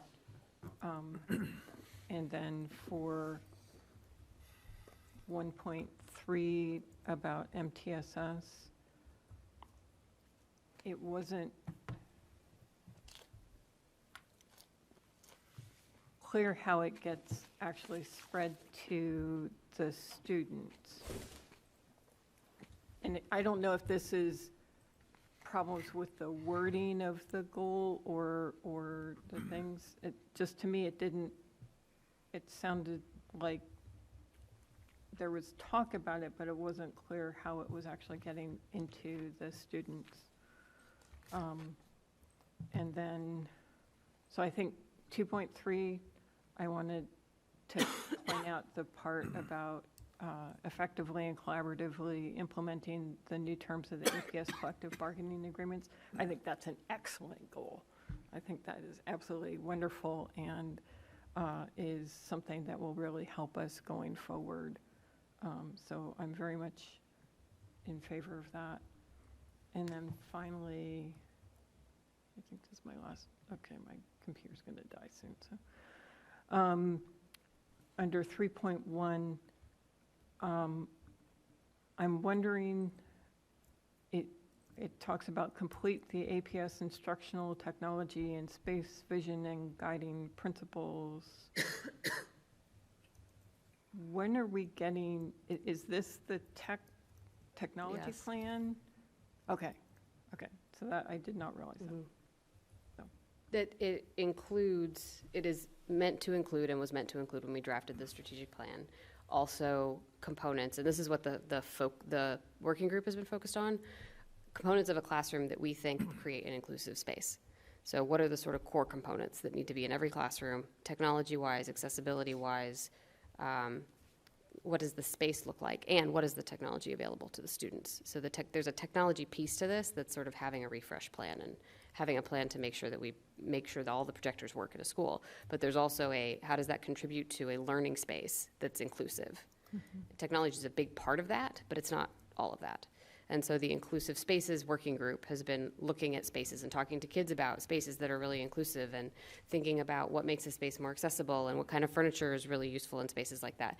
And then for 1.3 about MTSS, it wasn't clear how it gets actually spread to the students. And I don't know if this is problems with the wording of the goal or the things. It just, to me, it sounded like there was talk about it, but it wasn't clear how it was actually getting into the students. And then, so I think 2.3, I wanted to point out the part about effectively and collaboratively implementing the new terms of the APS collective bargaining agreements. I think that's an excellent goal. I think that is absolutely wonderful, and is something that will really help us going forward. So I'm very much in favor of that. And then finally, I think this is my last, okay, my computer's going to die soon. So under 3.1, I'm wondering, it talks about complete the APS instructional technology and space vision and guiding principles. when are we getting, is this the technology Yes. plan? Okay, so that, I did not realize that. So, That it includes, it is meant to include and was meant to include when we drafted the strategic plan, also components, and this is what the working group has been focused on, components of a classroom that we think create an inclusive space. So what are the sort of core components that need to be in every classroom, technology-wise, accessibility-wise, what does the space look like, and what is the technology available to the students? So there's a technology piece to this that's sort of having a refresh plan and having a plan to make sure that all the projectors work at a school. But there's also how does that contribute to a learning space that's inclusive? Mm-hmm. Technology is a big part of that, but it's not all of that. And so the Inclusive Spaces Working Group has been looking at spaces and talking to kids about spaces that are really inclusive and thinking about what makes a space more accessible and what kind of furniture is really useful in spaces like that.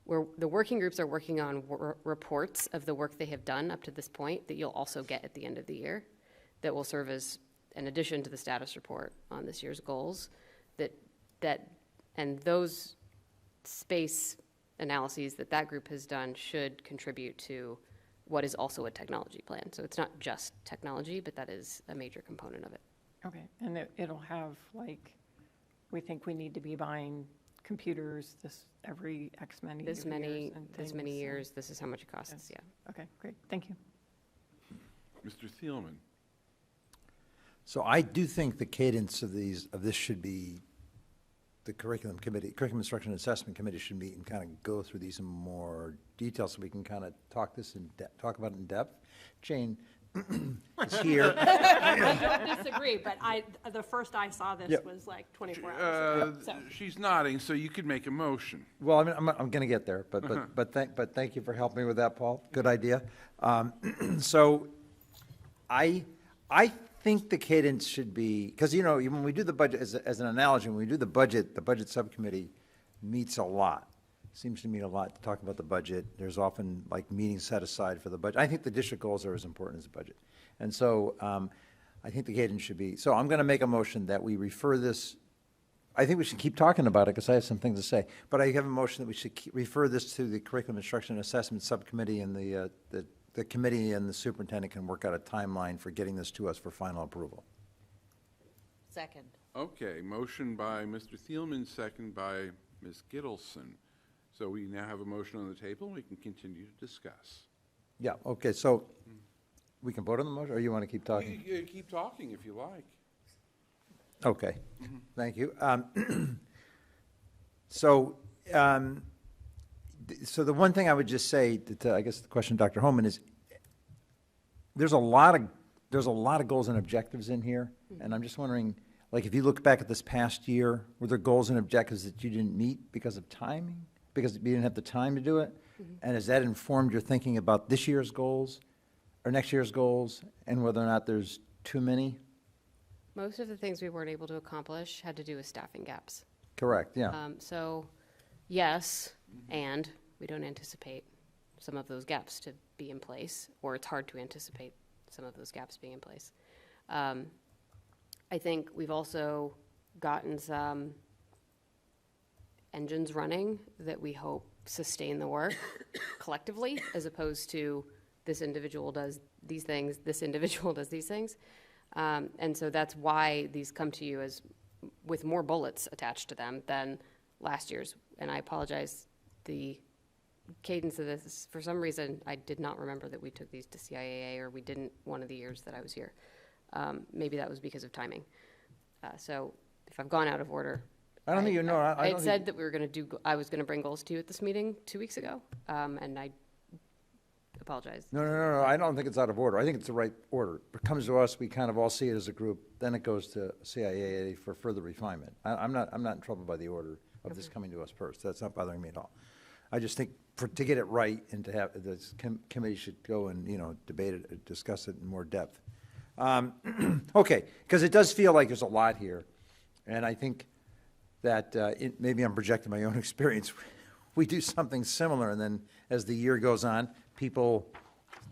Where the working groups are working on reports of the work they have done up to this point that you'll also get at the end of the year that will serve as an addition to the status report on this year's goals and those space analyses that group has done should contribute to what is also a technology plan. So it's not just technology, but that is a major component of it. okay, and it'll have, like, we think we need to be buying computers every X many years. This many and years, this is how much it costs, yeah. Okay, great, thank you. Mr. Thielman. So I do think the cadence of this should be, the curriculum instruction and assessment committee should meet and kind of go through these in more detail so we can kind of talk about it in depth. Jane is here. I don't disagree, but the first I saw this was like 24 hours ago. So. She's nodding, so you could make a motion. Well, I'm going to get there, but thank you for helping me with that, Paul. Good idea. So I think the cadence should be, because, when we do the budget, as an analogy, when we do the budget subcommittee meets a lot. Seems to meet a lot to talk about the budget. There's often, like, meetings set aside for the budget. I think the district goals are as important as the budget. And so I think the cadence should be, so I'm going to make a motion that we refer this, I think we should keep talking about it because I have some things to say, but I have a motion that we should refer this to the Curriculum Instruction and Assessment Subcommittee, and the committee and the superintendent can work out a timeline for getting this to us for final approval. Second. Okay, motion by Mr. Thielman, second by Ms. Gittleson. So we now have a motion on the table. We can continue to discuss. Yeah, okay, so we can vote on the motion, or you want to keep talking? You keep talking if you like. Okay, thank you. So the one thing I would just say, to, I guess the question, Dr. Holman, is there's a lot of goals and objectives in here, and I'm just wondering, like, if you look back at this past year, were there goals and objectives that you didn't meet because of timing, because you didn't have the time to do it? Mm-hmm. And has that informed your thinking about this year's goals or next year's goals, and whether or not there's too many? Most of the things we weren't able to accomplish had to do with staffing gaps. Correct, yeah. So, yes, and we don't anticipate some of those gaps to be in place, or it's hard to anticipate some of those gaps being in place. I think we've also gotten some engines running that we hope sustain the work collectively, as opposed to this individual does these things, this individual does these things. And so that's why these come to you as with more bullets attached to them than last year's. And I apologize, the cadence of this, for some reason, I did not remember that we took these to CIAA, or we didn't one of the years that I was here. Maybe that was because of timing. So if I've gone out of order, I don't think you know. I had said that we were going to I was going to bring goals to you at this meeting 2 weeks ago, and I apologize. No, I don't think it's out of order. I think it's the right order. It comes to us, we kind of all see it as a group, then it goes to CIAA for further refinement. I'm not in trouble by the order of this coming to us first. That's not bothering me at all. I just think to get it right and to have, the committee should go and, debate it, discuss it in more depth. Okay, because it does feel like there's a lot here, and I think that maybe I'm projecting my own experience. We do something similar, and then as the year goes on,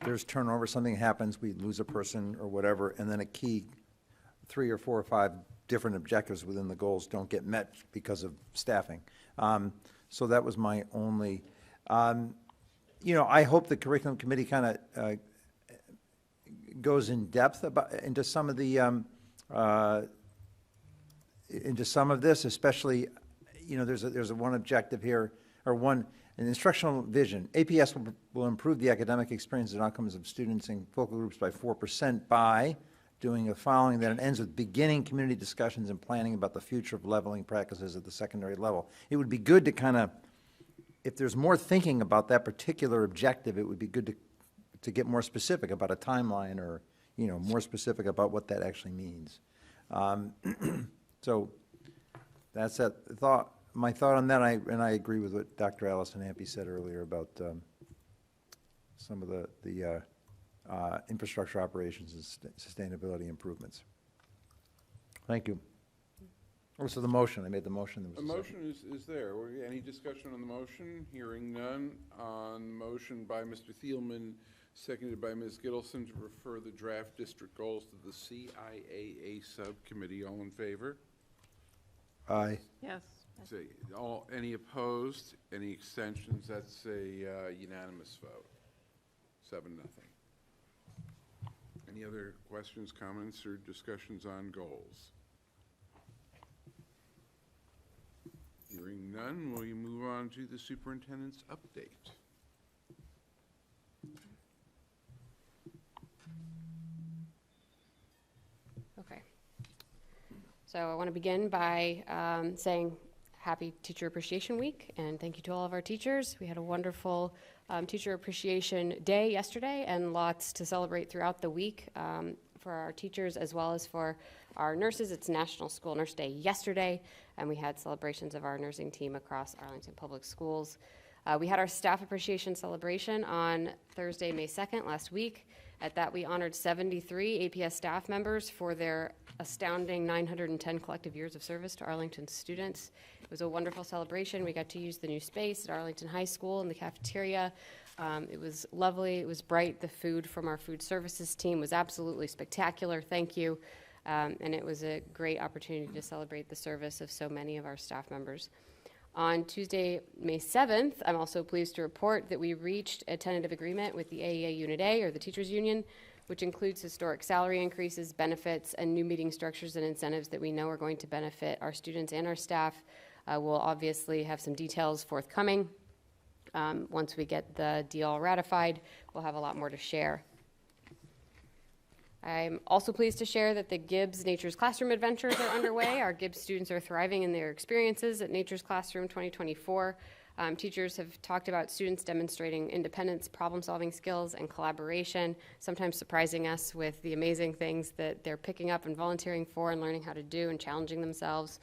there's turnover, something happens, we lose a person or whatever, and then a key 3 or 4 or 5 different objectives within the goals don't get met because of staffing. So that was my only, I hope the curriculum committee kind of goes in depth into some of the, into some of this, especially, there's one objective here, or an instructional vision. APS will improve the academic experiences and outcomes of students in focal groups by 4% by doing the following, that it ends with beginning community discussions and planning about the future of leveling practices at the secondary level. It would be good to kind of, if there's more thinking about that particular objective, it would be good to get more specific about a timeline, or, more specific about what that actually means. So that's my thought on that, and I agree with what Dr. Allison Ampe said earlier about some of the infrastructure operations and sustainability improvements. Thank you. So the motion, I made the motion. The motion is there. Any discussion on the motion? Hearing none. On motion by Mr. Thielman, seconded by Ms. Gittleson, to refer the draft district goals to the CIAA subcommittee. All in favor? Aye. Yes. Any opposed? Any extensions? That's a unanimous vote. 7-0. Any other questions, comments, or discussions on goals? Hearing none, will you move on to the superintendent's update? Okay. So I want to begin by saying happy Teacher Appreciation Week, and thank you to all of our teachers. We had a wonderful Teacher Appreciation Day yesterday, and lots to celebrate throughout the week for our teachers as well as for our nurses. It's National School Nurse Day yesterday, and we had celebrations of our nursing team across Arlington Public Schools. We had our Staff Appreciation Celebration on Thursday, May 2nd, last week. At that, we honored 73 APS staff members for their astounding 910 collective years of service to Arlington students. It was a wonderful celebration. We got to use the new space at Arlington High School in the cafeteria. It was lovely. It was bright. The food from our food services team was absolutely spectacular. Thank you. And it was a great opportunity to celebrate the service of so many of our staff members. On Tuesday, May 7th, I'm also pleased to report that we reached a tentative agreement with the AEA Unit A, or the Teachers Union, which includes historic salary increases, benefits, and new meeting structures and incentives that we know are going to benefit our students and our staff. We'll obviously have some details forthcoming. Once we get the deal ratified, we'll have a lot more to share. I'm also pleased to share that the Gibbs Nature's Classroom Adventures are underway. Our Gibbs students are thriving in their experiences at Nature's Classroom 2024. Teachers have talked about students demonstrating independence, problem-solving skills, and collaboration, sometimes surprising us with the amazing things that they're picking up and volunteering for and learning how to do and challenging themselves.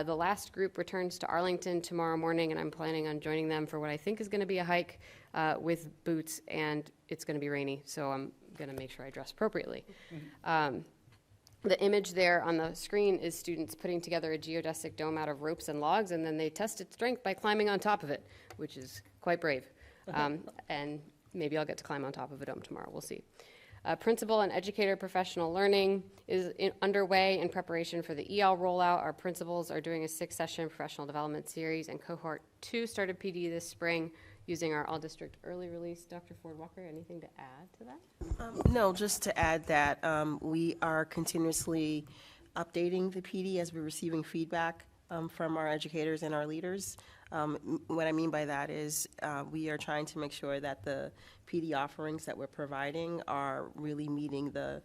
The last group returns to Arlington tomorrow morning, and I'm planning on joining them for what I think is going to be a hike with boots, and it's going to be rainy, so I'm going to make sure I dress appropriately. The image there on the screen is students putting together a geodesic dome out of ropes and logs, and then they test its strength by climbing on top of it, which is quite brave. And maybe I'll get to climb on top of a dome tomorrow. We'll see. Principal and educator professional learning is underway in preparation for the EL rollout. Our principals are doing a 6-session professional development series, and cohort 2 started PD this spring using our all-district early release. Dr. Ford Walker, anything to add to that? No, just to add that we are continuously updating the PD as we're receiving feedback from our educators and our leaders. What I mean by that is we are trying to make sure that the PD offerings that we're providing are really meeting the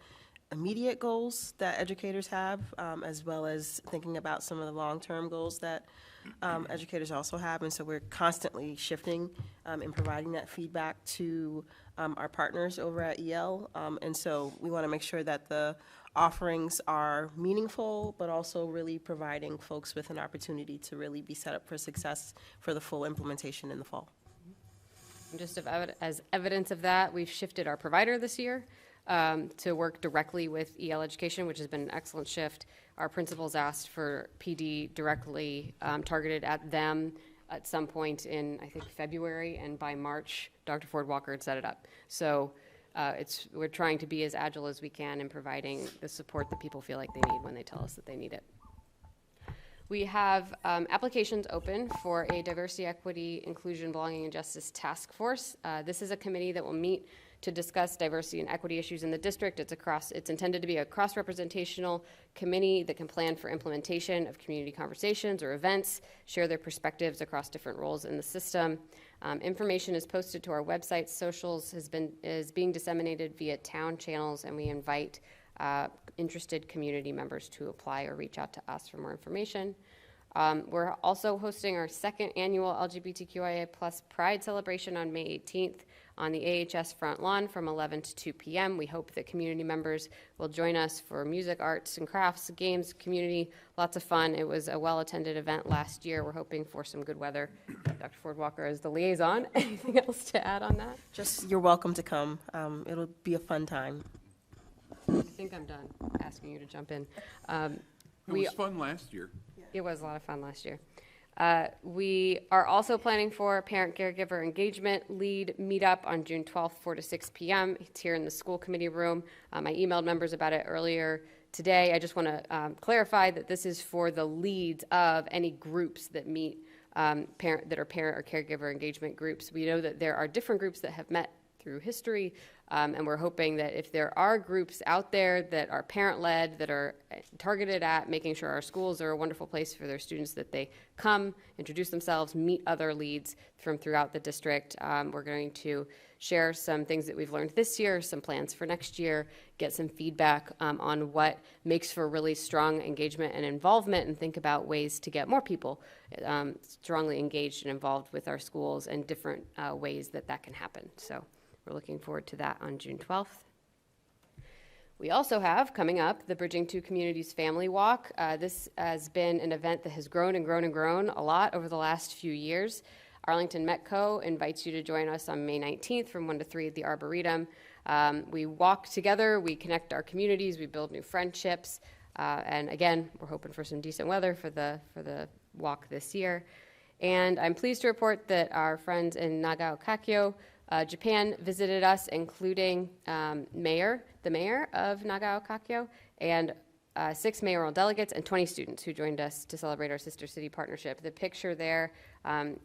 immediate goals that educators have, as well as thinking about some of the long-term goals that educators also have. And so we're constantly shifting and providing that feedback to our partners over at EL. And so we want to make sure that the offerings are meaningful, but also really providing folks with an opportunity to really be set up for success for the full implementation in the fall. And just as evidence of that, we've shifted our provider this year to work directly with EL Education, which has been an excellent shift. Our principals asked for PD directly targeted at them at some point in, I think, February, and by March, Dr. Ford Walker had set it up. So we're trying to be as agile as we can in providing the support that people feel like they need when they tell us that they need it. We have applications open for a diversity, equity, inclusion, belonging, and justice task force. This is a committee that will meet to discuss diversity and equity issues in the district. It's intended to be a cross-representational committee that can plan for implementation of community conversations or events, share their perspectives across different roles in the system. Information is posted to our website. Socials is being disseminated via town channels, and we invite interested community members to apply or reach out to us for more information. We're also hosting our second annual LGBTQIA+ Pride celebration on May 18th on the AHS front lawn from 11 to 2 p.m. We hope that community members will join us for music, arts and crafts, games, community, lots of fun. It was a well-attended event last year. We're hoping for some good weather. Dr. Ford Walker is the liaison. Anything else to add on that? Just, you're welcome to come. It'll be a fun time. I think I'm done asking you to jump in. It was fun last year. It was a lot of fun last year. We are also planning for a parent-caregiver engagement lead meetup on June 12th, 4 to 6 p.m. It's here in the school committee room. I emailed members about it earlier today. I just want to clarify that this is for the leads of any groups that meet that are parent or caregiver engagement groups. We know that there are different groups that have met through history, and we're hoping that if there are groups out there that are parent-led, that are targeted at making sure our schools are a wonderful place for their students, that they come, introduce themselves, meet other leads from throughout the district. We're going to share some things that we've learned this year, some plans for next year, get some feedback on what makes for really strong engagement and involvement, and think about ways to get more people strongly engaged and involved with our schools, and different ways that that can happen. So we're looking forward to that on June 12th. We also have coming up the Bridging Two Communities Family Walk. This has been an event that has grown and grown and grown a lot over the last few years. Arlington Metco invites you to join us on May 19th from 1 to 3 at the Arboretum. We walk together, we connect our communities, we build new friendships, and again, we're hoping for some decent weather for the walk this year. And I'm pleased to report that our friends in Nagao Kakyo, Japan, visited us, including the mayor of Nagao Kakyo, and 6 mayoral delegates and 20 students who joined us to celebrate our Sister City partnership. The picture there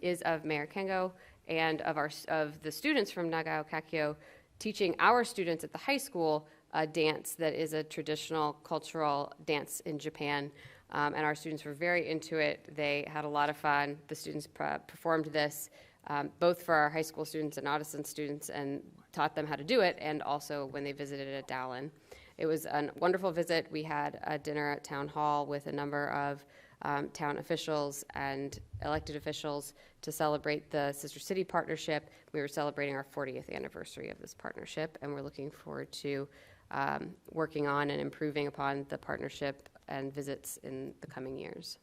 is of Mayor Kengo and of the students from Nagao Kakyo teaching our students at the high school a dance that is a traditional cultural dance in Japan. And our students were very into it. They had a lot of fun. The students performed this both for our high school students and Audison students, and taught them how to do it, and also when they visited at Dallin. It was a wonderful visit. We had a dinner at Town Hall with a number of town officials and elected officials to celebrate the Sister City partnership. We were celebrating our 40th anniversary of this partnership, and we're looking forward to working on and improving upon the partnership and visits in the coming years.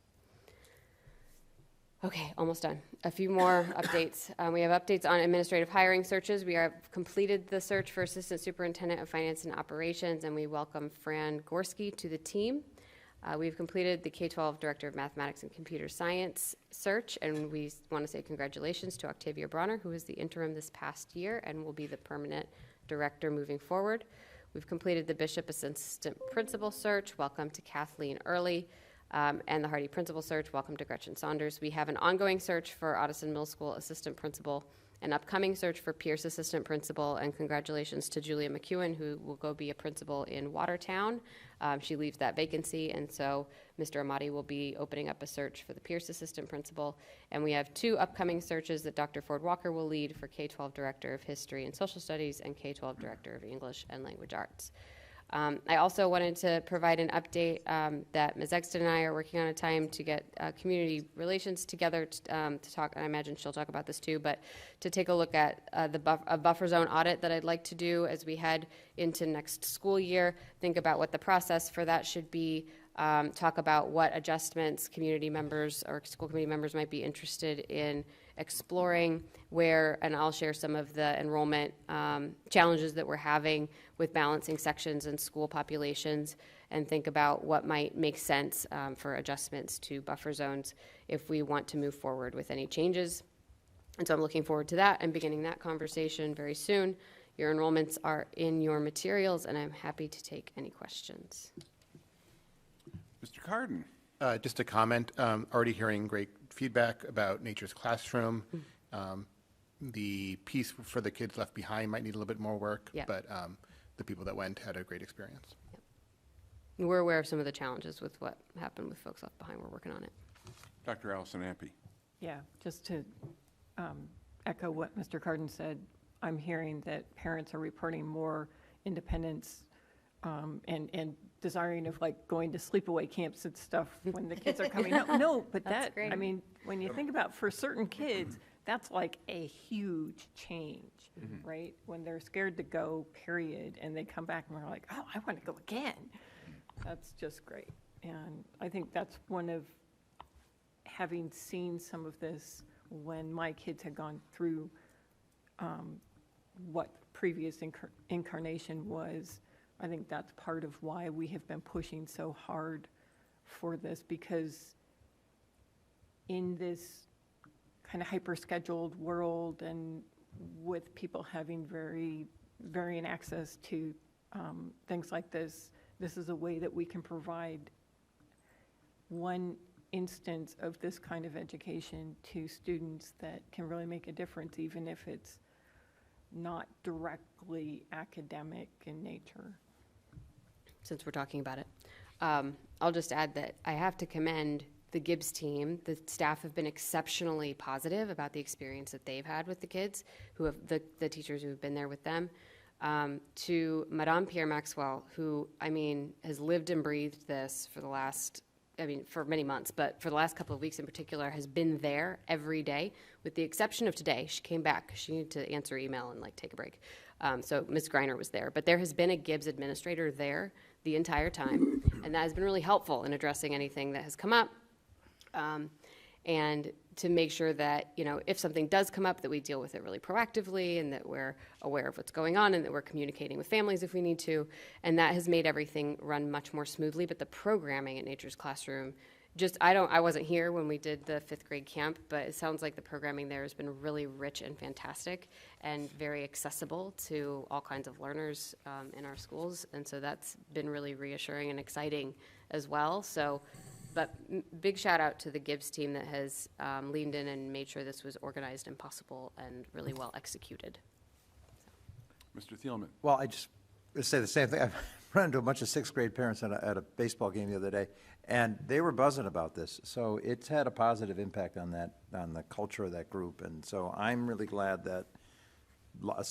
Okay, almost done. A few more updates. We have updates on administrative hiring searches. We have completed the search for Assistant Superintendent of Finance and Operations, and we welcome Fran Gorski to the team. We've completed the K-12 Director of Mathematics and Computer Science search, and we want to say congratulations to Octavia Bronner, who was the interim this past year and will be the permanent director moving forward. We've completed the Bishop Assistant Principal search. Welcome to Kathleen Early. And the Hardy Principal search. Welcome to Gretchen Saunders. We have an ongoing search for Audison Middle School Assistant Principal, an upcoming search for Pierce Assistant Principal, and congratulations to Julia McEwen, who will go be a principal in Watertown. She leaves that vacancy, and so Mr. Amati will be opening up a search for the Pierce Assistant Principal. And we have 2 upcoming searches that Dr. Ford Walker will lead for K-12 Director of History and Social Studies and K-12 Director of English and Language Arts. I also wanted to provide an update that Ms. Exton and I are working on a time to get community relations together to talk, and I imagine she'll talk about this too, but to take a look at a buffer zone audit that I'd like to do as we head into next school year, think about what the process for that should be, talk about what adjustments community members or school committee members might be interested in exploring, and I'll share some of the enrollment challenges that we're having with balancing sections and school populations, and think about what might make sense for adjustments to buffer zones if we want to move forward with any changes. And so I'm looking forward to that and beginning that conversation very soon. Your enrollments are in your materials, and I'm happy to take any questions. Mr. Carden. Just a comment, already hearing great feedback about Nature's Classroom. The piece for the kids left behind might need a little bit more work, Yeah. but the people that went had a great experience. We're aware of some of the challenges with what happened with folks left behind. We're working on it. Dr. Allison Ampe. Yeah, just to echo what Mr. Carden said, I'm hearing that parents are reporting more independence and desiring of like going to sleepaway camps and stuff when the kids are coming home. No, but That's that, great. I mean, when you think about for certain kids, that's like a huge change, right? When they're scared to go, period, and they come back and they're like, oh, I want to go again. That's just great. And I think that's one of, having seen some of this when my kids had gone through what previous incarnation was, I think that's part of why we have been pushing so hard for this, because in this kind of hyper-scheduled world and with people having very varying access to things like this, this is a way that we can provide one instance of this kind of education to students that can really make a difference, even if it's not directly academic in nature. Since we're talking about it, I'll just add that I have to commend the Gibbs team. The staff have been exceptionally positive about the experience that they've had with the kids, who have the teachers who have been there with them. To Madame Pierre Maxwell, who, I mean, has lived and breathed this for the last, I mean, for many months, but for the last couple of weeks in particular, has been there every day, with the exception of today. She came back. She needed to answer email and, like, take a break. So Ms. Greiner was there. But there has been a Gibbs administrator there the entire time, and that has been really helpful in addressing anything that has come up. And to make sure that, you know, if something does come up, that we deal with it really proactively, and that we're aware of what's going on, and that we're communicating with families if we need to. And that has made everything run much more smoothly. But the programming at Nature's Classroom, I wasn't here when we did the 5th grade camp, but it sounds like the programming there has been really rich and fantastic and very accessible to all kinds of learners in our schools. And so that's been really reassuring and exciting as well. So, but big shout out to the Gibbs team that has leaned in and made sure this was organized and possible and really well executed. Mr. Thielman. Well, I just say the same thing. I ran into a bunch of 6th grade parents at a baseball game the other day, and they were buzzing about this. So it's had a positive impact on the culture of that group. And so I'm really glad that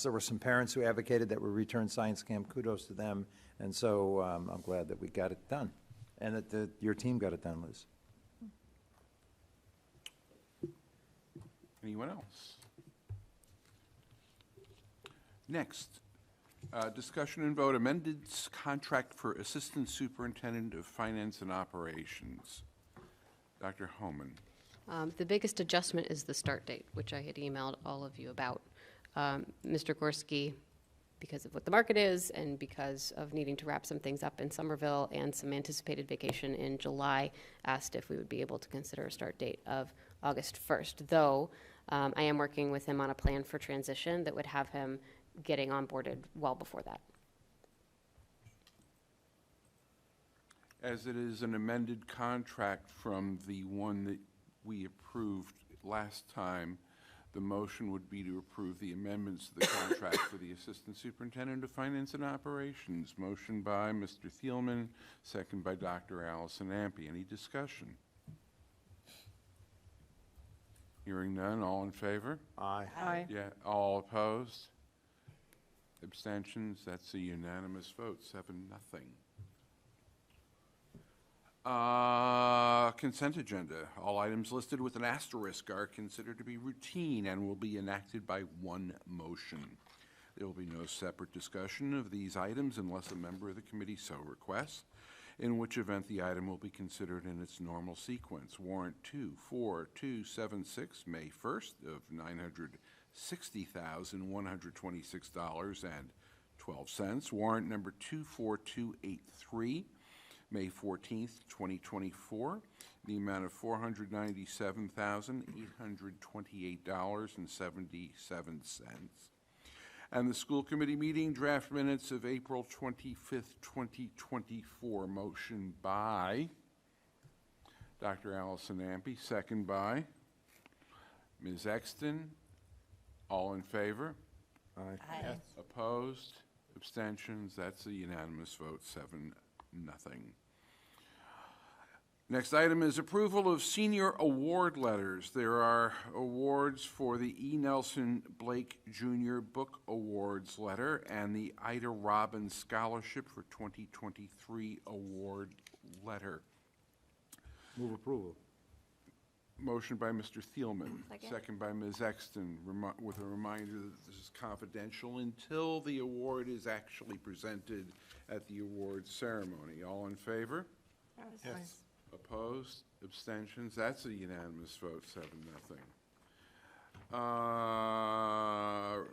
there were some parents who advocated that we return science camp. Kudos to them. And so I'm glad that we got it done, and that your team got it done, Liz. Anyone else? Next, discussion and vote amended contract for Assistant Superintendent of Finance and Operations. Dr. Homan. The biggest adjustment is the start date, which I had emailed all of you about. Mr. Gorski, because of what the market is and because of needing to wrap some things up in Somerville and some anticipated vacation in July, asked if we would be able to consider a start date of August 1st, though I am working with him on a plan for transition that would have him getting onboarded well before that. As it is an amended contract from the one that we approved last time, the motion would be to approve the amendments to the contract for the Assistant Superintendent of Finance and Operations. Motion by Mr. Thielman, second by Dr. Allison Ampe. Any discussion? Hearing none, all in favor? Aye. Aye. Yeah, all opposed? Abstentions? That's a unanimous vote, 7-0. Consent agenda. All items listed with an asterisk are considered to be routine and will be enacted by one motion. There will be no separate discussion of these items unless a member of the committee so requests, in which event the item will be considered in its normal sequence. Warrant 24276, May 1st, of $960,126.12. Warrant number 24283, May 14th, 2024, the amount of $497,828.77. And the school committee meeting draft minutes of April 25th, 2024. Motion by Dr. Allison Ampe, second by Ms. Exton. All in favor? Aye. Yes. Opposed? Abstentions? That's a unanimous vote, 7-0. Next item is approval of senior award letters. There are awards for the E. Nelson Blake Jr. Book Awards letter and the Ida Robbins Scholarship for 2023 award letter. Move approval. Motion by Mr. Thielman. Second. By Ms. Exton, with a reminder that this is confidential until the award is actually presented at the award ceremony. All in favor? Yes. Opposed? Abstentions? That's a unanimous vote, 7-0.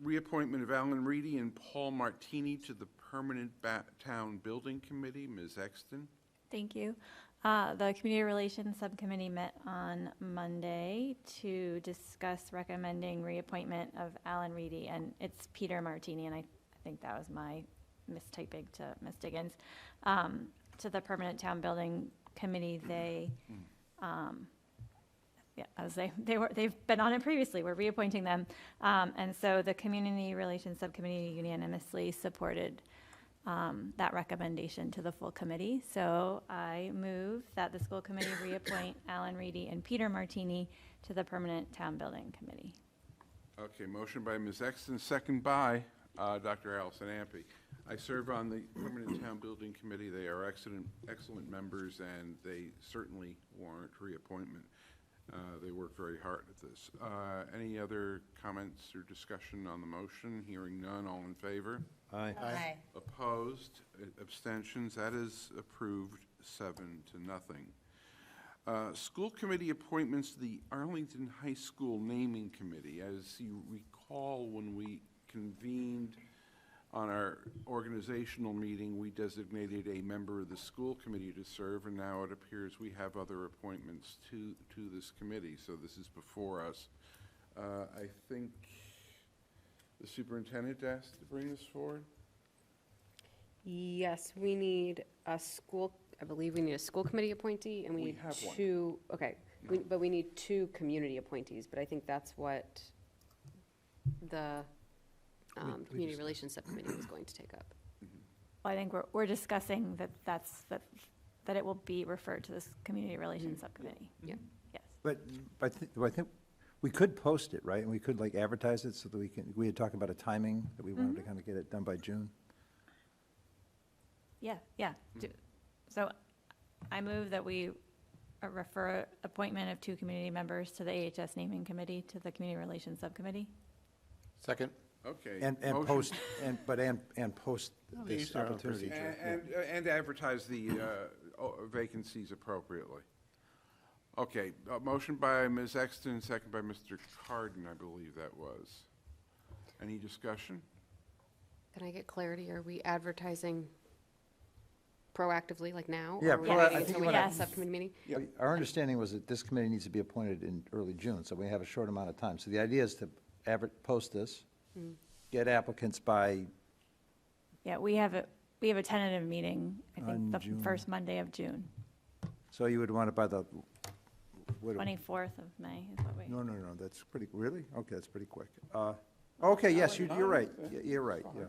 Reappointment of Alan Reedy and Paul Martini to the Permanent Town Building Committee. Ms. Exton? Thank you. The Community Relations Subcommittee met on Monday to discuss recommending reappointment of Alan Reedy, and it's Peter Martini, and I think that was my mistyping to Ms. Diggins, to the Permanent Town Building Committee. They've been on it previously. We're reappointing them, and so the Community Relations Subcommittee unanimously supported that recommendation to the full committee. So I move that the school committee reappoint Alan Reedy and Peter Martini to the Permanent Town Building Committee. Okay, motion by Ms. Exton, second by Dr. Allison Ampe. I serve on the Permanent Town Building Committee. They are excellent members, and they certainly warrant reappointment. They work very hard at this. Any other comments or discussion on the motion? Hearing none, all in favor? Aye. Aye. Opposed? Abstentions? That is approved, 7-0. School committee appointments to the Arlington High School Naming Committee. As you recall, when we convened on our organizational meeting, we designated a member of the school committee to serve, and now it appears we have other appointments to this committee, so this is before us. I think the superintendent asked to bring this forward. Yes, we need a school, I believe we need a school committee appointee, and we need have one. two, okay, but we need 2 community appointees, but I think that's what the Community Relations Subcommittee was going to take up. Well, I think we're discussing that it will be referred to this Community Relations Subcommittee. Yeah. Yes. But I think we could post it, right? And we could like advertise it so that we had talked about a timing that we wanted to kind of get it done by June. Yeah. So I move that we refer appointment of 2 community members to the AHS Naming Committee to the Community Relations Subcommittee. Second. Okay. And motion- post, and post this use their own opportunity. procedure. And advertise the vacancies appropriately. Okay, motion by Ms. Exton, second by Mr. Carden, I believe that was. Any discussion? Can I get clarity? Are we advertising proactively, like now? Yeah, or are we proa- waiting I think until you we wanna- have the subcommittee meeting? Yeah, our understanding was that this committee needs to be appointed in early June, so we have a short amount of time. So the idea is to post this, get applicants by, Yeah, we have a tentative meeting, I think, On the June. first Monday of June, so you would want it by the, what- 24th of May is what we. no, that's pretty, really? Okay, that's pretty quick. Okay, yes, you're right. You're right, yeah.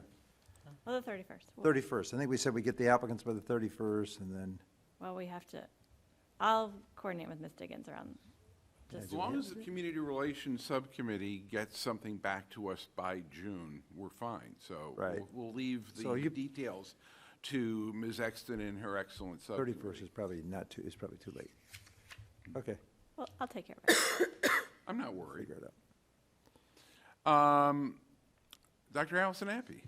Well, the 31st. 31st. I think we said we get the applicants by the 31st, and then, Well, we have to, I'll coordinate with Ms. Diggins around. As long as the Community Relations Subcommittee gets something back to us by June, we're fine. So Right. we'll leave So the you- details to Ms. Exton and her excellent subcommittee. 31st is probably it's probably too late. Okay, Well, I'll take care of it. I'm not worried. figure it out. Dr. Allison Ampe.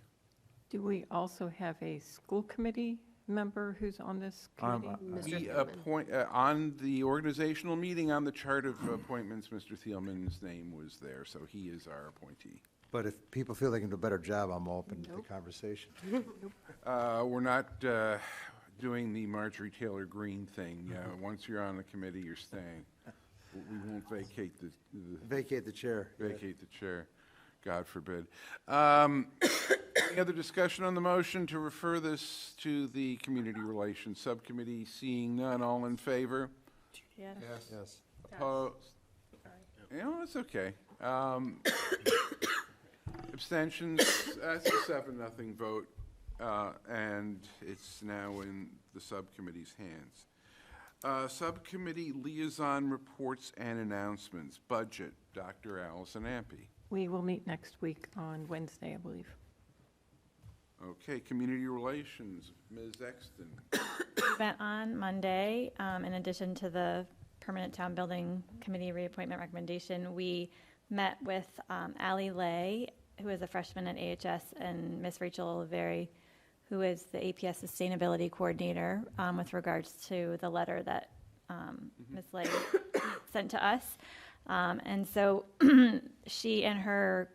Do we also have a school committee member who's on this committee? We appoint, on the organizational meeting on the chart of appointments, Mr. Thielman's name was there, so he is our appointee. But if people feel they can do a better job, I'm open to the conversation. We're not doing the Marjorie Taylor Greene thing. Once you're on the committee, you're staying. We won't vacate Vacate the chair. Vacate the chair, God forbid. Any other discussion on the motion to refer this to the Community Relations Subcommittee? Seeing none, all in favor? Yes. Yes. Opposed? You know, it's okay. Abstentions, that's a 7-0 vote, and it's now in the subcommittee's hands. Subcommittee liaison reports and announcements. Budget, Dr. Allison Ampe. We will meet next week on Wednesday, I believe. Okay, community relations, Ms. Exton. Met on Monday, in addition to the Permanent Town Building Committee reappointment recommendation, we met with Allie Lay, who is a freshman at AHS, and Miss Rachel Oliveri, who is the APS Sustainability Coordinator, with regards to the letter that Ms. Lay sent to us. And so she and her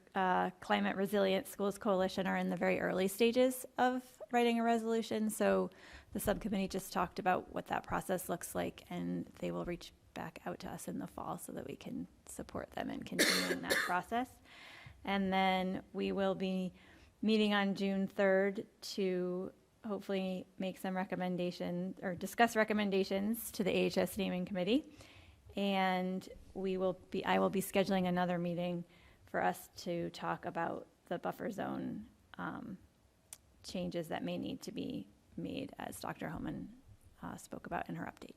Climate Resilient Schools Coalition are in the very early stages of writing a resolution. So the subcommittee just talked about what that process looks like, and they will reach back out to us in the fall so that we can support them in continuing that process. And then we will be meeting on June 3rd to hopefully make some recommendations or discuss recommendations to the AHS naming committee. And I will be scheduling another meeting for us to talk about the buffer zone changes that may need to be made, as Dr. Homan spoke about in her update.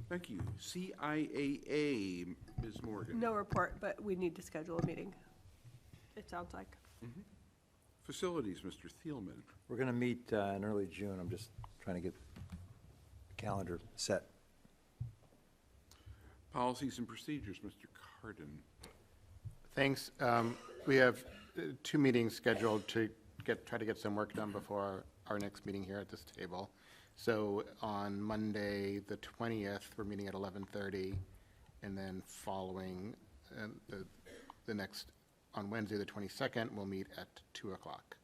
Thank you. CIAA, Ms. Morgan. No report, but we need to schedule a meeting, it sounds like. Facilities, Mr. Thielman. We're going to meet in early June. I'm just trying to get the calendar set. Policies and procedures, Mr. Cardin. Thanks. We have 2 meetings scheduled to try to get some work done before our next meeting here at this table. So on Monday, the 20th, we're meeting at 11:30, and then following the next, on Wednesday, the 22nd, we'll meet at 2 o'clock.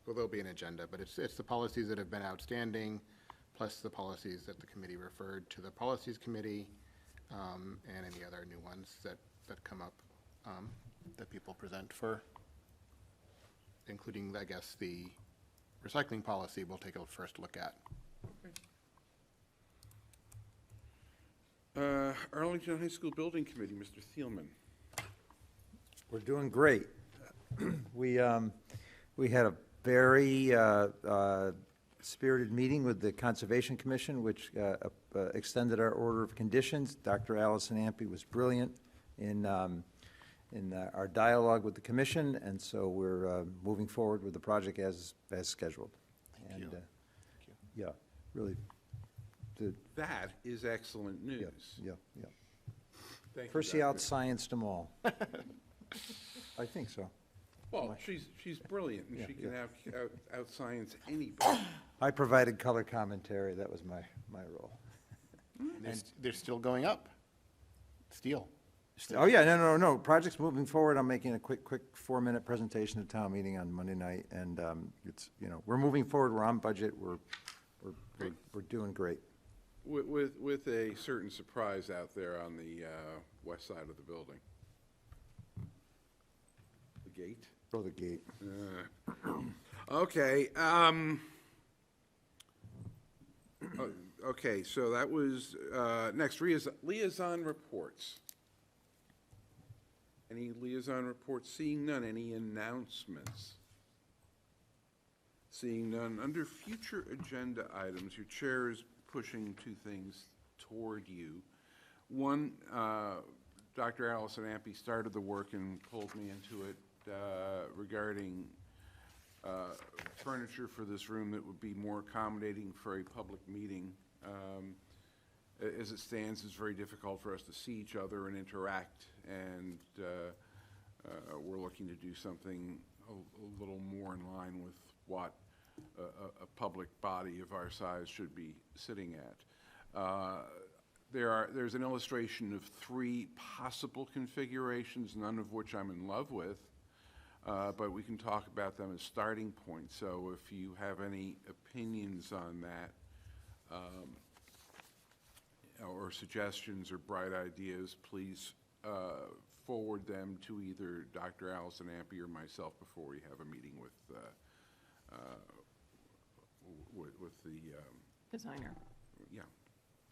Well, there'll be an agenda, but it's the policies that have been outstanding, plus the policies that the committee referred to the Policies Committee, and any other new ones that come up that people present for, including, I guess, the recycling policy we'll take a first look at. Arlington High School Building Committee, Mr. Thielman. We're doing great. We had a very spirited meeting with the Conservation Commission, which extended our order of conditions. Dr. Allison Ampe was brilliant in our dialogue with the commission, and so we're moving forward with the project as scheduled. Thank you. Yeah, really. That is excellent news. Yeah. Thank you, Percy Doctor. outscienced them all. I think so. Well, she's brilliant, and she can out-science anybody. I provided color commentary. That was my role. And they're still going up. Steel. Oh, yeah, no. Project's moving forward. I'm making a quick 4-minute presentation at town meeting on Monday night, and it's, we're moving forward. We're on budget. We're doing great. With a certain surprise out there on the west side of the building. The gate? Oh, the gate. Okay. Okay, so that was, next, liaison reports. Any liaison reports? Seeing none. Any announcements? Seeing none. Under future agenda items, your chair is pushing 2 things toward you. One, Dr. Allison Ampe started the work and pulled me into it regarding furniture for this room that would be more accommodating for a public meeting. As it stands, it's very difficult for us to see each other and interact, and we're looking to do something a little more in line with what a public body of our size should be sitting at. There's an illustration of 3 possible configurations, none of which I'm in love with, but we can talk about them as starting points. So if you have any opinions on that, or suggestions or bright ideas, please forward them to either Dr. Allison Ampe or myself before we have a meeting with with the, Designer. yeah,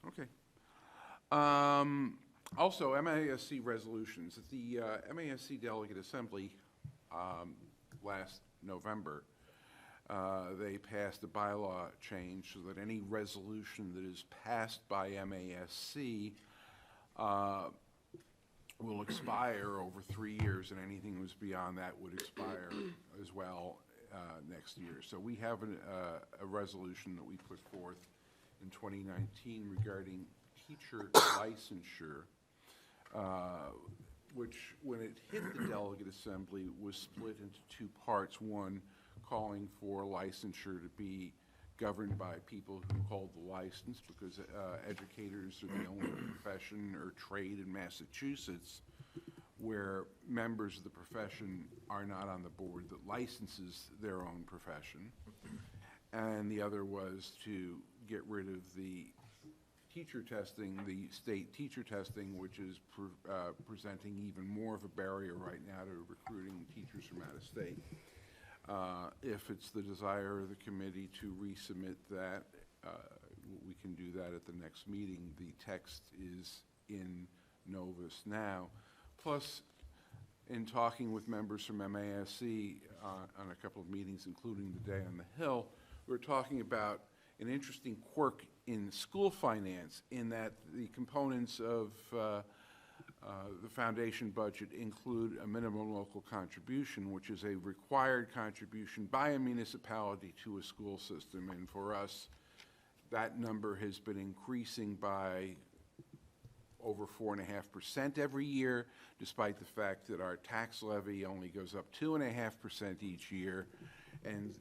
okay. Also, MASC resolutions. At the MASC Delegate Assembly last November, they passed a bylaw change so that any resolution that is passed by MASC will expire over 3 years, and anything that was beyond that would expire as well next year. So we have a resolution that we put forth in 2019 regarding teacher licensure, which, when it hit the Delegate Assembly, was split into two parts. One, calling for licensure to be governed by people who hold the license, because educators are the only profession or trade in Massachusetts where members of the profession are not on the board that licenses their own profession. And the other was to get rid of the teacher testing, the state teacher testing, which is presenting even more of a barrier right now to recruiting teachers from out of state. If it's the desire of the committee to resubmit that, we can do that at the next meeting. The text is in Novus now. Plus, in talking with members from MASC on a couple of meetings, including the day on the Hill, we're talking about an interesting quirk in school finance, in that the components of the foundation budget include a minimum local contribution, which is a required contribution by a municipality to a school system. And for us, that number has been increasing by over 4.5% every year, despite the fact that our tax levy only goes up 2.5% each year. And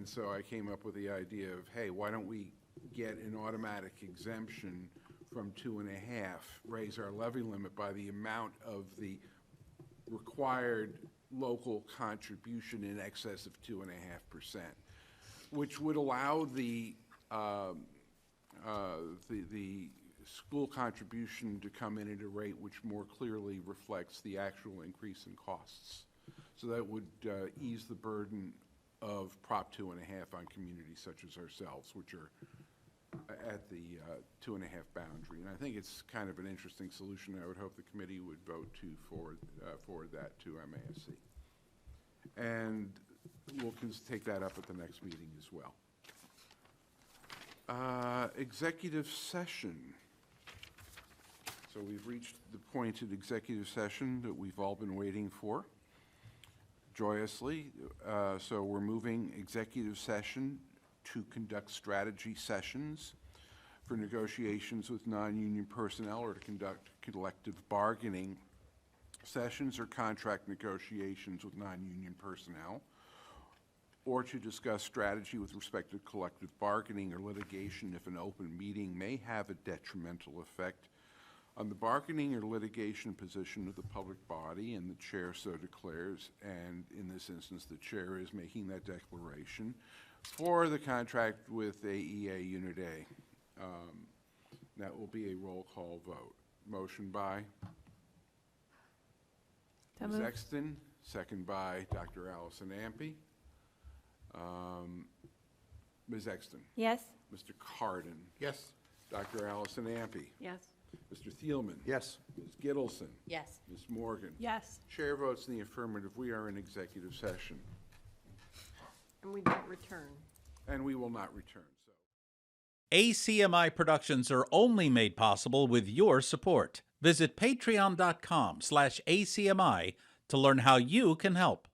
so I came up with the idea of, hey, why don't we get an automatic exemption from 2.5, raise our levy limit by the amount of the required local contribution in excess of 2.5%, which would allow the school contribution to come in at a rate which more clearly reflects the actual increase in costs. So that would ease the burden of Prop 2.5 on communities such as ourselves, which are at the 2.5 boundary. And I think it's kind of an interesting solution. I would hope the committee would vote to forward that to MASC. And we'll take that up at the next meeting as well. Executive session. So we've reached the pointed executive session that we've all been waiting for joyously. So we're moving executive session to conduct strategy sessions for negotiations with non-union personnel, or to conduct collective bargaining sessions or contract negotiations with non-union personnel, or to discuss strategy with respect to collective bargaining or litigation if an open meeting may have a detrimental effect on the bargaining or litigation position of the public body, and the chair so declares, and in this instance the chair is making that declaration for the contract with AEA Unit A. That will be a roll call vote. Motion by Ms. Exton, second by Dr. Allison Ampe. Ms. Exton? Yes. Mr. Cardin? Yes. Dr. Allison Ampe? Yes. Mr. Thielman? Yes. Ms. Gittleson? Yes. Ms. Morgan? Yes. Chair votes in the affirmative. We are in executive session, And we don't return. and we will not return. So. ACMi productions are only made possible with your support. Visit patreon.com/ACMi to learn how you can help.